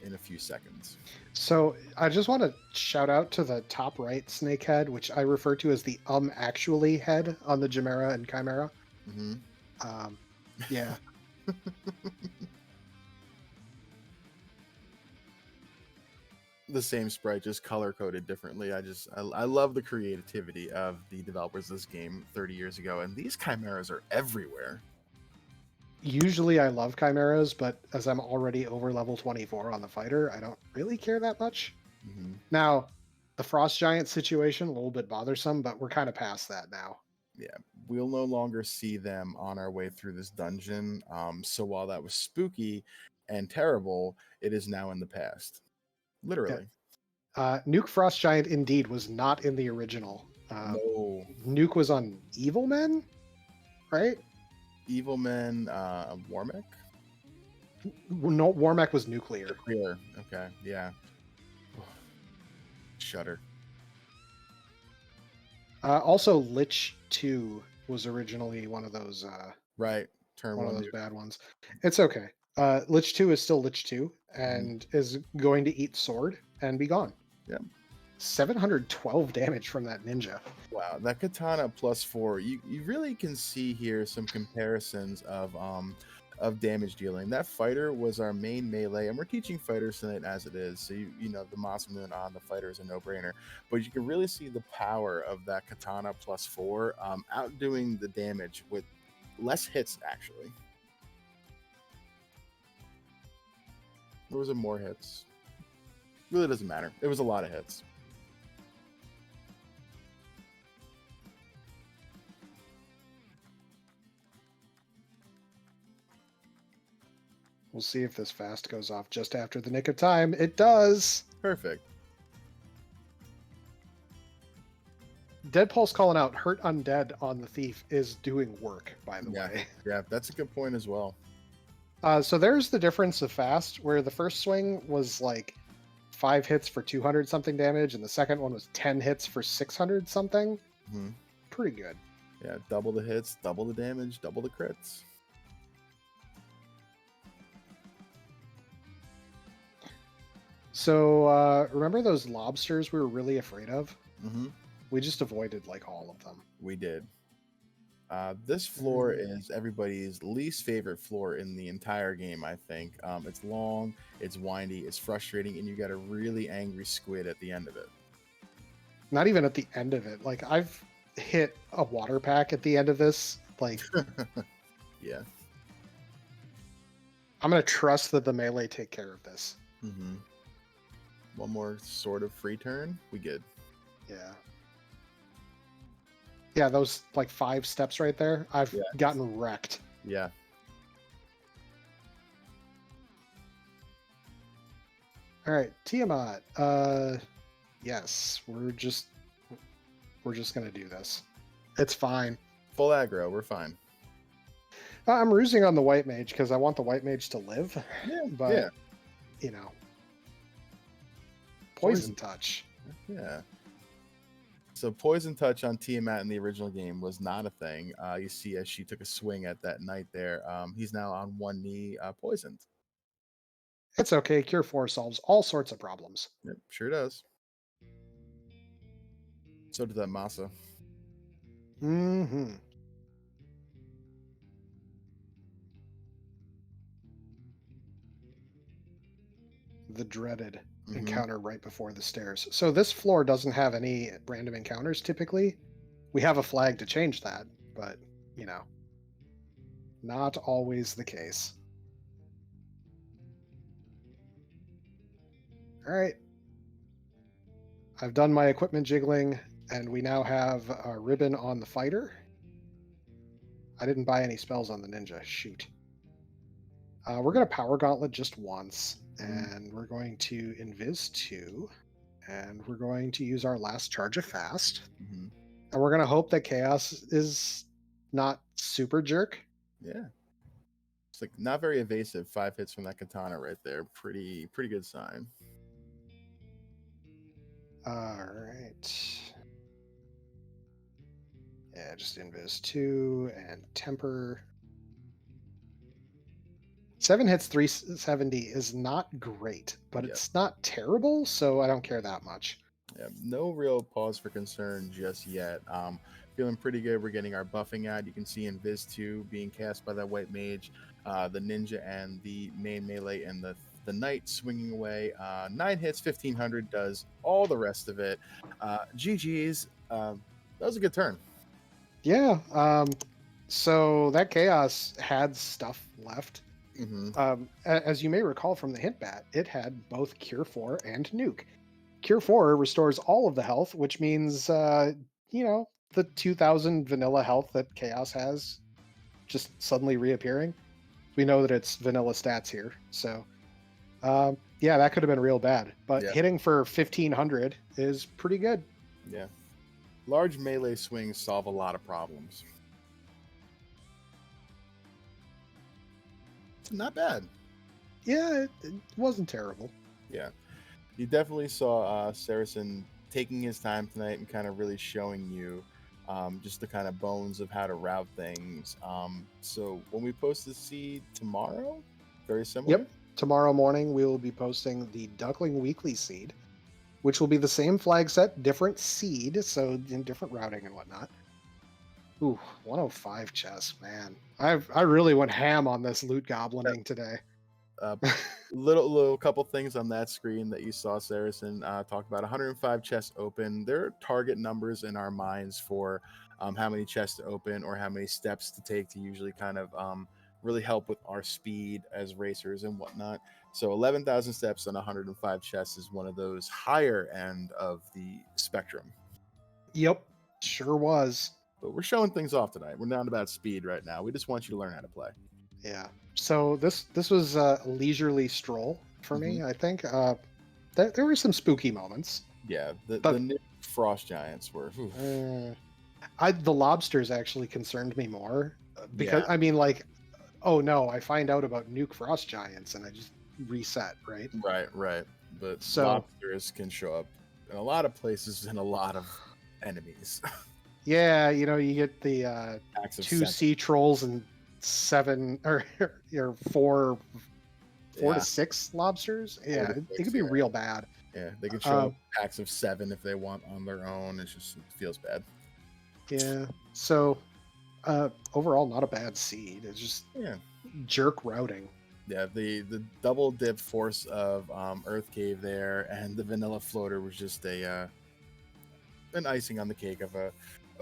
in a few seconds. So I just want to shout out to the top right snake head, which I refer to as the actually head on the Chimera and Chimera. Hmm. Um, yeah, The same sprite, just color coded differently. I love the creativity of the developers of this game 30 years ago, and these chimeras are everywhere. usually I love chimeras, but as I'm already over level 24 on the fighter, I don't really care that much. Hmm. Now, the frost giant situation a little bit bothersome, but we're kind of past that now. Yeah, we'll no longer see them on our way through this dungeon. So while that was spooky and terrible, it is now in the past. Yeah. Literally. Nuke Frost Giant indeed was not in the original. No Nuke was on Evil Men, right? evil men. Warmick. No, Warmack was nuclear. Clear. Okay. Yeah. Shudder. Also, Lich 2 was originally Right. Turn one of one. those Nuke. bad ones. It's okay. Lich 2 is still Lich 2 Mhm. and is going to eat sword and be gone. Yep. 712 damage from that ninja. Wow, that katana +4. You really can see here some comparisons of damage dealing. That fighter was our main melee, and we're teaching fighters tonight as it is. So you know the Masamune on the fighter is a no-brainer. But you can really see the power of that katana +4 outdoing the damage with less hits actually. Or was it more hits? Really doesn't matter. It was a lot of hits. We'll see if this fast goes off just after the nick of time. It does. Perfect. Dead Pulse calling out hurt undead on the thief is doing work, by the Yeah, way. yeah, that's a good point as well. So there's the difference of fast, where the first swing was like 5 hits for 200 something damage, and the second one was 10 hits for 600 something. Hmm. Pretty good. Yeah, double the hits, double the damage, double the crits. So remember those lobsters we were really afraid of? Hmm. We just avoided like all of them. We did. This floor is everybody's least favorite floor in the entire game, I think. It's long, it's windy, it's frustrating, and you got a really angry squid at the end of it. Not even at the end of it. Like I've hit a water pack at the end of this. Like Yeah. I'm gonna trust that the melee take care of this. Hmm. One more sort of free turn. We good. Yeah. Yeah, those like 5 steps right there. I've Yeah. gotten wrecked. Yeah. All right, Tiamat. Yes, we're just gonna do this. It's fine. Full aggro. We're fine. I'm rusing on the white mage because I want the white mage to live, Yeah. but Yeah. you know, poison touch. Yeah. So poison touch on Tiamat in the original game was not a thing. You see, as she took a swing at that knight there, he's now on one knee, poisoned. It's okay. Cure 4 solves all sorts of problems. Yep, sure does. So did that Masa. Mm-hmm. The dreaded Hmm. encounter right before the stairs. So this floor doesn't have any random encounters typically. We have a flag to change that, but you know, not always the case. All right. I've done my equipment jiggling, and we now have a ribbon on the fighter. I didn't buy any spells on the ninja. Shoot. We're going to power gauntlet just once. Mhm. and we're going to invis 2, and we're going to use our last charge of fast, Mhm. and we're going to hope that chaos is not super jerk. Yeah. It's like not very evasive. 5 hits from that katana right there. Pretty good sign. All right. Yeah, just invis 2 and temper. 7 hits 370 is not great, but Yep. it's not terrible, so I don't care that much. Yeah, no real pause for concern just yet. Feeling pretty good. We're getting our buffing out. You can see in Viz 2 being cast by that white mage, the ninja and the main melee and the knight swinging away. 9 hits, 1500 does all the rest of it. GG's. That was a good turn. Yeah, so that chaos had stuff left. Hmm. As you may recall from the hint bat, it had both Cure 4 and Nuke. Cure 4 restores all of the health, which means, the 2000 vanilla health that Chaos has just suddenly reappearing. We know that it's vanilla stats here. So, yeah, that could have been real bad. But Yeah, hitting for 1500 is pretty good. yeah. Large melee swings solve a lot of problems. It's not bad. Yeah, it wasn't terrible. Yeah. You definitely saw Saracen taking his time tonight and kind of really showing you just the kind of bones of how to route things. So when we post the seed tomorrow, very similar. Yep. Tomorrow morning, we will be posting the Duckling Weekly seed, which will be the same flag set, different seed, so in different routing and whatnot. Ooh, 105 chess, man. I really went ham on this loot goblining today. Uh, little couple things on that screen that you saw Saracen talk about. 105 chests open. There are target numbers in our minds for how many chests to open or how many steps to take to usually kind of really help with our speed as racers and whatnot. So 11,000 steps on 105 chests is one of those higher end of the spectrum. Yep, sure was. But we're showing things off tonight. We're not about speed right now. We just want you to learn how to play. Yeah. So this was a leisurely stroll for Hmm. me. I think there were some spooky moments, Yeah, the but new frost giants were. Oof. uh, the lobsters actually concerned me more because Yeah. I mean, like, oh no, I find out about nuke frost giants and I just reset, right? Right, right. But So lobsters can show up in a lot of places and a lot of enemies. yeah, you get the Packs of two seven. sea trolls and seven or four to Yeah, six lobsters. four Yeah, to it could six. be Yeah, real bad. yeah. They can show up Um, packs of 7 if they want on their own. It feels bad. yeah. So overall, not a bad seed. It's just Yeah, jerk routing. yeah. The double dip force of Earth Cave there and the vanilla floater was just a an icing on the cake of a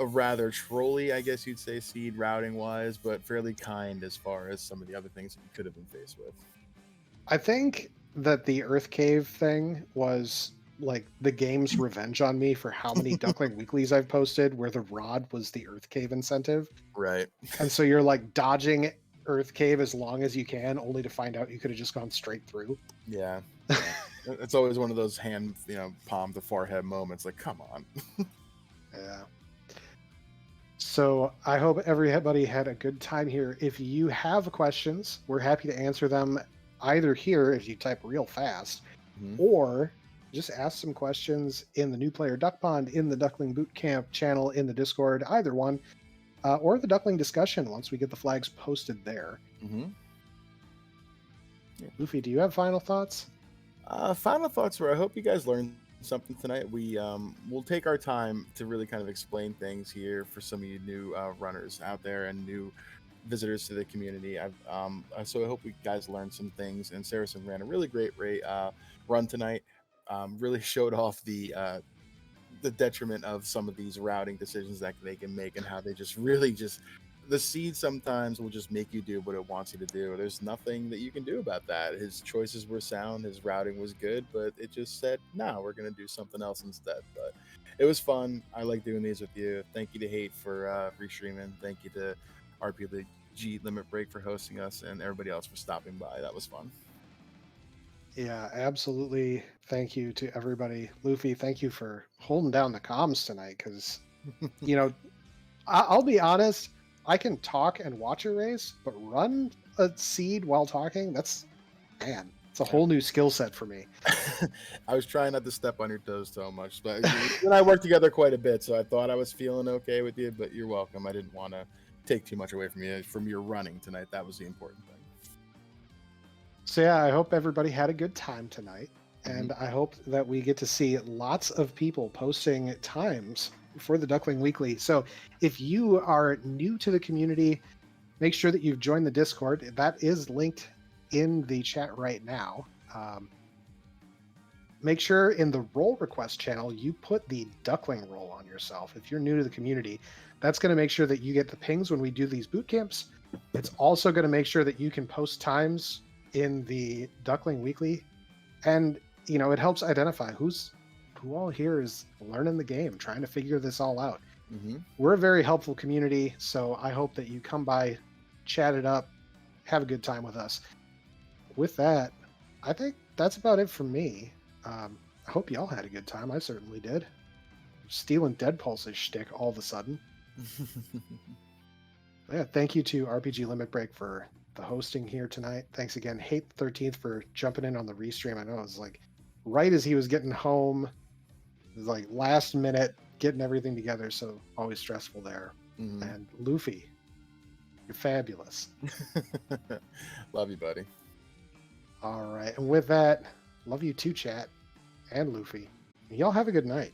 rather trolly, I guess you'd say, seed routing wise, but fairly kind as far as some of the other things that you could have been faced with. I think that the Earth Cave thing was like the game's revenge on me for how many Duckling Weeklies I've posted where the rod was the Earth Cave incentive. Right. And so you're like dodging Earth Cave as long as you can, only to find out you could have just gone straight through. Yeah. Yeah. It's always one of those hand, palm to forehead moments. Like, come on. Yeah. So I hope everybody had a good time here. If you have questions, we're happy to answer them either here if you type real fast, Mhm. or just ask some questions in the New Player Duck Pond, in the Duckling Boot Camp channel, in the Discord, either one, or the Duckling discussion once we get the flags posted there. Mhm. Luffy, do you have final thoughts? Final thoughts were I hope you guys learned something tonight. We'll take our time to really kind of explain things here for some of you new runners out there and new visitors to the community. So I hope you guys learned some things. And Saracen ran a really great run tonight. Really showed off the detriment of some of these routing decisions that they can make and how they just really just the seed sometimes will just make you do what it wants you to do. There's nothing that you can do about that. His choices were sound, his routing was good, but it just said, no, we're gonna do something else instead. But it was fun. I like doing these with you. Thank you to Hate for restreaming. Thank you to RP G Limit Break for hosting us and everybody else for stopping by. That was fun. Yeah, absolutely. Thank you to everybody. Luffy, thank you for holding down the comms tonight because, you know, I'll be honest, I can talk and watch a race, but run a seed while talking, man, it's a whole new skill set for me. I was trying not to step on your toes so much, but you and I work together quite a bit, so I thought I was feeling okay with you. But you're welcome. I didn't want to take too much away from you from your running tonight. That was the important thing. So, yeah, I hope everybody had a good time tonight. Hmm. And I hope that we get to see lots of people posting times for the Duckling Weekly. So, if you are new to the community, make sure that you've joined the Discord. That is linked in the chat right now. Make sure in the role request channel you put the duckling role on yourself. If you're new to the community, that's going to make sure that you get the pings when we do these boot camps. It's also going to make sure that you can post times in the duckling weekly, and it helps identify who all here is learning the game, trying to figure this all out. Hmm. We're a very helpful community, so I hope that you come by, chat it up, have a good time with us. With that, I think that's about it for me. I hope y'all had a good time. I certainly did. Stealing Dead Pulse's shtick all of a sudden. Yeah, thank you to RPG Limit Break for the hosting here tonight. Thanks again, Hate the 13th, for jumping in on the restream. I know it was like right as he was getting home. It was like last minute getting everything together, so always stressful there. Hmm. And Luffy, you're fabulous. Love you, buddy. All right, and with that, love you too, chat and Luffy. Y'all have a good night.